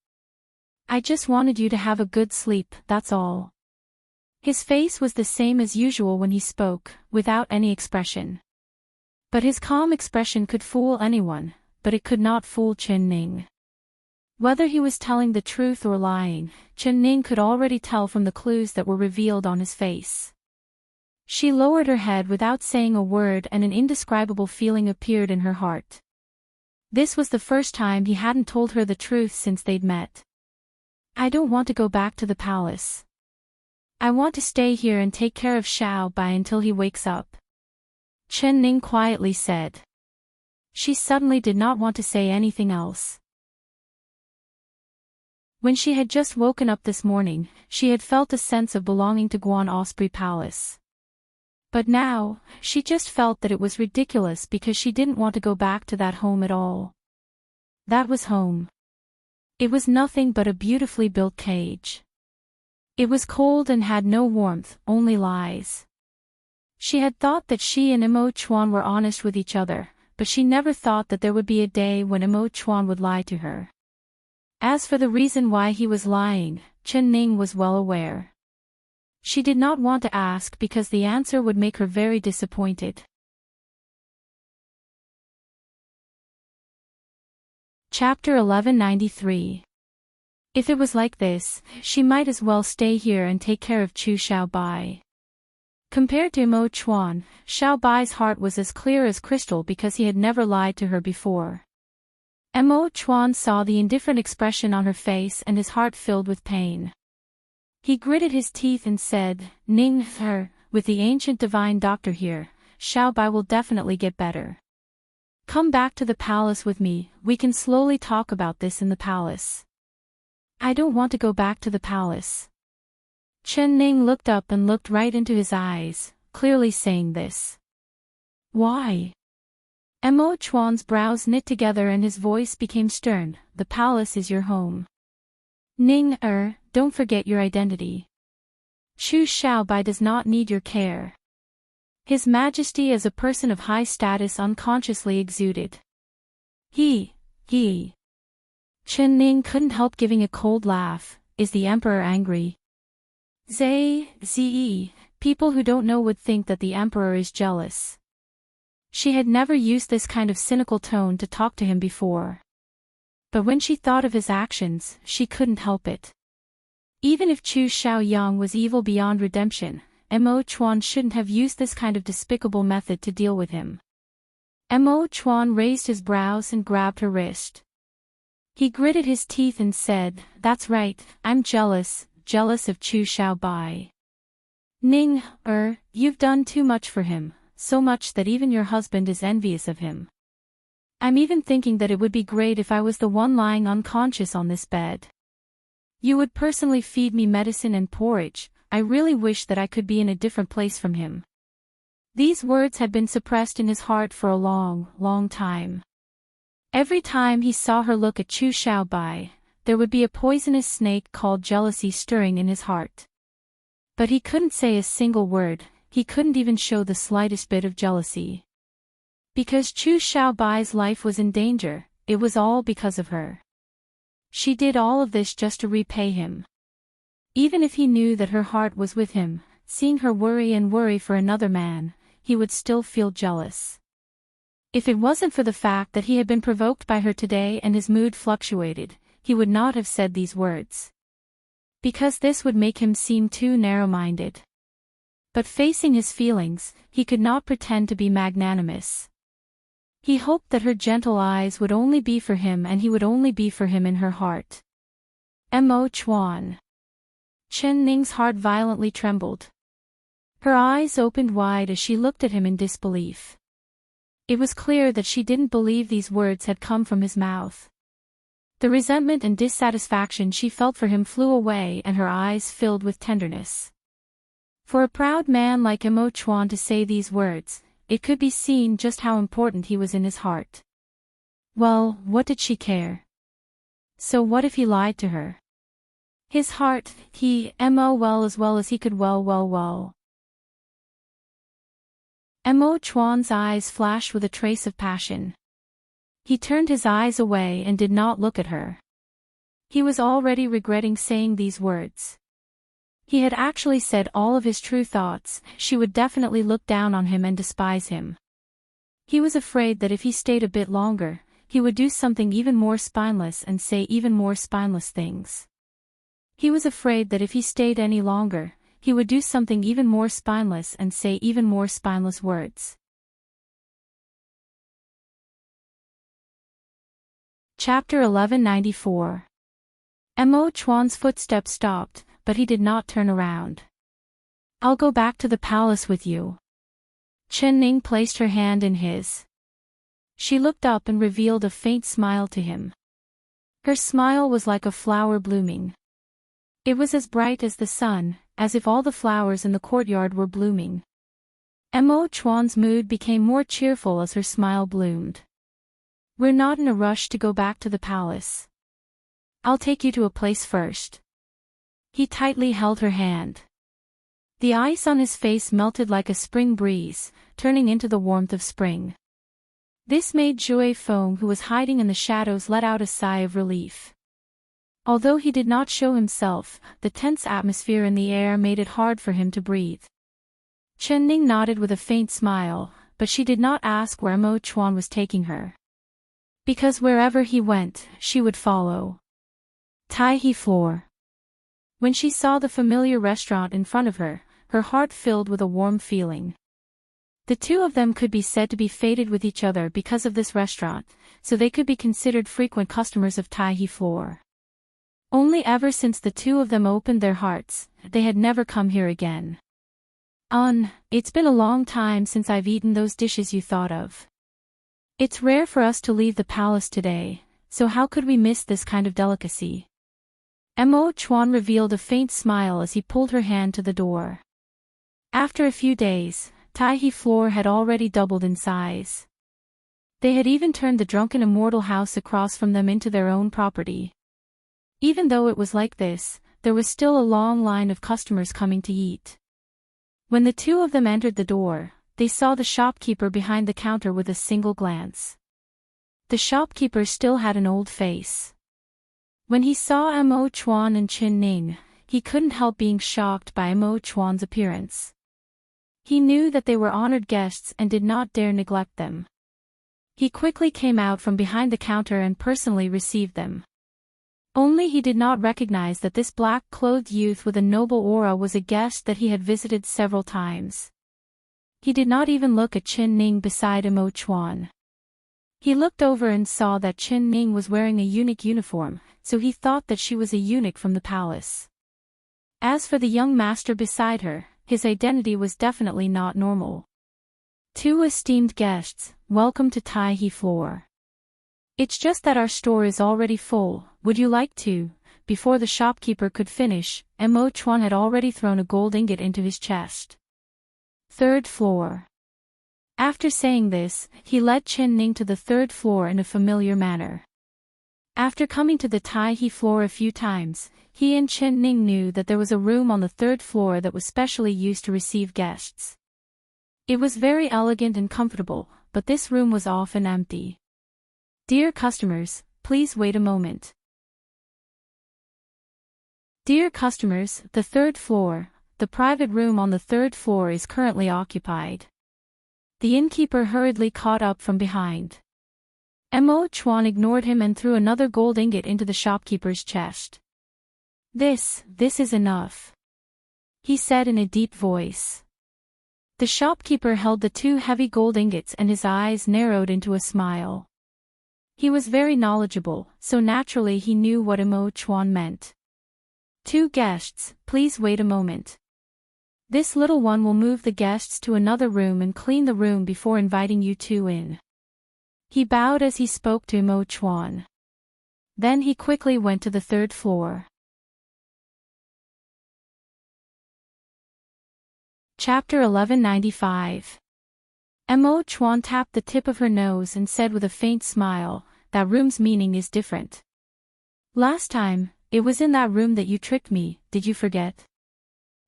I just wanted you to have a good sleep, that's all. His face was the same as usual when he spoke, without any expression. But his calm expression could fool anyone, but it could not fool Chen Ning. Whether he was telling the truth or lying, Chen Ning could already tell from the clues that were revealed on his face. She lowered her head without saying a word and an indescribable feeling appeared in her heart. This was the first time he hadn't told her the truth since they'd met. I don't want to go back to the palace. I want to stay here and take care of Xiao Bai until he wakes up. Chen Ning quietly said. She suddenly did not want to say anything else. When she had just woken up this morning, she had felt a sense of belonging to Guan Osprey Palace. But now, she just felt that it was ridiculous because she didn't want to go back to that home at all. That was home. It was nothing but a beautifully built cage. It was cold and had no warmth, only lies. She had thought that she and Imo Chuan were honest with each other, but she never thought that there would be a day when Imo Chuan would lie to her. As for the reason why he was lying, Chen Ning was well aware. She did not want to ask because the answer would make her very disappointed. Chapter 1193. If it was like this, she might as well stay here and take care of Chu Xiao Bai. Compared to Imo Chuan, Xiao Bai's heart was as clear as crystal because he had never lied to her before. Imo Chuan saw the indifferent expression on her face and his heart filled with pain. He gritted his teeth and said, Ning, with the ancient divine doctor here, Xiao Bai will definitely get better. Come back to the palace with me, we can slowly talk about this in the palace. I don't want to go back to the palace. Chen Ning looked up and looked right into his eyes, clearly saying this. Why? Imo Chuan's brows knit together and his voice became stern. The palace is your home. Ning, don't forget your identity. Chu Xiao Bai does not need your care. His Majesty as a person of high status unconsciously exuded. He. Chen Ning couldn't help giving a cold laugh. Is the Emperor angry? People who don't know would think that the Emperor is jealous. She had never used this kind of cynical tone to talk to him before. But when she thought of his actions, she couldn't help it. Even if Chu Xiaoyang was evil beyond redemption, Imo Chuan shouldn't have used this kind of despicable method to deal with him. Imo Chuan raised his brows and grabbed her wrist. He gritted his teeth and said, That's right, I'm jealous of Chu Xiao Bai. Ning, you've done too much for him, so much that even your husband is envious of him. I'm even thinking that it would be great if I was the one lying unconscious on this bed. You would personally feed me medicine and porridge. I really wish that I could be in a different place from him. These words had been suppressed in his heart for a long time. Every time he saw her look at Chu Xiao Bai, there would be a poisonous snake called jealousy stirring in his heart. But he couldn't say a single word, he couldn't even show the slightest bit of jealousy. Because Chu Xiao Bai's life was in danger, it was all because of her. She did all of this just to repay him. Even if he knew that her heart was with him, seeing her worry for another man, he would still feel jealous. If it wasn't for the fact that he had been provoked by her today and his mood fluctuated, he would not have said these words. Because this would make him seem too narrow-minded. But facing his feelings, he could not pretend to be magnanimous. He hoped that her gentle eyes would only be for him and he would only be for him in her heart. Imo Chuan. Chen Ning's heart violently trembled. Her eyes opened wide as she looked at him in disbelief. It was clear that she didn't believe these words had come from his mouth. The resentment and dissatisfaction she felt for him flew away and her eyes filled with tenderness. For a proud man like Imo Chuan to say these words, it could be seen just how important he was in his heart. Well, what did she care? So what if he lied to her? His heart, well as he could well. Imo Chuan's eyes flashed with a trace of passion. He turned his eyes away and did not look at her. He was already regretting saying these words. He had actually said all of his true thoughts, she would definitely look down on him and despise him. He was afraid that if he stayed a bit longer, he would do something even more spineless and say even more spineless things. He was afraid that if he stayed any longer, he would do something even more spineless and say even more spineless words. Chapter 1194. Imo Chuan's footsteps stopped, but he did not turn around. I'll go back to the palace with you. Chen Ning placed her hand in his. She looked up and revealed a faint smile to him. Her smile was like a flower blooming. It was as bright as the sun, as if all the flowers in the courtyard were blooming. Mo Chuan's mood became more cheerful as her smile bloomed. We're not in a rush to go back to the palace. I'll take you to a place first. He tightly held her hand. The ice on his face melted like a spring breeze, turning into the warmth of spring. This made Jue Feng, who was hiding in the shadows, let out a sigh of relief. Although he did not show himself, the tense atmosphere in the air made it hard for him to breathe. Chen Ning nodded with a faint smile, but she did not ask where Mo Chuan was taking her. Because wherever he went, she would follow. Tai He Floor. When she saw the familiar restaurant in front of her, her heart filled with a warm feeling. The two of them could be said to be fated with each other because of this restaurant, so they could be considered frequent customers of Tai He Floor. Only ever since the two of them opened their hearts, they had never come here again. It's been a long time since I've eaten those dishes you thought of. It's rare for us to leave the palace today, so how could we miss this kind of delicacy? Mo Chuan revealed a faint smile as he pulled her hand to the door. After a few days, Tai He Floor had already doubled in size. They had even turned the drunken immortal house across from them into their own property. Even though it was like this, there was still a long line of customers coming to eat. When the two of them entered the door, they saw the shopkeeper behind the counter with a single glance. The shopkeeper still had an old face. When he saw Mo Chuan and Chen Ning, he couldn't help being shocked by Mo Chuan's appearance. He knew that they were honored guests and did not dare neglect them. He quickly came out from behind the counter and personally received them. Only he did not recognize that this black-clothed youth with a noble aura was a guest that he had visited several times. He did not even look at Chen Ning beside Mo Chuan. He looked over and saw that Chen Ning was wearing a eunuch uniform, so he thought that she was a eunuch from the palace. As for the young master beside her, his identity was definitely not normal. Two esteemed guests, welcome to Tai He Floor. It's just that our store is already full, would you like to? Before the shopkeeper could finish, Mo Chuan had already thrown a gold ingot into his chest. Third floor. After saying this, he led Chen Ning to the third floor in a familiar manner. After coming to the Tai He Floor a few times, he and Chen Ning knew that there was a room on the third floor that was specially used to receive guests. It was very elegant and comfortable, but this room was often empty. Dear customers, please wait a moment. Dear customers, the third floor, the private room on the third floor is currently occupied. The innkeeper hurriedly caught up from behind. Mo Chuan ignored him and threw another gold ingot into the shopkeeper's chest. This is enough, he said in a deep voice. The shopkeeper held the two heavy gold ingots and his eyes narrowed into a smile. He was very knowledgeable, so naturally he knew what Mo Chuan meant. Two guests, please wait a moment. This little one will move the guests to another room and clean the room before inviting you two in. He bowed as he spoke to Mo Chuan. Then he quickly went to the third floor. Chapter 1195. Mo Chuan tapped the tip of her nose and said with a faint smile, that room's meaning is different. Last time, it was in that room that you tricked me, did you forget?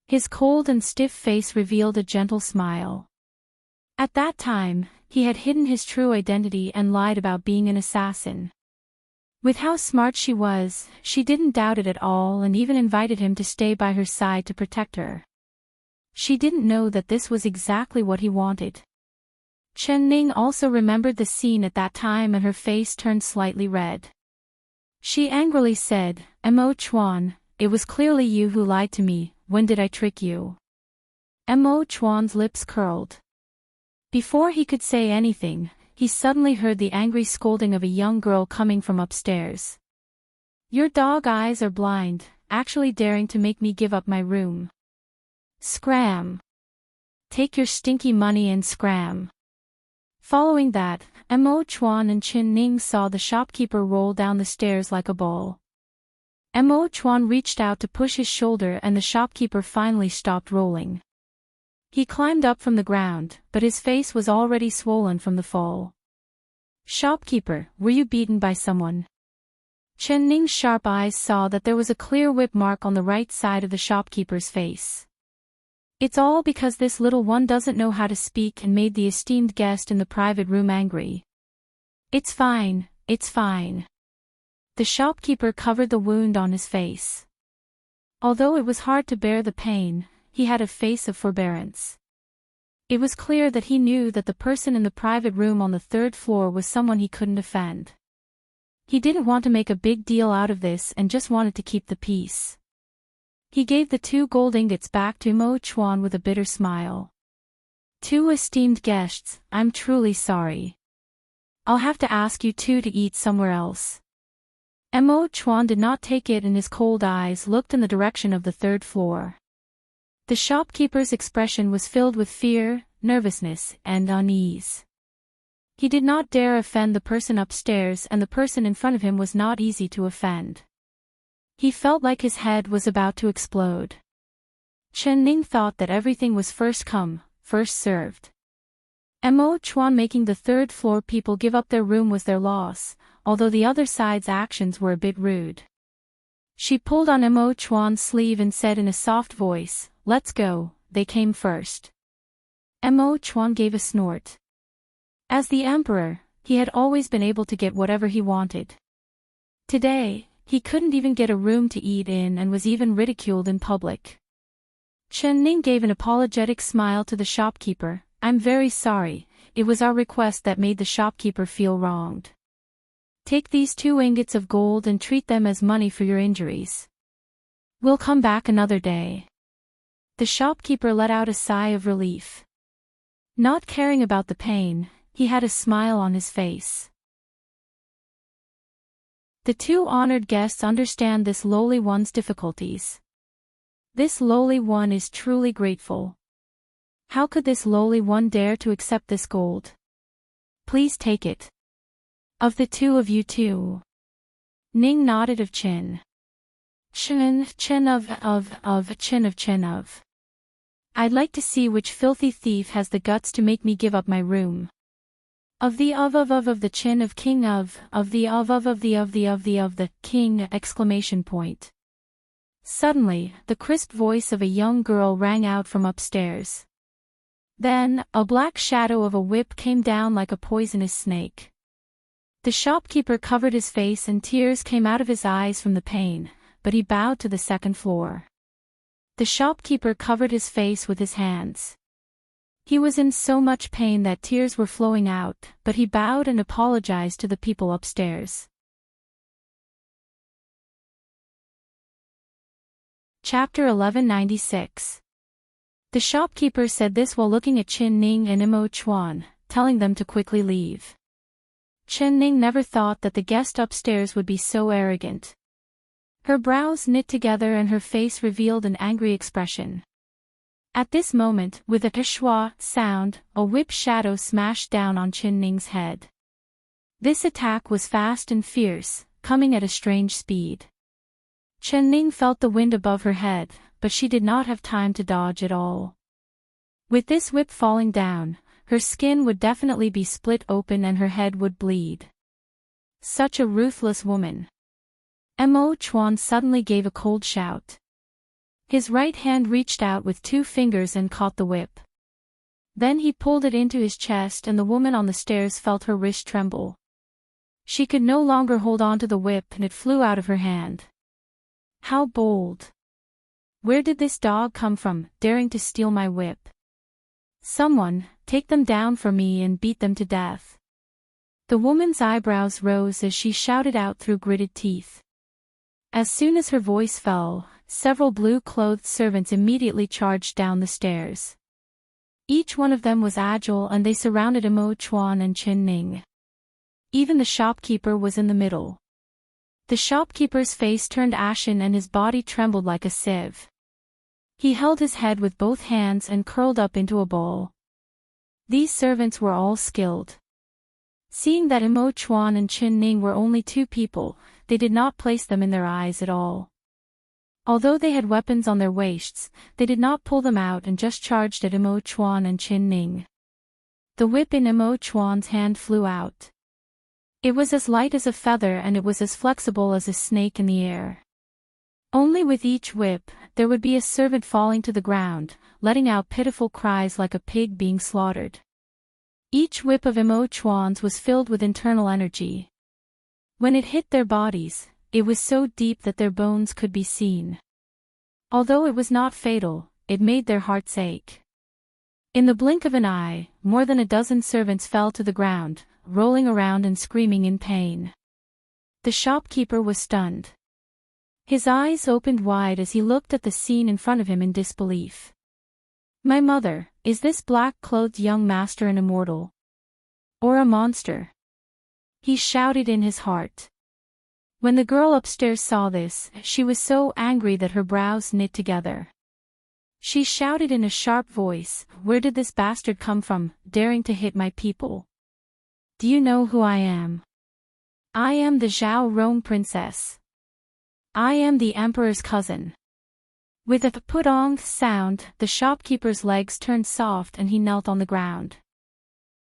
His cold and stiff face revealed a gentle smile. At that time, he had hidden his true identity and lied about being an assassin. With how smart she was, she didn't doubt it at all and even invited him to stay by her side to protect her. She didn't know that this was exactly what he wanted. Chen Ning also remembered the scene at that time and her face turned slightly red. She angrily said, Mo Chuan, it was clearly you who lied to me, when did I trick you? Mo Chuan's lips curled. Before he could say anything, he suddenly heard the angry scolding of a young girl coming from upstairs. Your dog eyes are blind, actually daring to make me give up my room. Scram! Take your stinky money and scram. Following that, Mo Chuan and Chin Ning saw the shopkeeper roll down the stairs like a ball. Mo Chuan reached out to push his shoulder and the shopkeeper finally stopped rolling. He climbed up from the ground, but his face was already swollen from the fall. Shopkeeper, were you beaten by someone? Chen Ning's sharp eyes saw that there was a clear whip mark on the right side of the shopkeeper's face. It's all because this little one doesn't know how to speak and made the esteemed guest in the private room angry. It's fine, it's fine. The shopkeeper covered the wound on his face. Although it was hard to bear the pain, he had a face of forbearance. It was clear that he knew that the person in the private room on the 3rd floor was someone he couldn't offend. He didn't want to make a big deal out of this and just wanted to keep the peace. He gave the 2 gold ingots back to Mo Chuan with a bitter smile. 2 esteemed guests, I'm truly sorry. I'll have to ask you 2 to eat somewhere else. Mo Chuan did not take it and his cold eyes looked in the direction of the 3rd floor. The shopkeeper's expression was filled with fear, nervousness, and unease. He did not dare offend the person upstairs and the person in front of him was not easy to offend. He felt like his head was about to explode. Chen Ning thought that everything was first come, first served. Mo Chuan making the 3rd floor people give up their room was their loss, although the other side's actions were a bit rude. She pulled on Mo Chuan's sleeve and said in a soft voice, "Let's go, they came first." Mo Chuan gave a snort. As the emperor, he had always been able to get whatever he wanted. Today, he couldn't even get a room to eat in and was even ridiculed in public. Chen Ning gave an apologetic smile to the shopkeeper. "I'm very sorry, it was our request that made the shopkeeper feel wronged. Take these 2 ingots of gold and treat them as money for your injuries. We'll come back another day." The shopkeeper let out a sigh of relief. Not caring about the pain, he had a smile on his face. The 2 honored guests understand this lowly one's difficulties. This lowly one is truly grateful. How could this lowly one dare to accept this gold? Please take it. Of the 2 of you 2. Ning nodded of chin. Chin of. I'd like to see which filthy thief has the guts to make me give up my room. Of the chin of king of the king exclamation point. Suddenly, the crisp voice of a young girl rang out from upstairs. Then, a black shadow of a whip came down like a poisonous snake. The shopkeeper covered his face and tears came out of his eyes from the pain, but he bowed to the 2nd floor. The shopkeeper covered his face with his hands. He was in so much pain that tears were flowing out, but he bowed and apologized to the people upstairs. Chapter 1196. The shopkeeper said this while looking at Chen Ning and Mo Chuan, telling them to quickly leave. Chen Ning never thought that the guest upstairs would be so arrogant. Her brows knit together and her face revealed an angry expression. At this moment, with a kshwa sound, a whip shadow smashed down on Chen Ning's head. This attack was fast and fierce, coming at a strange speed. Chen Ning felt the wind above her head, but she did not have time to dodge at all. With this whip falling down, her skin would definitely be split open and her head would bleed. Such a ruthless woman. Mo Chuan suddenly gave a cold shout. His right hand reached out with 2 fingers and caught the whip. Then he pulled it into his chest and the woman on the stairs felt her wrist tremble. She could no longer hold on to the whip and it flew out of her hand. How bold! Where did this dog come from, daring to steal my whip? Someone, take them down for me and beat them to death. The woman's eyebrows rose as she shouted out through gritted teeth. As soon as her voice fell, several blue-clothed servants immediately charged down the stairs. Each one of them was agile and they surrounded Mo Chuan and Chen Ning. Even the shopkeeper was in the middle. The shopkeeper's face turned ashen and his body trembled like a sieve. He held his head with both hands and curled up into a ball. These servants were all skilled. Seeing that Imo Chuan and Qin Ning were only two people, they did not place them in their eyes at all. Although they had weapons on their waists, they did not pull them out and just charged at Imo Chuan and Qin Ning. The whip in Imo Chuan's hand flew out. It was as light as a feather and it was as flexible as a snake in the air. Only with each whip, there would be a servant falling to the ground, letting out pitiful cries like a pig being slaughtered. Each whip of Imo Chuan's was filled with internal energy. When it hit their bodies, it was so deep that their bones could be seen. Although it was not fatal, it made their hearts ache. In the blink of an eye, more than a dozen servants fell to the ground, rolling around and screaming in pain. The shopkeeper was stunned. His eyes opened wide as he looked at the scene in front of him in disbelief. My mother, is this black-clothed young master an immortal? Or a monster? He shouted in his heart. When the girl upstairs saw this, she was so angry that her brows knit together. She shouted in a sharp voice, "Where did this bastard come from, daring to hit my people? Do you know who I am? I am the Zhao Rong princess. I am the emperor's cousin." With a put-on sound, the shopkeeper's legs turned soft and he knelt on the ground.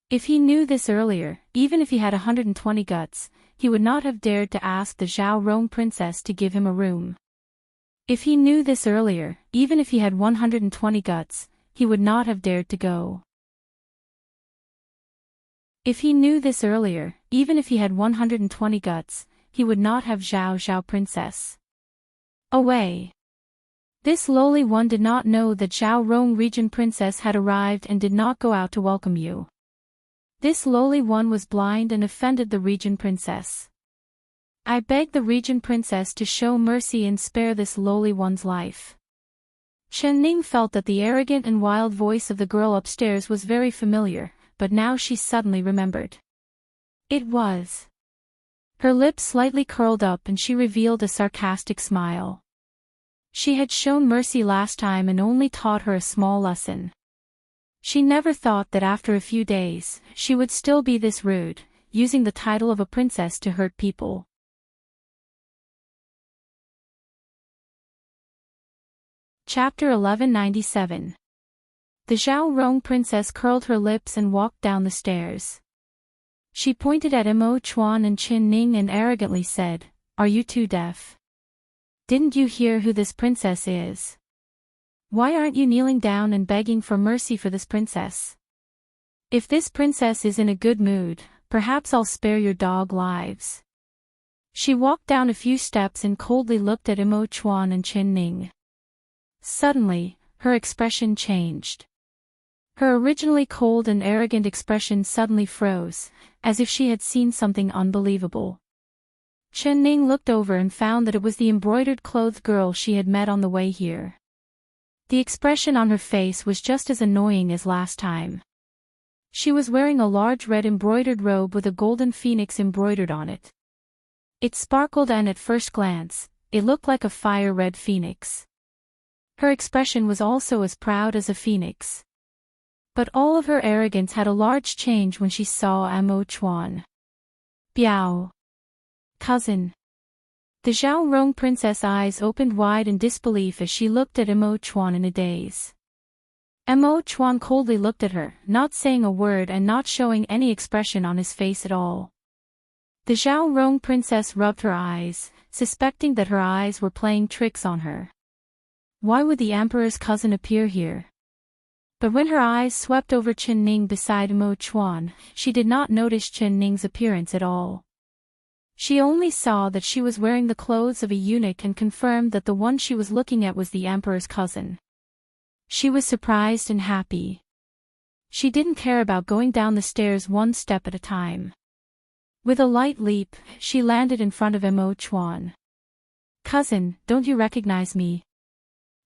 If he knew this earlier, even if he had 120 guts, he would not have dared to ask the Zhao Rong princess to give him a room. If he knew this earlier, even if he had 120 guts, he would not have dared to go. If he knew this earlier, even if he had 120 guts, he would not have Zhao princess. Away. This lowly one did not know that Zhao Rong region princess had arrived and did not go out to welcome you. This lowly one was blind and offended the region princess. I beg the region princess to show mercy and spare this lowly one's life. Chen Ning felt that the arrogant and wild voice of the girl upstairs was very familiar, but now she suddenly remembered. It was. Her lips slightly curled up and she revealed a sarcastic smile. She had shown mercy last time and only taught her a small lesson. She never thought that after a few days, she would still be this rude, using the title of a princess to hurt people. Chapter 1197. The Zhao Rong princess curled her lips and walked down the stairs. She pointed at Imo Chuan and Qin Ning and arrogantly said, "Are you two deaf? Didn't you hear who this princess is? Why aren't you kneeling down and begging for mercy for this princess? If this princess is in a good mood, perhaps I'll spare your dog lives." She walked down a few steps and coldly looked at Imo Chuan and Qin Ning. Suddenly, her expression changed. Her originally cold and arrogant expression suddenly froze, as if she had seen something unbelievable. Qin Ning looked over and found that it was the embroidered-clothed girl she had met on the way here. The expression on her face was just as annoying as last time. She was wearing a large red embroidered robe with a golden phoenix embroidered on it. It sparkled and at first glance, it looked like a fire-red phoenix. Her expression was also as proud as a phoenix. But all of her arrogance had a large change when she saw Imo Chuan. Biao. Cousin. The Zhao Rong princess' eyes opened wide in disbelief as she looked at Imo Chuan in a daze. Imo Chuan coldly looked at her, not saying a word and not showing any expression on his face at all. The Zhao Rong princess rubbed her eyes, suspecting that her eyes were playing tricks on her. Why would the emperor's cousin appear here? But when her eyes swept over Qin Ning beside Imo Chuan, she did not notice Qin Ning's appearance at all. She only saw that she was wearing the clothes of a eunuch and confirmed that the one she was looking at was the emperor's cousin. She was surprised and happy. She didn't care about going down the stairs one step at a time. With a light leap, she landed in front of Imo Chuan. "Cousin, don't you recognize me?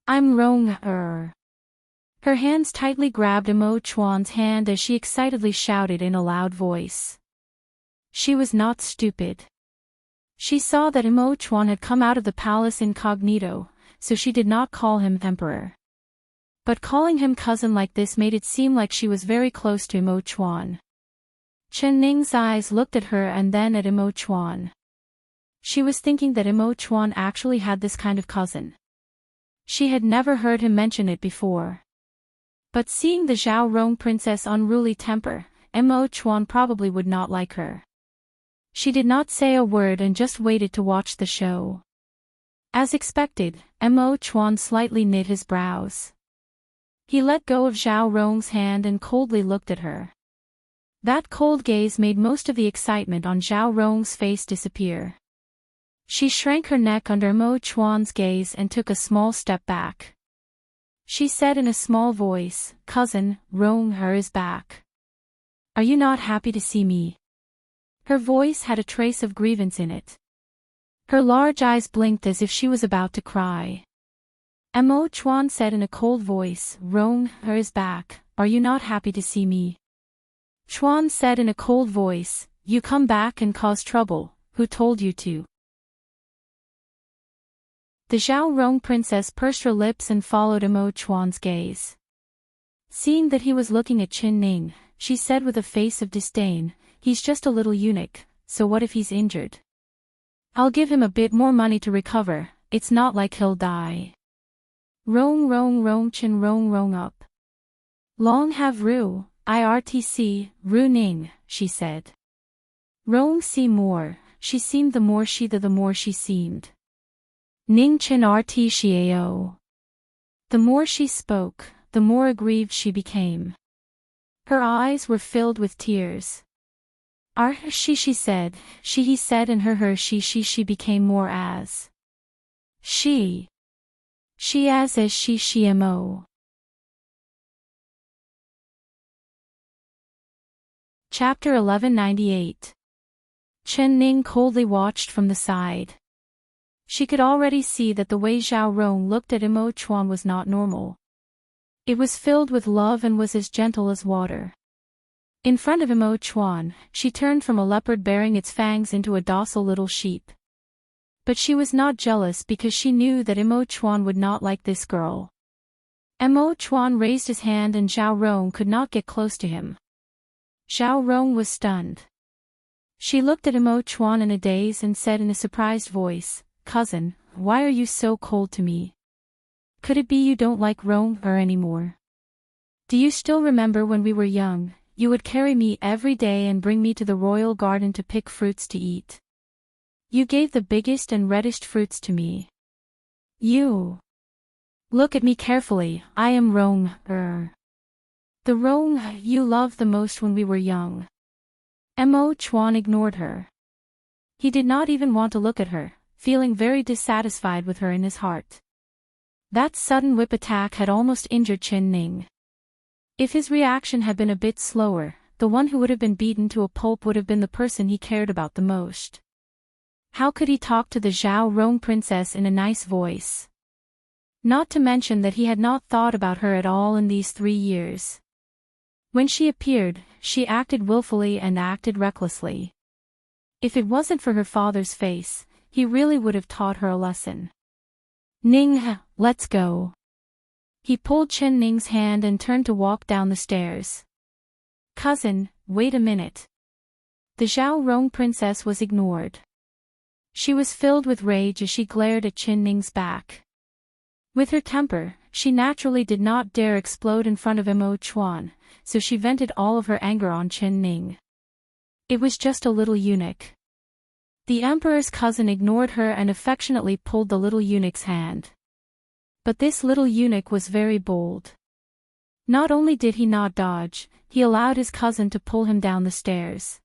I'm Rong." Her hands tightly grabbed Imo Chuan's hand as she excitedly shouted in a loud voice. She was not stupid. She saw that Imo Chuan had come out of the palace incognito, so she did not call him emperor. But calling him cousin like this made it seem like she was very close to Imo Chuan. Chen Ning's eyes looked at her and then at Imo Chuan. She was thinking that Imo Chuan actually had this kind of cousin. She had never heard him mention it before. But seeing the Zhao Rong princess' unruly temper, Imo Chuan probably would not like her. She did not say a word and just waited to watch the show. As expected, Imo Chuan slightly knit his brows. He let go of Zhao Rong's hand and coldly looked at her. That cold gaze made most of the excitement on Zhao Rong's face disappear. She shrank her neck under Imo Chuan's gaze and took a small step back. She said in a small voice, "Cousin, Rong is back. Are you not happy to see me?" Her voice had a trace of grievance in it. Her large eyes blinked as if she was about to cry. Imo Chuan said in a cold voice, "Rong is back, are you not happy to see me?" Chuan said in a cold voice, "You come back and cause trouble, who told you to?" The Zhao Rong princess pursed her lips and followed Imo Chuan's gaze. Seeing that he was looking at Chen Ning, she said with a face of disdain, "He's just a little eunuch, so what if he's injured? I'll give him a bit more money to recover, it's not like he'll die." Rong Chen Rong up. Long have Ru, IRTC, Ru Ning, she said. Rong see more, she seemed the more she seemed. Ning Chen RT Xiao. The more she spoke, the more aggrieved she became. Her eyes were filled with tears. She said, he said, and her she became more as. She as she mo. Chapter 1198. Chen Ning coldly watched from the side. She could already see that the way Zhao Rong looked at Imo Chuan was not normal. It was filled with love and was as gentle as water. In front of Imo Chuan, she turned from a leopard bearing its fangs into a docile little sheep. But she was not jealous because she knew that Imo Chuan would not like this girl. Imo Chuan raised his hand and Zhao Rong could not get close to him. Zhao Rong was stunned. She looked at Imo Chuan in a daze and said in a surprised voice, "Cousin, why are you so cold to me? Could it be you don't like Rong anymore? Do you still remember when we were young, you would carry me every day and bring me to the royal garden to pick fruits to eat? You gave the biggest and reddest fruits to me. You. Look at me carefully, I am Rong, the Rong you loved the most when we were young." Imo Chuan ignored her. He did not even want to look at her, feeling very dissatisfied with her in his heart. That sudden whip attack had almost injured Chen Ning. If his reaction had been a bit slower, the one who would have been beaten to a pulp would have been the person he cared about the most. How could he talk to the Zhao Rong princess in a nice voice? Not to mention that he had not thought about her at all in these 3 years. When she appeared, she acted willfully and acted recklessly. If it wasn't for her father's face, he really would have taught her a lesson. "Ning, let's go." He pulled Chen Ning's hand and turned to walk down the stairs. "Cousin, wait a minute." The Zhao Rong princess was ignored. She was filled with rage as she glared at Chen Ning's back. With her temper, she naturally did not dare explode in front of Imo Chuan, so she vented all of her anger on Chen Ning. It was just a little eunuch. The emperor's cousin ignored her and affectionately pulled the little eunuch's hand. But this little eunuch was very bold. Not only did he not dodge, he allowed his cousin to pull him down the stairs.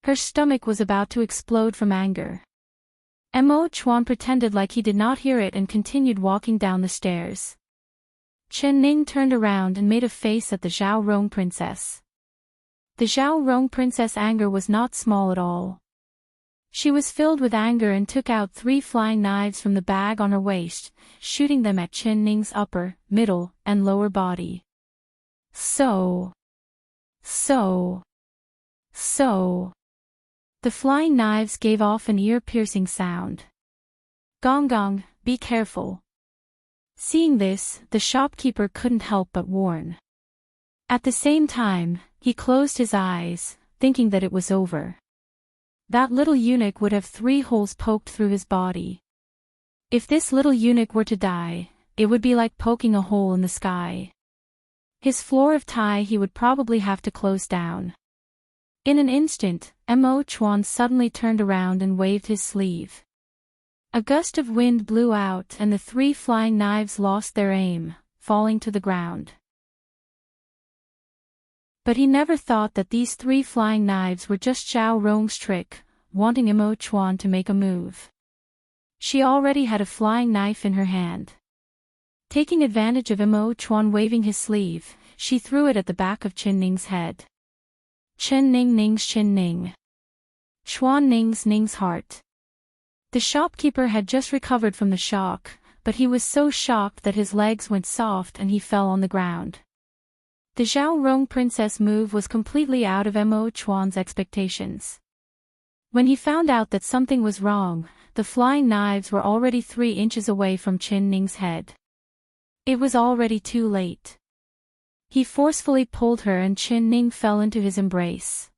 Her stomach was about to explode from anger. Imo Chuan pretended like he did not hear it and continued walking down the stairs. Chen Ning turned around and made a face at the Zhao Rong princess. The Zhao Rong princess' anger was not small at all. She was filled with anger and took out 3 flying knives from the bag on her waist, shooting them at Chen Ning's upper, middle, and lower body. So. The flying knives gave off an ear-piercing sound. "Gong gong, be careful." Seeing this, the shopkeeper couldn't help but warn. At the same time, he closed his eyes, thinking that it was over. That little eunuch would have 3 holes poked through his body. If this little eunuch were to die, it would be like poking a hole in the sky. His floor of Tai he would probably have to close down. In an instant, Mo Chuan suddenly turned around and waved his sleeve. A gust of wind blew out and the 3 flying knives lost their aim, falling to the ground. But he never thought that these 3 flying knives were just Zhao Rong's trick, wanting Mo Chuan to make a move. She already had a flying knife in her hand. Taking advantage of Mo Chuan waving his sleeve, she threw it at the back of Qin Ning's head. Qin Ning Ning's Qin Ning. Chuan Ning's Ning's heart. The shopkeeper had just recovered from the shock, but he was so shocked that his legs went soft and he fell on the ground. The Zhao Rong princess move was completely out of Mo Chuan's expectations. When he found out that something was wrong, the flying knives were already 3 inches away from Qin Ning's head. It was already too late. He forcefully pulled her and Qin Ning fell into his embrace.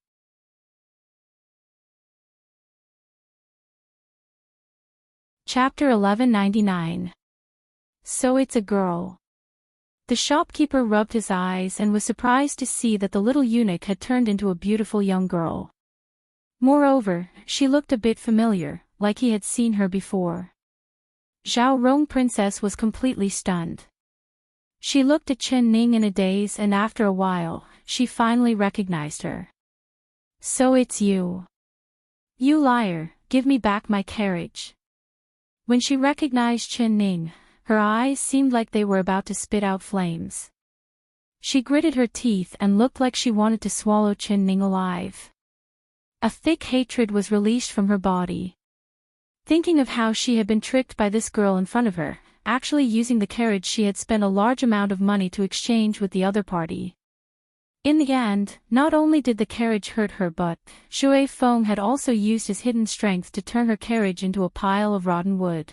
Chapter 1199. So it's a girl. The shopkeeper rubbed his eyes and was surprised to see that the little eunuch had turned into a beautiful young girl. Moreover, she looked a bit familiar, like he had seen her before. Zhao Rong princess was completely stunned. She looked at Qin Ning in a daze and after a while, she finally recognized her. So it's you. You liar, give me back my carriage. When she recognized Qin Ning, her eyes seemed like they were about to spit out flames. She gritted her teeth and looked like she wanted to swallow Qin Ning alive. A thick hatred was released from her body. Thinking of how she had been tricked by this girl in front of her, actually using the carriage she had spent a large amount of money to exchange with the other party. In the end, not only did the carriage hurt her but, Shui Feng had also used his hidden strength to turn her carriage into a pile of rotten wood.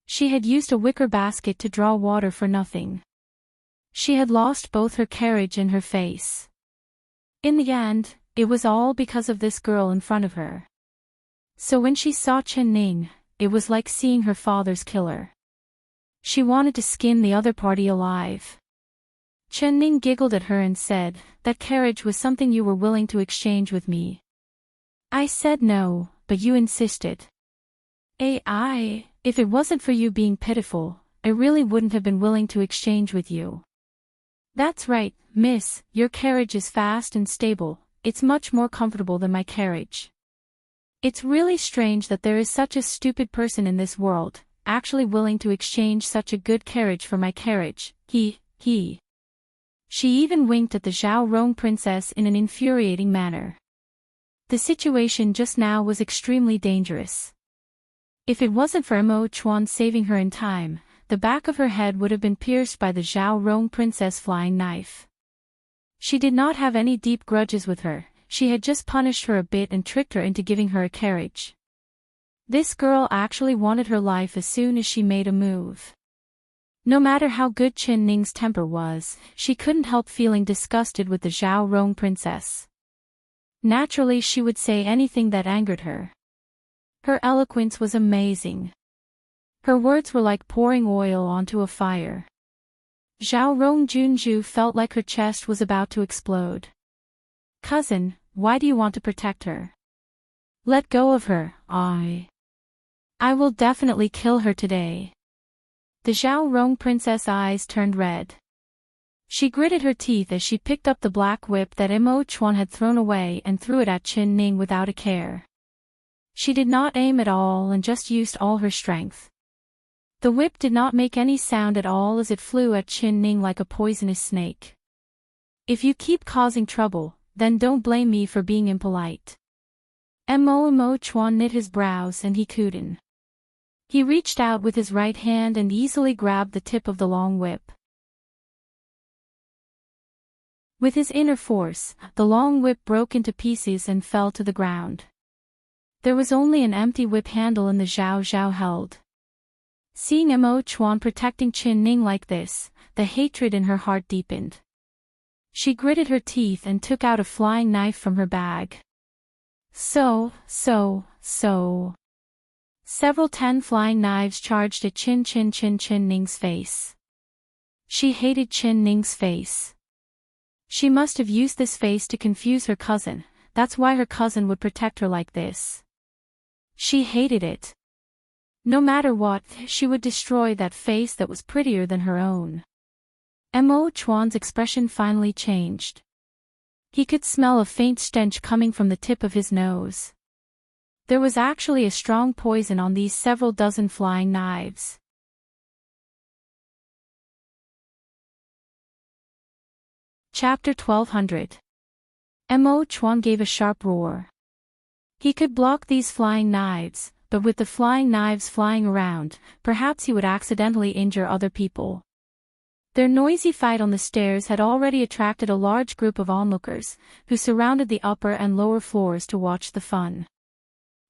She had used a wicker basket to draw water for nothing. She had lost both her carriage and her face. In the end, it was all because of this girl in front of her. So when she saw Qin Ning, it was like seeing her father's killer. She wanted to skin the other party alive. Qin Ning giggled at her and said, "That carriage was something you were willing to exchange with me." I said no, but you insisted. If it wasn't for you being pitiful, I really wouldn't have been willing to exchange with you. That's right, miss, your carriage is fast and stable, it's much more comfortable than my carriage. It's really strange that there is such a stupid person in this world, actually willing to exchange such a good carriage for my carriage, he. She even winked at the Zhao Rong princess in an infuriating manner. The situation just now was extremely dangerous. If it wasn't for Mo Chuan saving her in time, the back of her head would have been pierced by the Zhao Rong princess flying knife. She did not have any deep grudges with her, she had just punished her a bit and tricked her into giving her a carriage. This girl actually wanted her life as soon as she made a move. No matter how good Qin Ning's temper was, she couldn't help feeling disgusted with the Zhao Rong princess. Naturally she would say anything that angered her. Her eloquence was amazing. Her words were like pouring oil onto a fire. Zhao Rong Junju felt like her chest was about to explode. Cousin, why do you want to protect her? Let go of her, I will definitely kill her today. The Zhao Rong princess' eyes turned red. She gritted her teeth as she picked up the black whip that Mo Chuan had thrown away and threw it at Qin Ning without a care. She did not aim at all and just used all her strength. The whip did not make any sound at all as it flew at Qin Ning like a poisonous snake. If you keep causing trouble, then don't blame me for being impolite. Mo Chuan knit his brows and he couldn't. He reached out with his right hand and easily grabbed the tip of the long whip. With his inner force, the long whip broke into pieces and fell to the ground. There was only an empty whip handle in the Zhao held. Seeing Mo Chuan protecting Qin Ning like this, the hatred in her heart deepened. She gritted her teeth and took out a flying knife from her bag. So. Several 10 flying knives charged at Qin Ning's face. She hated Qin Ning's face. She must have used this face to confuse her cousin, that's why her cousin would protect her like this. She hated it. No matter what, she would destroy that face that was prettier than her own. Mo Chuan's expression finally changed. He could smell a faint stench coming from the tip of his nose. There was actually a strong poison on these several dozen flying knives. Chapter 1200. Mo Chuan gave a sharp roar. He could block these flying knives, but with the flying knives flying around, perhaps he would accidentally injure other people. Their noisy fight on the stairs had already attracted a large group of onlookers, who surrounded the upper and lower floors to watch the fun.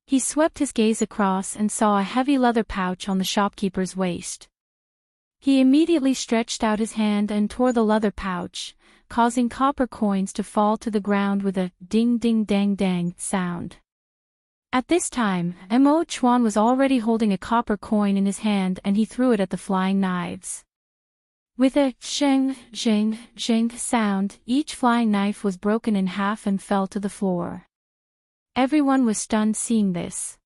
He swept his gaze across and saw a heavy leather pouch on the shopkeeper's waist. He immediately stretched out his hand and tore the leather pouch, causing copper coins to fall to the ground with a ding-ding-dang-dang sound. At this time, Mo Chuan was already holding a copper coin in his hand and he threw it at the flying knives. With a zheng, zheng, zheng sound, each flying knife was broken in half and fell to the floor. Everyone was stunned seeing this.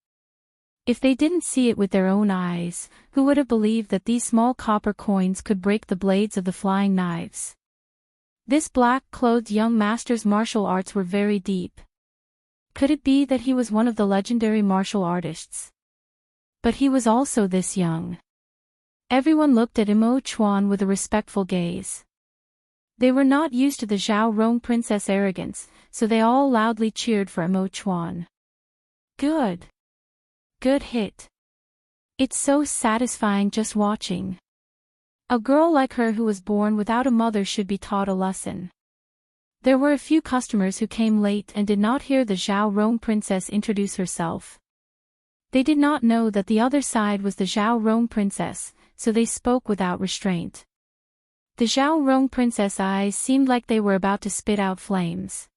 If they didn't see it with their own eyes, who would have believed that these small copper coins could break the blades of the flying knives? This black-clothed young master's martial arts were very deep. Could it be that he was one of the legendary martial artists? But he was also this young. Everyone looked at Mo Chuan with a respectful gaze. They were not used to the Zhao Rong princess arrogance, so they all loudly cheered for Mo Chuan. Good. Good hit. It's so satisfying just watching. A girl like her who was born without a mother should be taught a lesson. There were a few customers who came late and did not hear the Zhao Rong princess introduce herself. They did not know that the other side was the Zhao Rong princess, so they spoke without restraint. The Zhao Rong princess' eyes seemed like they were about to spit out flames.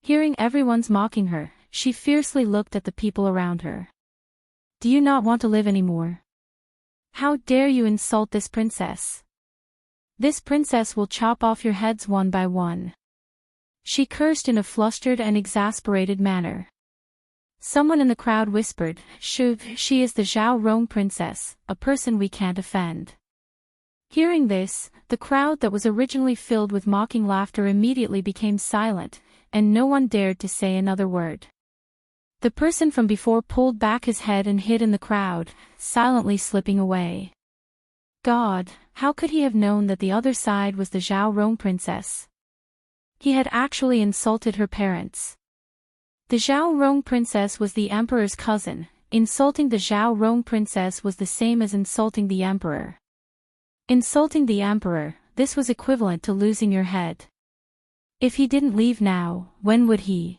Hearing everyone's mocking her, she fiercely looked at the people around her. Do you not want to live anymore? How dare you insult this princess? This princess will chop off your heads one by one. She cursed in a flustered and exasperated manner. Someone in the crowd whispered, She is the Zhao Rong princess, a person we can't offend. Hearing this, the crowd that was originally filled with mocking laughter immediately became silent, and no one dared to say another word. The person from before pulled back his head and hid in the crowd, silently slipping away. God, how could he have known that the other side was the Zhao Rong princess? He had actually insulted her parents. The Zhao Rong princess was the emperor's cousin. Insulting the Zhao Rong princess was the same as insulting the emperor. Insulting the emperor, this was equivalent to losing your head. If he didn't leave now, when would he?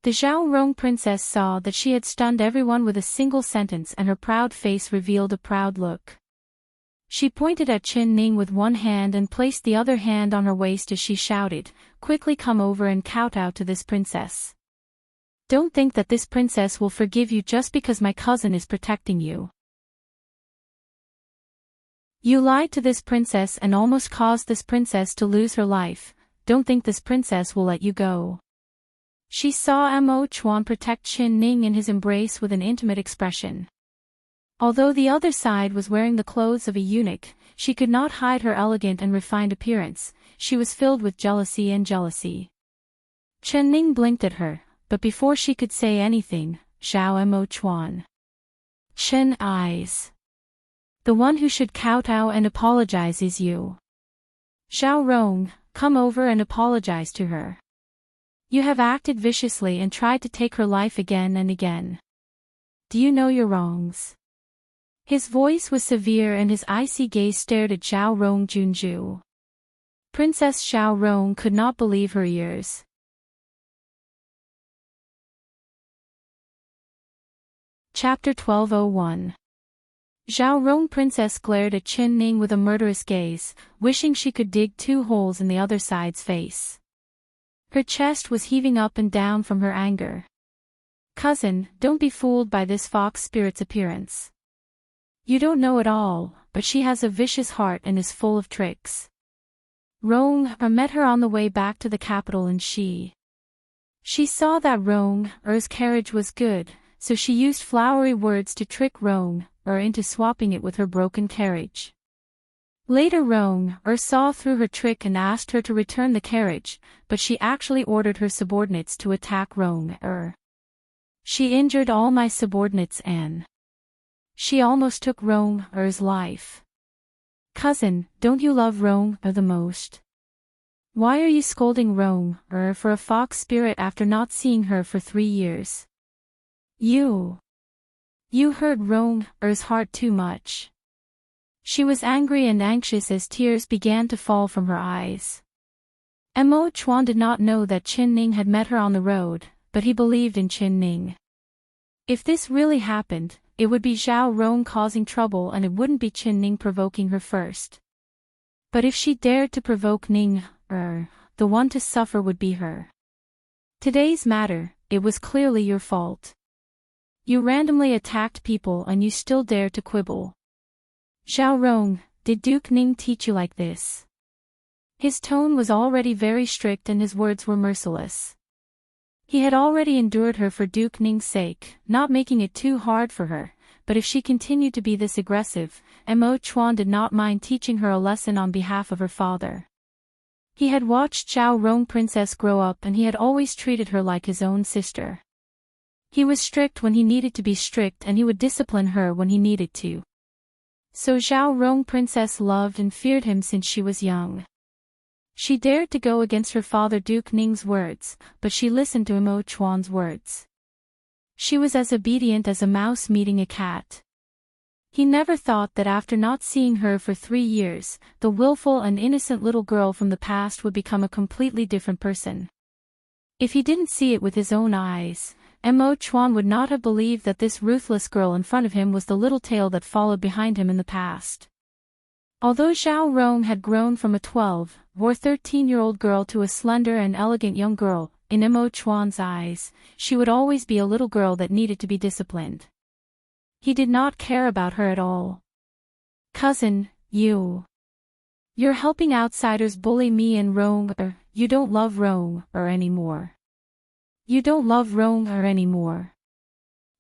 The Zhao Rong princess saw that she had stunned everyone with a single sentence and her proud face revealed a proud look. She pointed at Qin Ning with one hand and placed the other hand on her waist as she shouted, Quickly come over and kowtow to this princess. Don't think that this princess will forgive you just because my cousin is protecting you. You lied to this princess and almost caused this princess to lose her life. Don't think this princess will let you go. She saw Mo Chuan protect Qin Ning in his embrace with an intimate expression. Although the other side was wearing the clothes of a eunuch, she could not hide her elegant and refined appearance. She was filled with jealousy and jealousy. Qin Ning blinked at her, but before she could say anything, Zhao Mo Chuan. Qin eyes. The one who should kowtow and apologize is you. Zhao Rong, come over and apologize to her. You have acted viciously and tried to take her life again and again. Do you know your wrongs? His voice was severe and his icy gaze stared at Zhao Rong Junju. Princess Zhao Rong could not believe her ears. Chapter 1201. Zhao Rong princess glared at Qin Ning with a murderous gaze, wishing she could dig 2 holes in the other side's face. Her chest was heaving up and down from her anger. Cousin, don't be fooled by this fox spirit's appearance. You don't know it all, but she has a vicious heart and is full of tricks. Rong met her on the way back to the capital and she saw that Rong Er's carriage was good, so she used flowery words to trick Rong into swapping it with her broken carriage. Later Rong saw through her trick and asked her to return the carriage, but she actually ordered her subordinates to attack Rong She injured all my subordinates and she almost took Rong Er's life. Cousin, don't you love Rong the most? Why are you scolding Rong for a fox spirit after not seeing her for 3 years? You hurt Rong Er's heart too much. She was angry and anxious as tears began to fall from her eyes. Mo Chuan did not know that Qin Ning had met her on the road, but he believed in Qin Ning. If this really happened, it would be Zhao Rong causing trouble and it wouldn't be Qin Ning provoking her first. But if she dared to provoke Ning, the one to suffer would be her. Today's matter, it was clearly your fault. You randomly attacked people and you still dare to quibble. Zhao Rong, did Duke Ning teach you like this? His tone was already very strict and his words were merciless. He had already endured her for Duke Ning's sake, not making it too hard for her, but if she continued to be this aggressive, Mo Chuan did not mind teaching her a lesson on behalf of her father. He had watched Zhao Rong princess grow up and he had always treated her like his own sister. He was strict when he needed to be strict and he would discipline her when he needed to. So Zhao Rong princess loved and feared him since she was young. She dared to go against her father Duke Ning's words, but she listened to Mo Chuan's words. She was as obedient as a mouse meeting a cat. He never thought that after not seeing her for 3 years, the willful and innocent little girl from the past would become a completely different person. If he didn't see it with his own eyes, Mo Chuan would not have believed that this ruthless girl in front of him was the little tail that followed behind him in the past. Although Zhao Rong had grown from a 12 or 13-year-old girl to a slender and elegant young girl, in Mo Chuan's eyes, she would always be a little girl that needed to be disciplined. He did not care about her at all. Cousin, you're helping outsiders bully me and Rong you don't love Rong anymore. You don't love Rong anymore.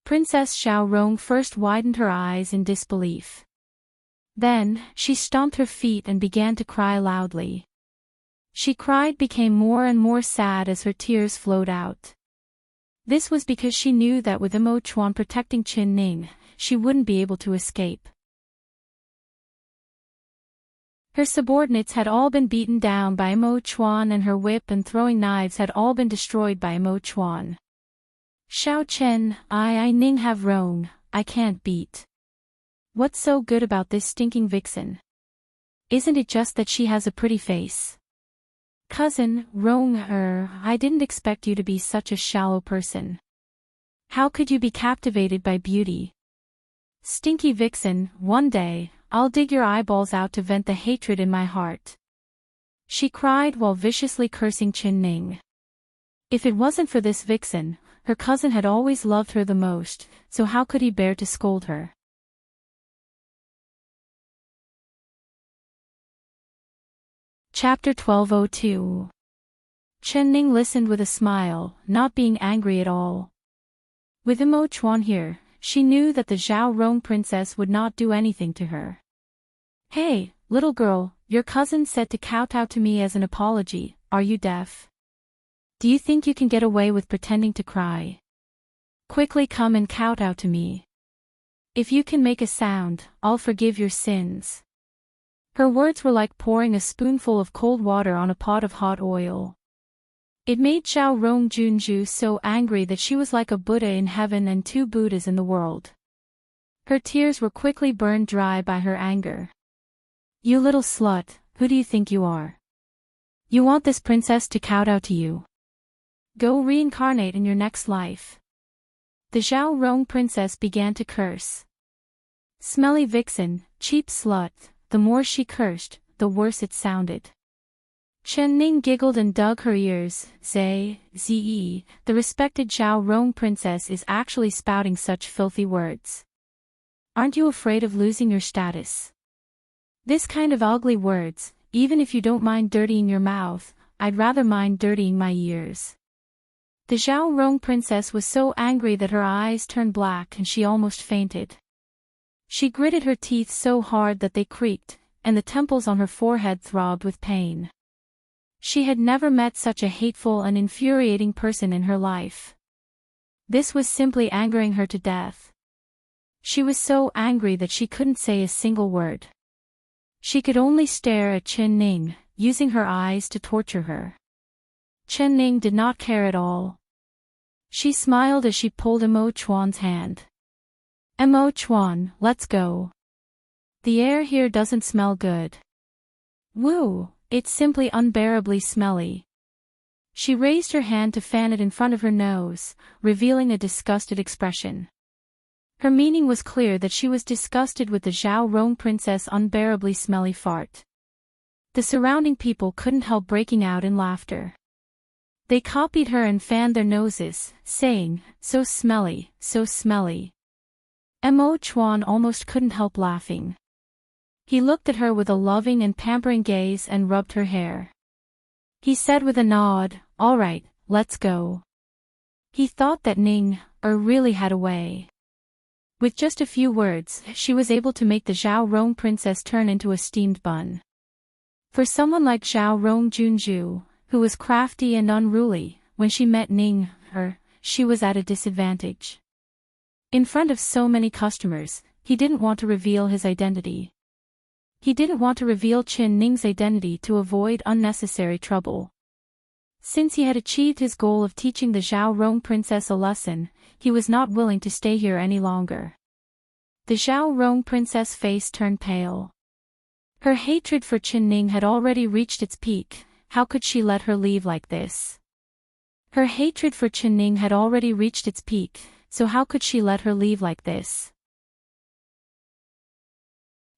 Princess Zhao Rong first widened her eyes in disbelief. Then, she stomped her feet and began to cry loudly. She became more and more sad as her tears flowed out. This was because she knew that with Mo Chuan protecting Qin Ning, she wouldn't be able to escape. Her subordinates had all been beaten down by Mo Chuan and her whip and throwing knives had all been destroyed by Mo Chuan. Xiao Chen, I Ning have Rong, I can't beat. What's so good about this stinking vixen? Isn't it just that she has a pretty face? Cousin, Rong I didn't expect you to be such a shallow person. How could you be captivated by beauty? Stinky vixen, one day, I'll dig your eyeballs out to vent the hatred in my heart. She cried while viciously cursing Qin Ning. If it wasn't for this vixen, her cousin had always loved her the most, so how could he bear to scold her? Chapter 1202. Qin Ning listened with a smile, not being angry at all. With Mo Chuan here, she knew that the Zhao Rong princess would not do anything to her. Hey, little girl, your cousin said to kowtow to me as an apology, are you deaf? Do you think you can get away with pretending to cry? Quickly come and kowtow to me. If you can make a sound, I'll forgive your sins. Her words were like pouring a spoonful of cold water on a pot of hot oil. It made Zhao Rong Junju so angry that she was like a Buddha in heaven and 2 Buddhas in the world. Her tears were quickly burned dry by her anger. You little slut, who do you think you are? You want this princess to kowtow to you? Go reincarnate in your next life. The Zhao Rong princess began to curse. Smelly vixen, cheap slut, the more she cursed, the worse it sounded. Chen Ning giggled and dug her ears. The respected Zhao Rong princess is actually spouting such filthy words. Aren't you afraid of losing your status? This kind of ugly words, even if you don't mind dirtying your mouth, I'd rather mind dirtying my ears. The Zhao Rong princess was so angry that her eyes turned black and she almost fainted. She gritted her teeth so hard that they creaked, and the temples on her forehead throbbed with pain. She had never met such a hateful and infuriating person in her life. This was simply angering her to death. She was so angry that she couldn't say a single word. She could only stare at Chen Ning, using her eyes to torture her. Chen Ning did not care at all. She smiled as she pulled Mo Chuan's hand. Mo Chuan, let's go. The air here doesn't smell good. Woo, it's simply unbearably smelly. She raised her hand to fan it in front of her nose, revealing a disgusted expression. Her meaning was clear that she was disgusted with the Zhao Rong princess' unbearably smelly fart. The surrounding people couldn't help breaking out in laughter. They copied her and fanned their noses, saying, "So smelly, so smelly." Mo Chuan almost couldn't help laughing. He looked at her with a loving and pampering gaze and rubbed her hair. He said with a nod, "All right, let's go." He thought that Ning really had a way. With just a few words, she was able to make the Zhao Rong princess turn into a steamed bun. For someone like Zhao Rong Junju, who was crafty and unruly, when she met Ning, she was at a disadvantage. In front of so many customers, he didn't want to reveal his identity. He didn't want to reveal Chen Ning's identity to avoid unnecessary trouble. Since he had achieved his goal of teaching the Zhao Rong princess a lesson, he was not willing to stay here any longer. The Zhao Rong princess' face turned pale. Her hatred for Chen Ning had already reached its peak. How could she let her leave like this? Her hatred for Chen Ning had already reached its peak, so how could she let her leave like this?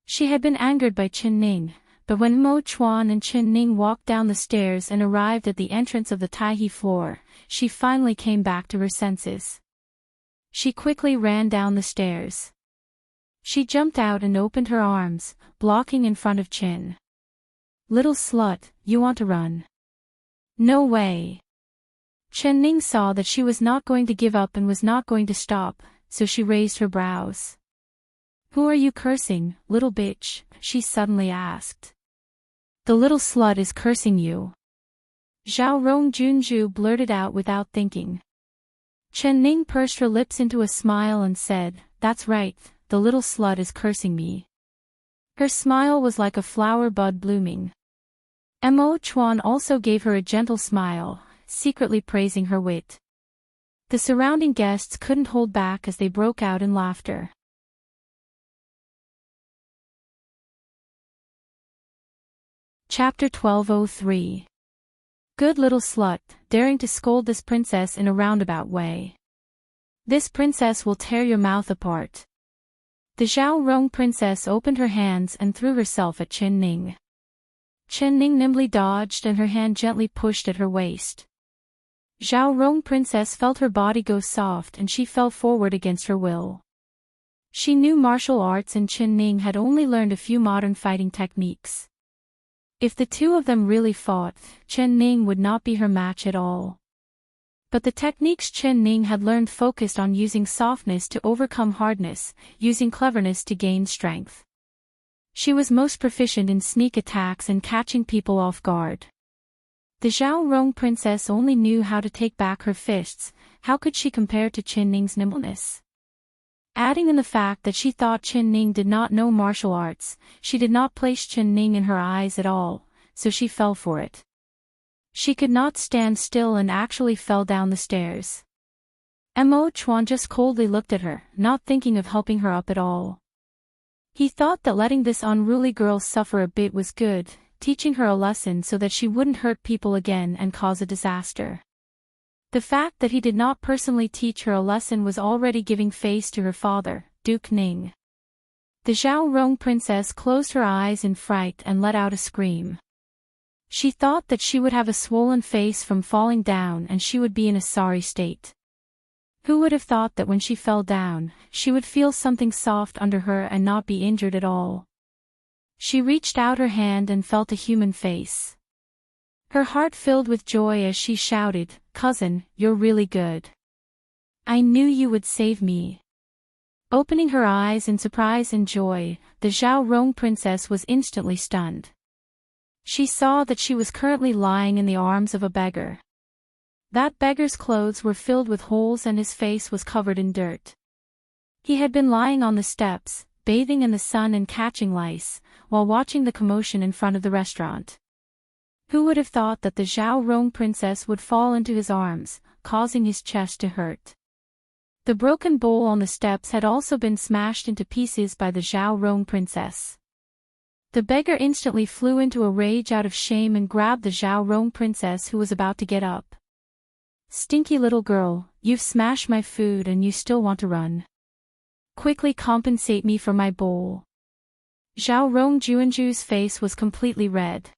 She had been angered by Chen Ning, but when Mo Chuan and Chen Ning walked down the stairs and arrived at the entrance of the Taihe floor, she finally came back to her senses. She quickly ran down the stairs. She jumped out and opened her arms, blocking in front of Chen. "Little slut, you want to run?" "No way." Chen Ning saw that she was not going to give up and was not going to stop, so she raised her brows. "Who are you cursing, little bitch?" she suddenly asked. "The little slut is cursing you." Zhao Rong Junju blurted out without thinking. Chen Ning pursed her lips into a smile and said, "That's right, the little slut is cursing me." Her smile was like a flower bud blooming. Mo Chuan also gave her a gentle smile, secretly praising her wit. The surrounding guests couldn't hold back as they broke out in laughter. Chapter 1203. Good little slut, daring to scold this princess in a roundabout way. This princess will tear your mouth apart. The Zhao Rong princess opened her hands and threw herself at Chen Ning. Chen Ning nimbly dodged and her hand gently pushed at her waist. Zhao Rong princess felt her body go soft and she fell forward against her will. She knew martial arts and Chen Ning had only learned a few modern fighting techniques. If the two of them really fought, Chen Ning would not be her match at all. But the techniques Chen Ning had learned focused on using softness to overcome hardness, using cleverness to gain strength. She was most proficient in sneak attacks and catching people off guard. The Zhao Rong princess only knew how to take back her fists. How could she compare to Chen Ning's nimbleness? Adding in the fact that she thought Chen Ning did not know martial arts, she did not place Chen Ning in her eyes at all, so she fell for it. She could not stand still and actually fell down the stairs. Mo Chuan just coldly looked at her, not thinking of helping her up at all. He thought that letting this unruly girl suffer a bit was good, teaching her a lesson so that she wouldn't hurt people again and cause a disaster. The fact that he did not personally teach her a lesson was already giving face to her father, Duke Ning. The Xiaorong princess closed her eyes in fright and let out a scream. She thought that she would have a swollen face from falling down and she would be in a sorry state. Who would have thought that when she fell down, she would feel something soft under her and not be injured at all? She reached out her hand and felt a human face. Her heart filled with joy as she shouted, "Cousin, you're really good. I knew you would save me." Opening her eyes in surprise and joy, the Xiaorong princess was instantly stunned. She saw that she was currently lying in the arms of a beggar. That beggar's clothes were filled with holes and his face was covered in dirt. He had been lying on the steps, bathing in the sun and catching lice, while watching the commotion in front of the restaurant. Who would have thought that the Xiaorong princess would fall into his arms, causing his chest to hurt? The broken bowl on the steps had also been smashed into pieces by the Xiaorong princess. The beggar instantly flew into a rage out of shame and grabbed the Xiaorong princess who was about to get up. "Stinky little girl, you've smashed my food and you still want to run. Quickly compensate me for my bowl." Xiaorong Juanju's face was completely red.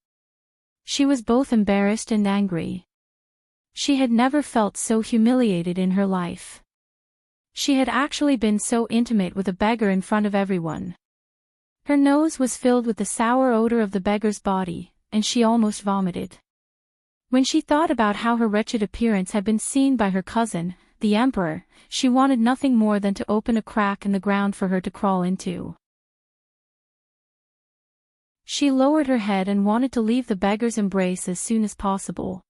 She was both embarrassed and angry. She had never felt so humiliated in her life. She had actually been so intimate with a beggar in front of everyone. Her nose was filled with the sour odor of the beggar's body, and she almost vomited. When she thought about how her wretched appearance had been seen by her cousin, the emperor, she wanted nothing more than to open a crack in the ground for her to crawl into. She lowered her head and wanted to leave the beggar's embrace as soon as possible.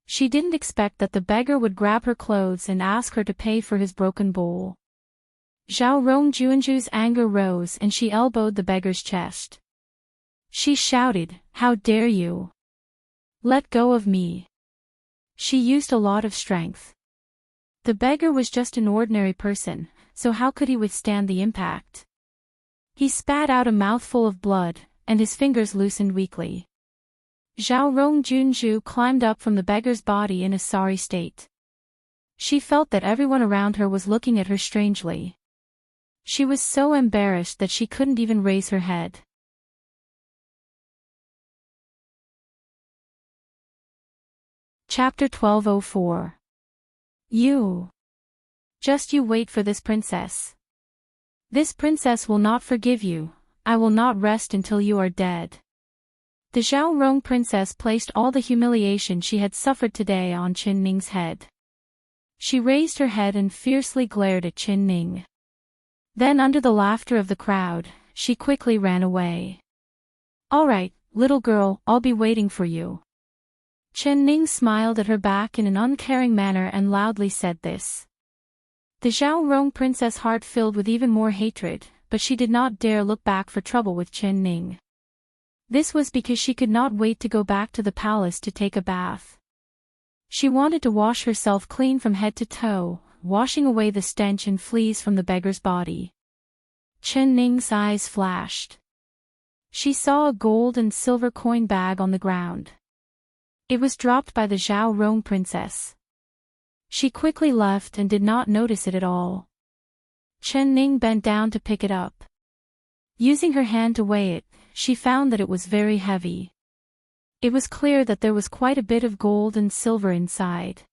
She didn't expect that the beggar would grab her clothes and ask her to pay for his broken bowl. Xiaorong Juanju's anger rose and she elbowed the beggar's chest. She shouted, "How dare you! Let go of me!" She used a lot of strength. The beggar was just an ordinary person, so how could he withstand the impact? He spat out a mouthful of blood, and his fingers loosened weakly. Xiaorong Juanju climbed up from the beggar's body in a sorry state. She felt that everyone around her was looking at her strangely. She was so embarrassed that she couldn't even raise her head. Chapter 1204. You. Just you wait for this princess. This princess will not forgive you. I will not rest until you are dead. The Xiaorong princess placed all the humiliation she had suffered today on Qin Ning's head. She raised her head and fiercely glared at Qin Ning. Then under the laughter of the crowd, she quickly ran away. "All right, little girl, I'll be waiting for you." Qin Ning smiled at her back in an uncaring manner and loudly said this. The Xiaorong princess' heart filled with even more hatred, but she did not dare look back for trouble with Qin Ning. This was because she could not wait to go back to the palace to take a bath. She wanted to wash herself clean from head to toe, washing away the stench and fleas from the beggar's body. Qin Ning's eyes flashed. She saw a gold and silver coin bag on the ground. It was dropped by the Xiaorong princess. She quickly left and did not notice it at all. Qin Ning bent down to pick it up. Using her hand to weigh it, she found that it was very heavy. It was clear that there was quite a bit of gold and silver inside.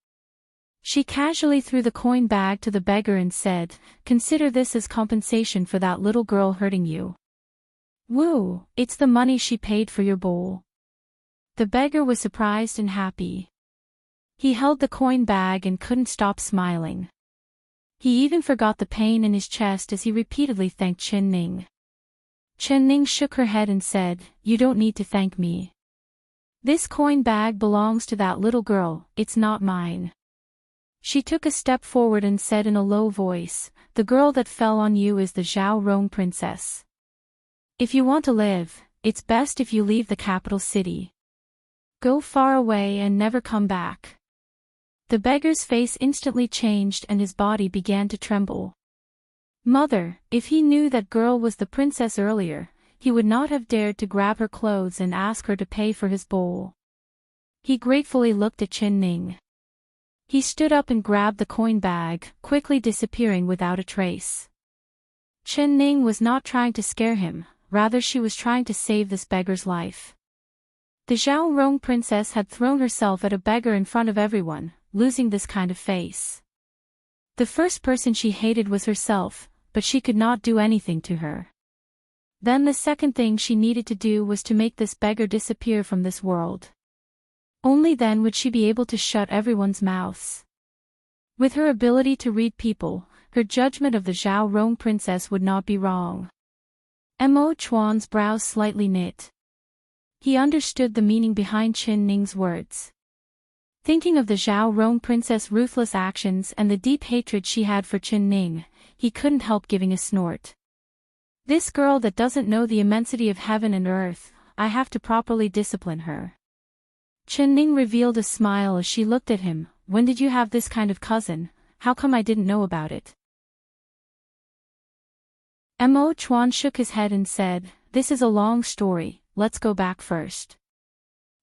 She casually threw the coin bag to the beggar and said, "Consider this as compensation for that little girl hurting you." "Woo, it's the money she paid for your bowl." The beggar was surprised and happy. He held the coin bag and couldn't stop smiling. He even forgot the pain in his chest as he repeatedly thanked Qin Ning. Qin Ning shook her head and said, "You don't need to thank me. This coin bag belongs to that little girl, it's not mine." She took a step forward and said in a low voice, "The girl that fell on you is the Xiaorong princess. If you want to live, it's best if you leave the capital city. Go far away and never come back." The beggar's face instantly changed and his body began to tremble. Mother, if he knew that girl was the princess earlier, he would not have dared to grab her clothes and ask her to pay for his bowl. He gratefully looked at Qin Ning. He stood up and grabbed the coin bag, quickly disappearing without a trace. Chen Ning was not trying to scare him, rather she was trying to save this beggar's life. The Zhao Rong princess had thrown herself at a beggar in front of everyone, losing this kind of face. The first person she hated was herself, but she could not do anything to her. Then the second thing she needed to do was to make this beggar disappear from this world. Only then would she be able to shut everyone's mouths. With her ability to read people, her judgment of the Zhao Rong princess would not be wrong. Mo Chuan's brows slightly knit. He understood the meaning behind Chen Ning's words. Thinking of the Zhao Rong princess' ruthless actions and the deep hatred she had for Chen Ning, he couldn't help giving a snort. This girl that doesn't know the immensity of heaven and earth, I have to properly discipline her. Chen Ning revealed a smile as she looked at him. When did you have this kind of cousin? How come I didn't know about it? Mo Chuan shook his head and said, this is a long story, let's go back first.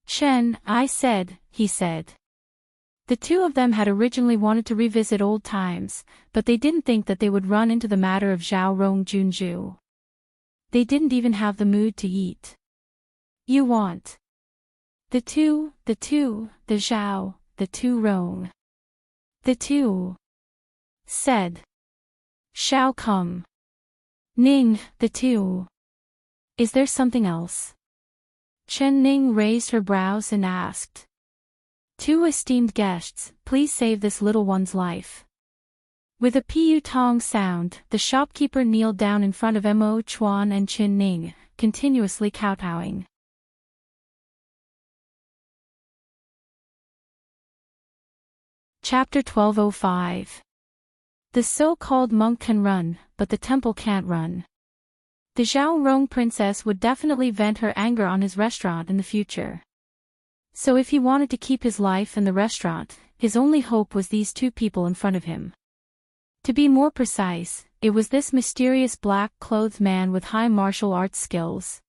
Chen, he said. The two of them had originally wanted to revisit old times, but they didn't think that they would run into the matter of Zhao Rong Junju. They didn't even have the mood to eat. You want the Zhao, the two Rong. The two said. Shall come. Ning, the two. Is there something else? Chen Ning raised her brows and asked. Two esteemed guests, please save this little one's life. With a pu tong sound, the shopkeeper kneeled down in front of Mo Chuan and Chen Ning, continuously kowtowing. Chapter 1205. The so-called monk can run, but the temple can't run. The Zhao Rong princess would definitely vent her anger on his restaurant in the future. So if he wanted to keep his life and the restaurant, his only hope was these two people in front of him. To be more precise, it was this mysterious black-clothed man with high martial arts skills.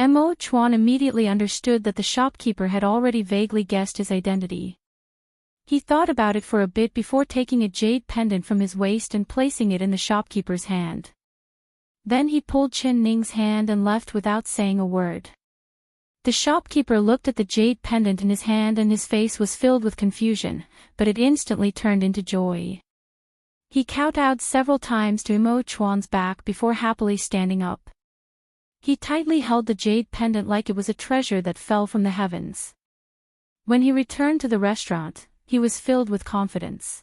Mo Chuan immediately understood that the shopkeeper had already vaguely guessed his identity. He thought about it for a bit before taking a jade pendant from his waist and placing it in the shopkeeper's hand. Then he pulled Chen Ning's hand and left without saying a word. The shopkeeper looked at the jade pendant in his hand and his face was filled with confusion, but it instantly turned into joy. He kowtowed several times to Mo Chuan's back before happily standing up. He tightly held the jade pendant like it was a treasure that fell from the heavens. When he returned to the restaurant, he was filled with confidence.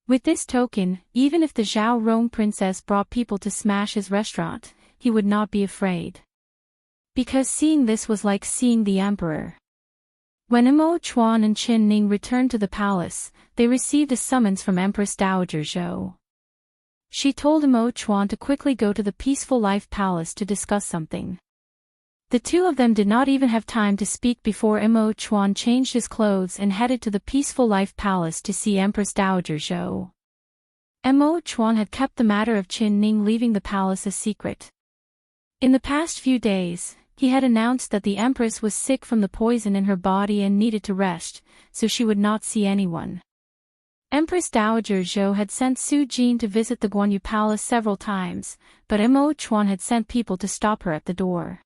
With this token, even if the Zhao Rong princess brought people to smash his restaurant, he would not be afraid. Because seeing this was like seeing the emperor. When Mo Chuan and Chen Ning returned to the palace, they received a summons from Empress Dowager Zhou. She told Mo Chuan to quickly go to the Peaceful Life Palace to discuss something. The two of them did not even have time to speak before Mo Chuan changed his clothes and headed to the Peaceful Life Palace to see Empress Dowager Zhou. Mo Chuan had kept the matter of Chen Ning leaving the palace a secret. In the past few days, he had announced that the Empress was sick from the poison in her body and needed to rest, so she would not see anyone. Empress Dowager Zhou had sent Su Jin to visit the Guanyu Palace several times, but Mo Chuan had sent people to stop her at the door.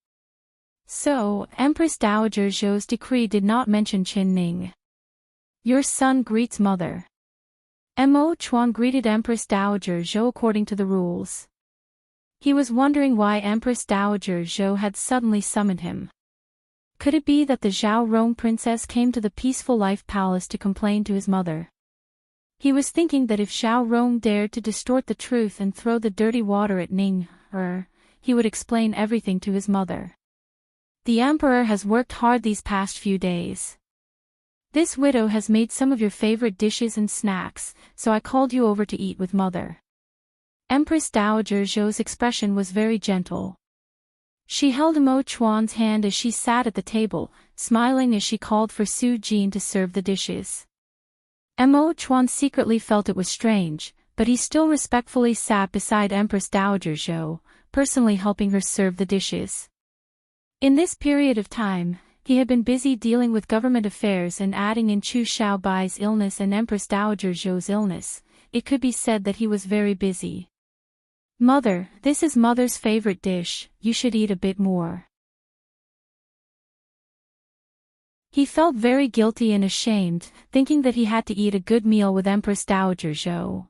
So, Empress Dowager Zhou's decree did not mention Chen Ning. Your son greets mother. Mo Chuan greeted Empress Dowager Zhou according to the rules. He was wondering why Empress Dowager Zhou had suddenly summoned him. Could it be that the Zhao Rong princess came to the Peaceful Life Palace to complain to his mother? He was thinking that if Zhao Rong dared to distort the truth and throw the dirty water at Ning, he would explain everything to his mother. The emperor has worked hard these past few days. This widow has made some of your favorite dishes and snacks, so I called you over to eat with mother. Empress Dowager Zhou's expression was very gentle. She held Mo Chuan's hand as she sat at the table, smiling as she called for Su Jin to serve the dishes. Mo Chuan secretly felt it was strange, but he still respectfully sat beside Empress Dowager Zhou, personally helping her serve the dishes. In this period of time, he had been busy dealing with government affairs and adding in Chu Xiaobai's illness and Empress Dowager Zhou's illness. It could be said that he was very busy. Mother, this is Mother's favorite dish, you should eat a bit more. He felt very guilty and ashamed, thinking that he had to eat a good meal with Empress Dowager Zhou.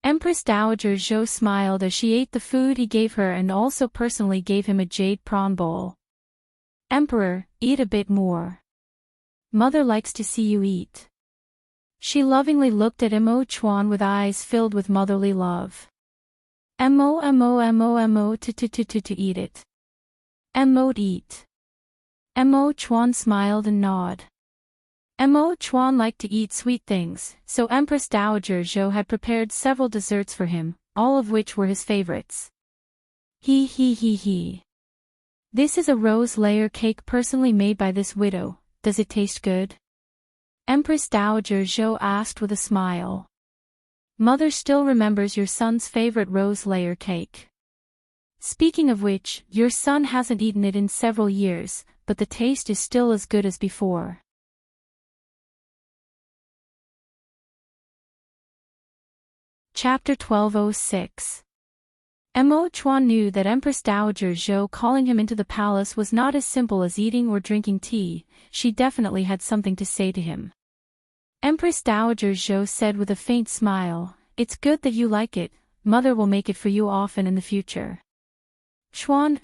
Empress Dowager Zhou smiled as she ate the food he gave her and also personally gave him a jade prawn bowl. Emperor, eat a bit more. Mother likes to see you eat. She lovingly looked at Mo Chuan with eyes filled with motherly love. Mo to eat it. Mo eat. Mo Chuan smiled and nodded. Mo Chuan liked to eat sweet things, so Empress Dowager Zhou had prepared several desserts for him, all of which were his favorites. He. This is a rose layer cake personally made by this widow, does it taste good? Empress Dowager Zhou asked with a smile. Mother still remembers your son's favorite rose layer cake. Speaking of which, your son hasn't eaten it in several years, but the taste is still as good as before. Chapter 1206. Mo Chuan knew that Empress Dowager Zhou calling him into the palace was not as simple as eating or drinking tea, she definitely had something to say to him. Empress Dowager Zhou said with a faint smile, "It's good that you like it, Mother will make it for you often in the future." Chuan,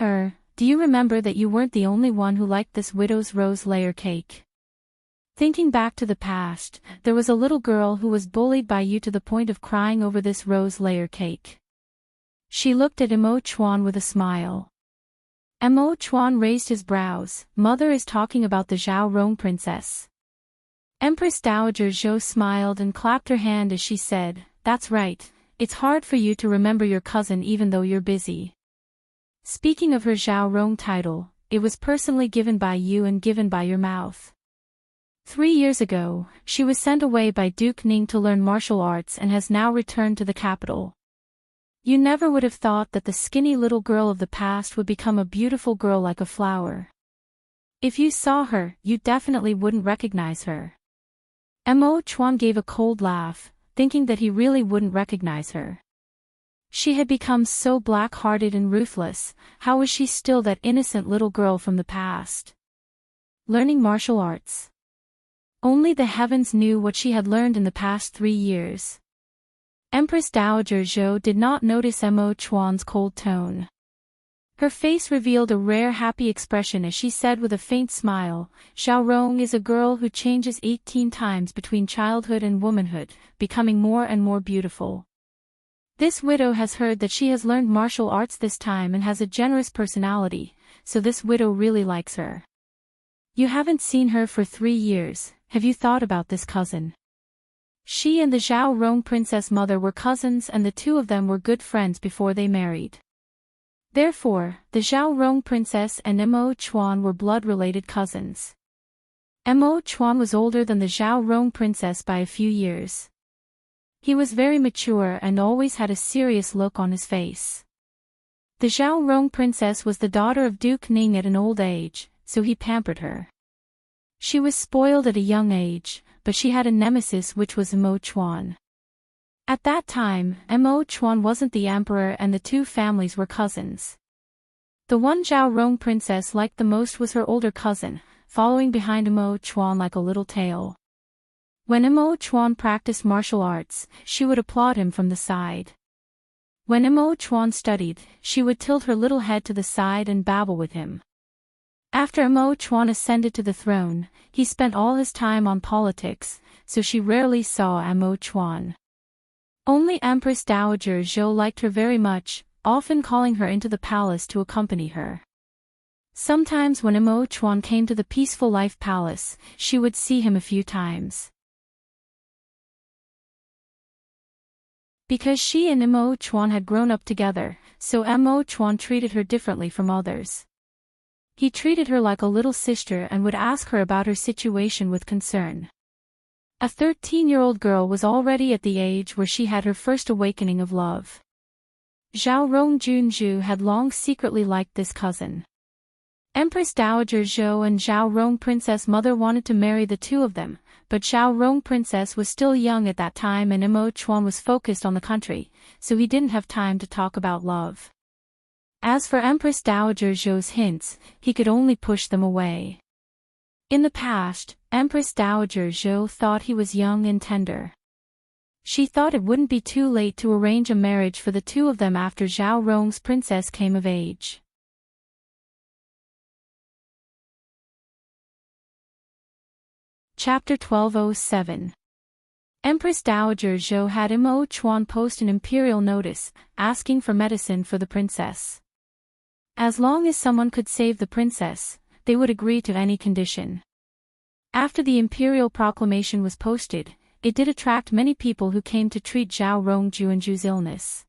do you remember that you weren't the only one who liked this widow's rose layer cake? Thinking back to the past, there was a little girl who was bullied by you to the point of crying over this rose layer cake. She looked at Mo Chuan with a smile. Mo Chuan raised his brows. Mother is talking about the Zhao Rong princess. Empress Dowager Zhou smiled and clapped her hand as she said, "That's right, it's hard for you to remember your cousin even though you're busy." Speaking of her Zhao Rong title, it was personally given by you and given by your mouth. 3 years ago, she was sent away by Duke Ning to learn martial arts and has now returned to the capital. You never would have thought that the skinny little girl of the past would become a beautiful girl like a flower. If you saw her, you definitely wouldn't recognize her. Mo Chuan gave a cold laugh, thinking that he really wouldn't recognize her. She had become so black-hearted and ruthless, how was she still that innocent little girl from the past? Learning martial arts. Only the heavens knew what she had learned in the past 3 years. Empress Dowager Zhou did not notice Mo Chuan's cold tone. Her face revealed a rare happy expression as she said with a faint smile, "Zhao Rong is a girl who changes 18 times between childhood and womanhood, becoming more and more beautiful. This widow has heard that she has learned martial arts this time and has a generous personality, so this widow really likes her. You haven't seen her for 3 years, have you thought about this cousin?" She and the Zhao Rong princess mother were cousins and the two of them were good friends before they married. Therefore, the Zhao Rong princess and Mo Chuan were blood-related cousins. Mo Chuan was older than the Zhao Rong princess by a few years. He was very mature and always had a serious look on his face. The Zhao Rong princess was the daughter of Duke Ning at an old age, so he pampered her. She was spoiled at a young age, but she had a nemesis which was Mo Chuan. At that time, Mo Chuan wasn't the emperor and the two families were cousins. The one Zhao Rong princess liked the most was her older cousin, following behind Mo Chuan like a little tail. When Mo Chuan practiced martial arts, she would applaud him from the side. When Mo Chuan studied, she would tilt her little head to the side and babble with him. After Mo Chuan ascended to the throne, he spent all his time on politics, so she rarely saw Mo Chuan. Only Empress Dowager Zhou liked her very much, often calling her into the palace to accompany her. Sometimes when Mo Chuan came to the Peaceful Life Palace, she would see him a few times. Because she and Mo Chuan had grown up together, so Mo Chuan treated her differently from others. He treated her like a little sister and would ask her about her situation with concern. A 13-year-old girl was already at the age where she had her first awakening of love. Zhao Rong Junju had long secretly liked this cousin. Empress Dowager Zhou and Zhao Rong Princess Mother wanted to marry the two of them, but Zhao Rong Princess was still young at that time and Mo Chuan was focused on the country, so he didn't have time to talk about love. As for Empress Dowager Zhou's hints, he could only push them away. In the past, Empress Dowager Zhou thought he was young and tender. She thought it wouldn't be too late to arrange a marriage for the two of them after Zhao Rong's princess came of age. Chapter 1207. Empress Dowager Zhou had Mo Chuan post an imperial notice, asking for medicine for the princess. As long as someone could save the princess, they would agree to any condition. After the imperial proclamation was posted, it did attract many people who came to treat Zhao Rong Juanju's illness.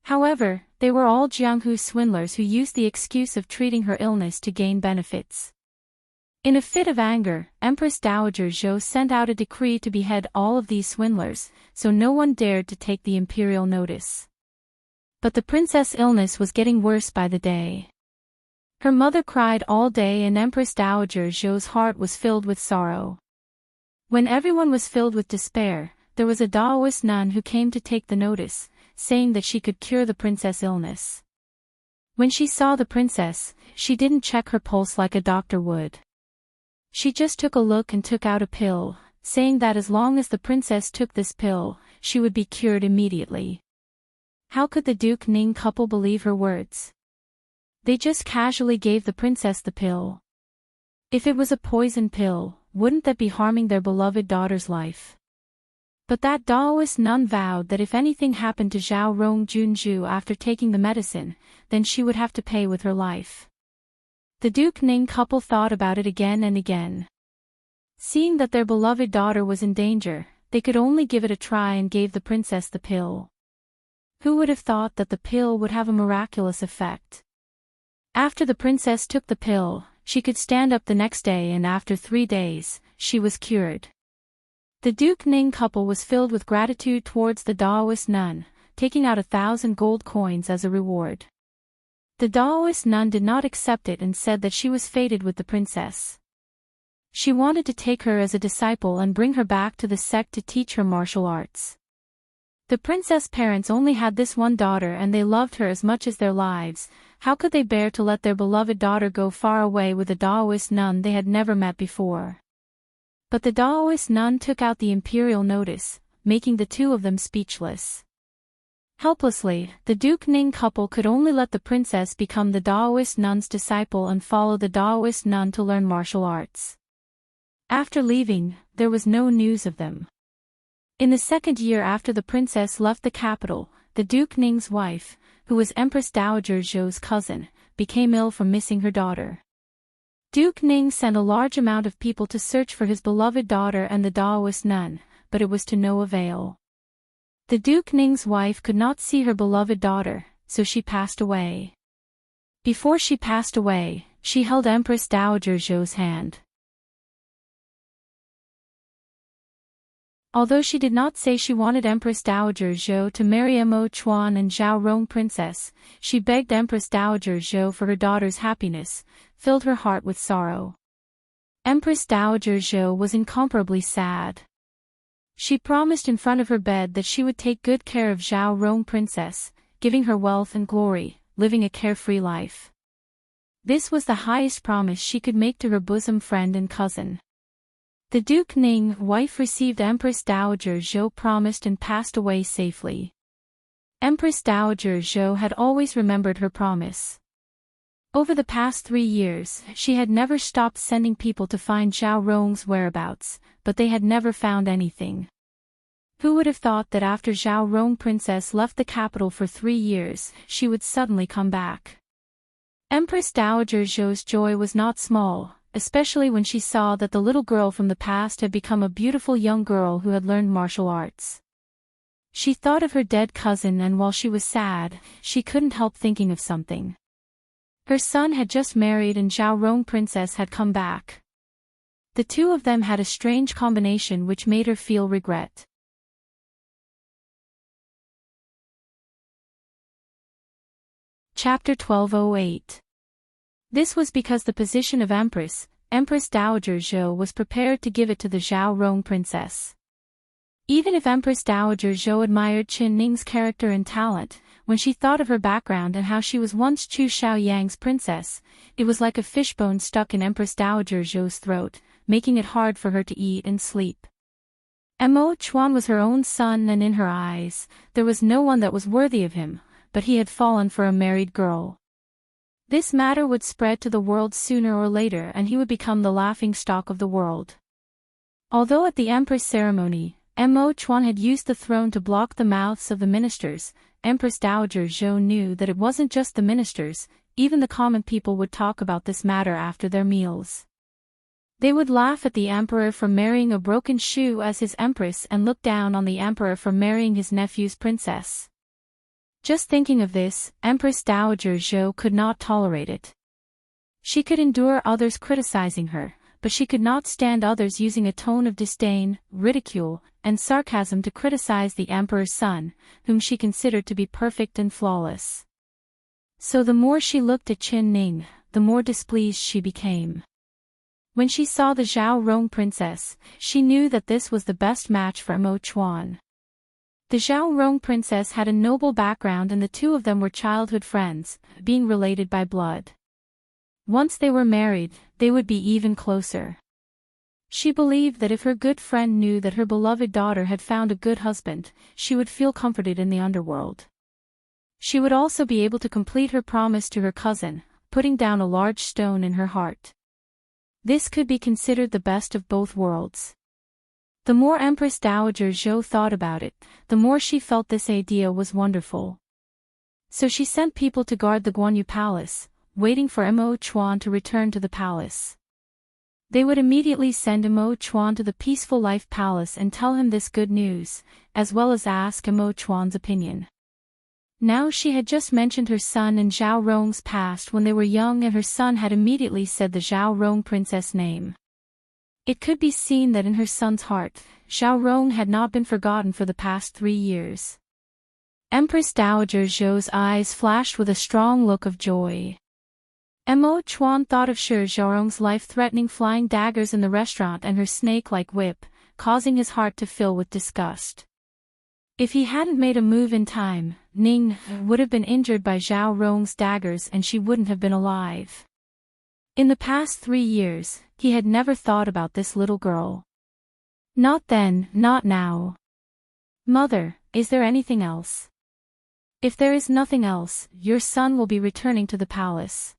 However, they were all Jianghu swindlers who used the excuse of treating her illness to gain benefits. In a fit of anger, Empress Dowager Zhou sent out a decree to behead all of these swindlers, so no one dared to take the imperial notice. But the princess' illness was getting worse by the day. Her mother cried all day and Empress Dowager Zhou's heart was filled with sorrow. When everyone was filled with despair, there was a Taoist nun who came to take the notice, saying that she could cure the princess' illness. When she saw the princess, she didn't check her pulse like a doctor would. She just took a look and took out a pill, saying that as long as the princess took this pill, she would be cured immediately. How could the Duke Ning couple believe her words? They just casually gave the princess the pill. If it was a poison pill, wouldn't that be harming their beloved daughter's life? But that Taoist nun vowed that if anything happened to Zhao Rong Junju after taking the medicine, then she would have to pay with her life. The Duke Ning couple thought about it again and again. Seeing that their beloved daughter was in danger, they could only give it a try and gave the princess the pill. Who would have thought that the pill would have a miraculous effect? After the princess took the pill, she could stand up the next day and after 3 days, she was cured. The Duke Ning couple was filled with gratitude towards the Taoist nun, taking out 1,000 gold coins as a reward. The Taoist nun did not accept it and said that she was fated with the princess. She wanted to take her as a disciple and bring her back to the sect to teach her martial arts. The princess' parents only had this one daughter and they loved her as much as their lives. How could they bear to let their beloved daughter go far away with a Taoist nun they had never met before? But the Taoist nun took out the imperial notice, making the two of them speechless. Helplessly, the Duke Ning couple could only let the princess become the Taoist nun's disciple and follow the Taoist nun to learn martial arts. After leaving, there was no news of them. In the 2nd year after the princess left the capital, the Duke Ning's wife, who was Empress Dowager Zhou's cousin, became ill from missing her daughter. Duke Ning sent a large amount of people to search for his beloved daughter and the Taoist nun, but it was to no avail. The Duke Ning's wife could not see her beloved daughter, so she passed away. Before she passed away, she held Empress Dowager Zhou's hand. Although she did not say she wanted Empress Dowager Zhou to marry Mo Chuan and Zhao Rong Princess, she begged Empress Dowager Zhou for her daughter's happiness, filled her heart with sorrow. Empress Dowager Zhou was incomparably sad. She promised in front of her bed that she would take good care of Zhao Rong Princess, giving her wealth and glory, living a carefree life. This was the highest promise she could make to her bosom friend and cousin. The Duke Ning wife received Empress Dowager Zhou promised and passed away safely. Empress Dowager Zhou had always remembered her promise. Over the past 3 years, she had never stopped sending people to find Zhao Rong's whereabouts, but they had never found anything. Who would have thought that after Zhao Rong Princess left the capital for 3 years, she would suddenly come back? Empress Dowager Zhou's joy was not small, especially when she saw that the little girl from the past had become a beautiful young girl who had learned martial arts. She thought of her dead cousin and while she was sad, she couldn't help thinking of something. Her son had just married and Zhao Rong Princess had come back. The two of them had a strange combination which made her feel regret. Chapter 1208. This was because the position of Empress Dowager Zhou was prepared to give it to the Zhao Rong princess. Even if Empress Dowager Zhou admired Qin Ning's character and talent, when she thought of her background and how she was once Chu Xiaoyang's princess, it was like a fishbone stuck in Empress Dowager Zhou's throat, making it hard for her to eat and sleep. Mo Chuan was her own son, and in her eyes, there was no one that was worthy of him, but he had fallen for a married girl. This matter would spread to the world sooner or later, and he would become the laughingstock of the world. Although at the Empress ceremony, Mo Chuan had used the throne to block the mouths of the ministers, Empress Dowager Zhou knew that it wasn't just the ministers, even the common people would talk about this matter after their meals. They would laugh at the emperor for marrying a broken shoe as his empress and look down on the emperor for marrying his nephew's princess. Just thinking of this, Empress Dowager Zhou could not tolerate it. She could endure others criticizing her, but she could not stand others using a tone of disdain, ridicule, and sarcasm to criticize the emperor's son, whom she considered to be perfect and flawless. So the more she looked at Qin Ning, the more displeased she became. When she saw the Zhao Rong princess, she knew that this was the best match for Mo Chuan. The Zhao Rong princess had a noble background, and the two of them were childhood friends, being related by blood. Once they were married, they would be even closer. She believed that if her good friend knew that her beloved daughter had found a good husband, she would feel comforted in the underworld. She would also be able to complete her promise to her cousin, putting down a large stone in her heart. This could be considered the best of both worlds. The more Empress Dowager Zhou thought about it, the more she felt this idea was wonderful. So she sent people to guard the Guanyu Palace, waiting for Mo Chuan to return to the palace. They would immediately send Mo Chuan to the Peaceful Life Palace and tell him this good news, as well as ask Mo Chuan's opinion. Now she had just mentioned her son and Zhao Rong's past when they were young, and her son had immediately said the Zhao Rong princess name. It could be seen that in her son's heart, Zhao Rong had not been forgotten for the past 3 years. Empress Dowager Zhou's eyes flashed with a strong look of joy. Mo Chuan thought of Shi Zhaorong's life-threatening flying daggers in the restaurant and her snake-like whip, causing his heart to fill with disgust. If he hadn't made a move in time, Ning would have been injured by Zhao Rong's daggers and she wouldn't have been alive. In the past 3 years, he had never thought about this little girl. Not then, not now. Mother, is there anything else? If there is nothing else, your son will be returning to the palace.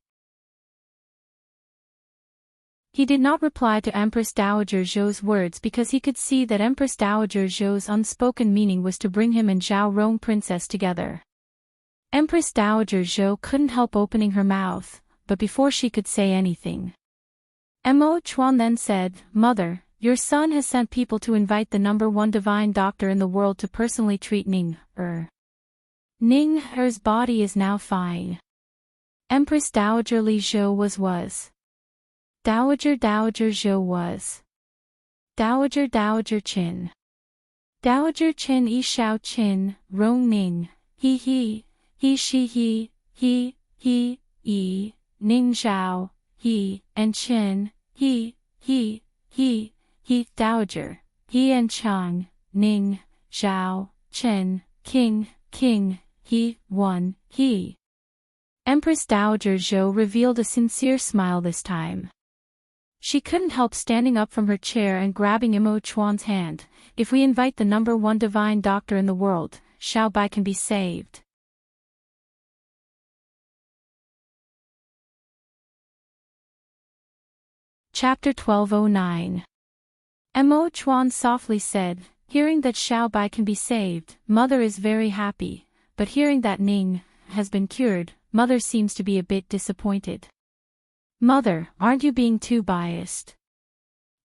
He did not reply to Empress Dowager Zhou's words because he could see that Empress Dowager Zhou's unspoken meaning was to bring him and Zhao Rong princess together. Empress Dowager Zhou couldn't help opening her mouth, but before she could say anything, Mo Chuan then said, "Mother, your son has sent people to invite the #1 divine doctor in the world to personally treat Ning Er's body is now fine." Empress Dowager Zhou was. Dowager Zhou was. Dowager Qin. Dowager Qin Yi Shao Qin, Rong Ning, he she he, Ning Zhao, he, and Qin, he, Dowager, he and Chang, Ning, Zhao, Qin, King, he, one, he. Empress Dowager Zhou revealed a sincere smile this time. She couldn't help standing up from her chair and grabbing Mo Chuan's hand. "If we invite the #1 divine doctor in the world, Xiao Bai can be saved." Chapter 1209. Mo Chuan softly said, "Hearing that Xiao Bai can be saved, Mother is very happy, but hearing that Ning has been cured, Mother seems to be a bit disappointed." "Mother, aren't you being too biased?"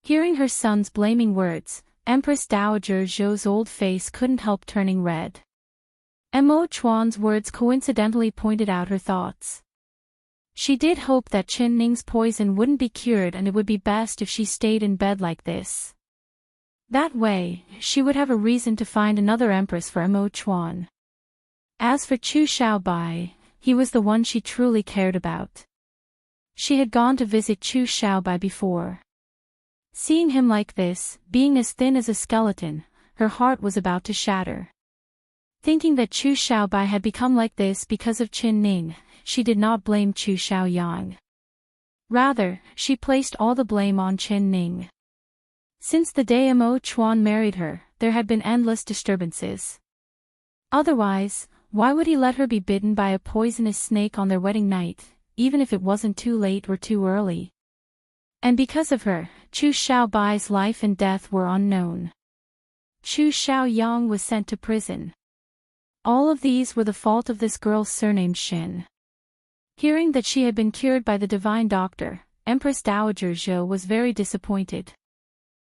Hearing her son's blaming words, Empress Dowager Zhou's old face couldn't help turning red. Mo Chuan's words coincidentally pointed out her thoughts. She did hope that Qin Ning's poison wouldn't be cured, and it would be best if she stayed in bed like this. That way, she would have a reason to find another empress for Mo Chuan. As for Chu Xiaobai, he was the one she truly cared about. She had gone to visit Chu Xiaobai before. Seeing him like this, being as thin as a skeleton, her heart was about to shatter. Thinking that Chu Xiaobai had become like this because of Qin Ning, she did not blame Chu Xiaoyang. Rather, she placed all the blame on Qin Ning. Since the day Mo Chuan married her, there had been endless disturbances. Otherwise, why would he let her be bitten by a poisonous snake on their wedding night, even if it wasn't too late or too early? And because of her, Chu Xiaobai's life and death were unknown. Chu Xiaoyang was sent to prison. All of these were the fault of this girl surnamed Xin. Hearing that she had been cured by the divine doctor, Empress Dowager Zhou was very disappointed.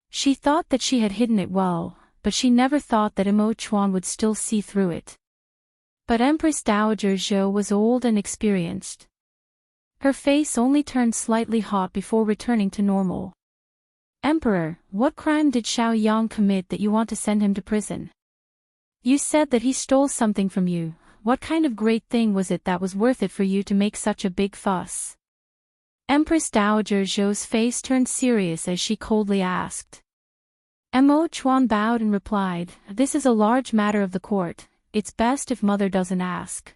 She thought that she had hidden it well, but she never thought that Mo Chuan would still see through it. But Empress Dowager Zhou was old and experienced. Her face only turned slightly hot before returning to normal. Emperor, what crime did Xiaoyang commit that you want to send him to prison? You said that he stole something from you. What kind of great thing was it that was worth it for you to make such a big fuss? Empress Dowager Zhou's face turned serious as she coldly asked. Mo Chuan bowed and replied, "This is a large matter of the court. It's best if mother doesn't ask."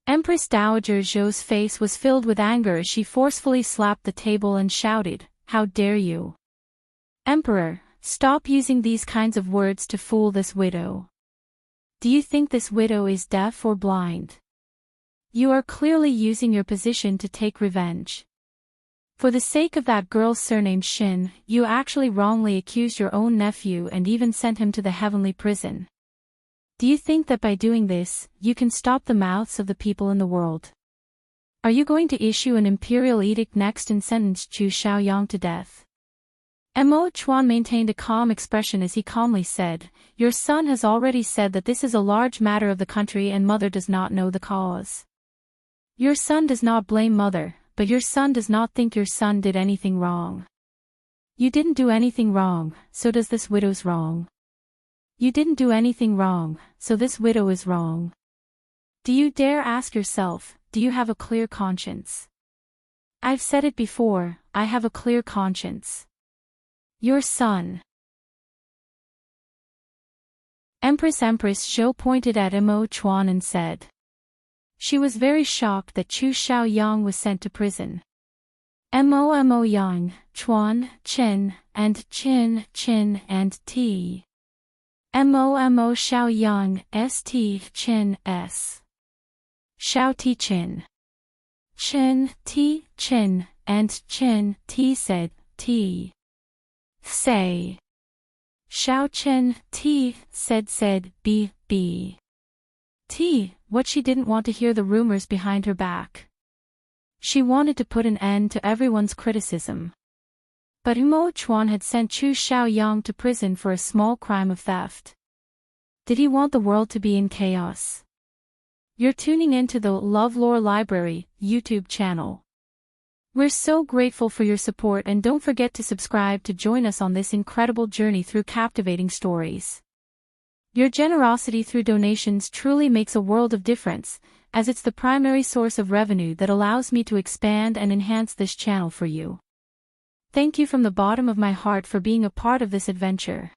Empress Dowager Zhou's face was filled with anger as she forcefully slapped the table and shouted, "How dare you! Emperor, stop using these kinds of words to fool this widow. Do you think this widow is deaf or blind? You are clearly using your position to take revenge. For the sake of that girl surnamed Xin, you actually wrongly accused your own nephew and even sent him to the heavenly prison. Do you think that by doing this, you can stop the mouths of the people in the world? Are you going to issue an imperial edict next and sentence Chu Xiaoyang to death?" Mo Chuan maintained a calm expression as he calmly said, "Your son has already said that this is a large matter of the country and mother does not know the cause. Your son does not blame mother, but your son does not think your son did anything wrong. You didn't do anything wrong, so does this widow's wrong. You didn't do anything wrong, so this widow is wrong. Do you dare ask yourself, do you have a clear conscience? I've said it before, I have a clear conscience. Your son." Empress Zhou pointed at Mo Chuan and said. She was very shocked that Chu Xiaoyang was sent to prison. Mo Yang, Chuan, Chen, and Qin, Qin and T. Mo Xiaoyang, St, Qin, S. Xiao Ti Qin. Qin, T, Qin, and Qin, T said, T. Say. Xiao Chen, T, said, B, B. T, what she didn't want to hear the rumors behind her back. She wanted to put an end to everyone's criticism. But Mo Chuan had sent Chu Xiaoyang to prison for a small crime of theft. Did he want the world to be in chaos? You're tuning into the LoveLore Library YouTube channel. We're so grateful for your support and don't forget to subscribe to join us on this incredible journey through captivating stories. Your generosity through donations truly makes a world of difference, as it's the primary source of revenue that allows me to expand and enhance this channel for you. Thank you from the bottom of my heart for being a part of this adventure.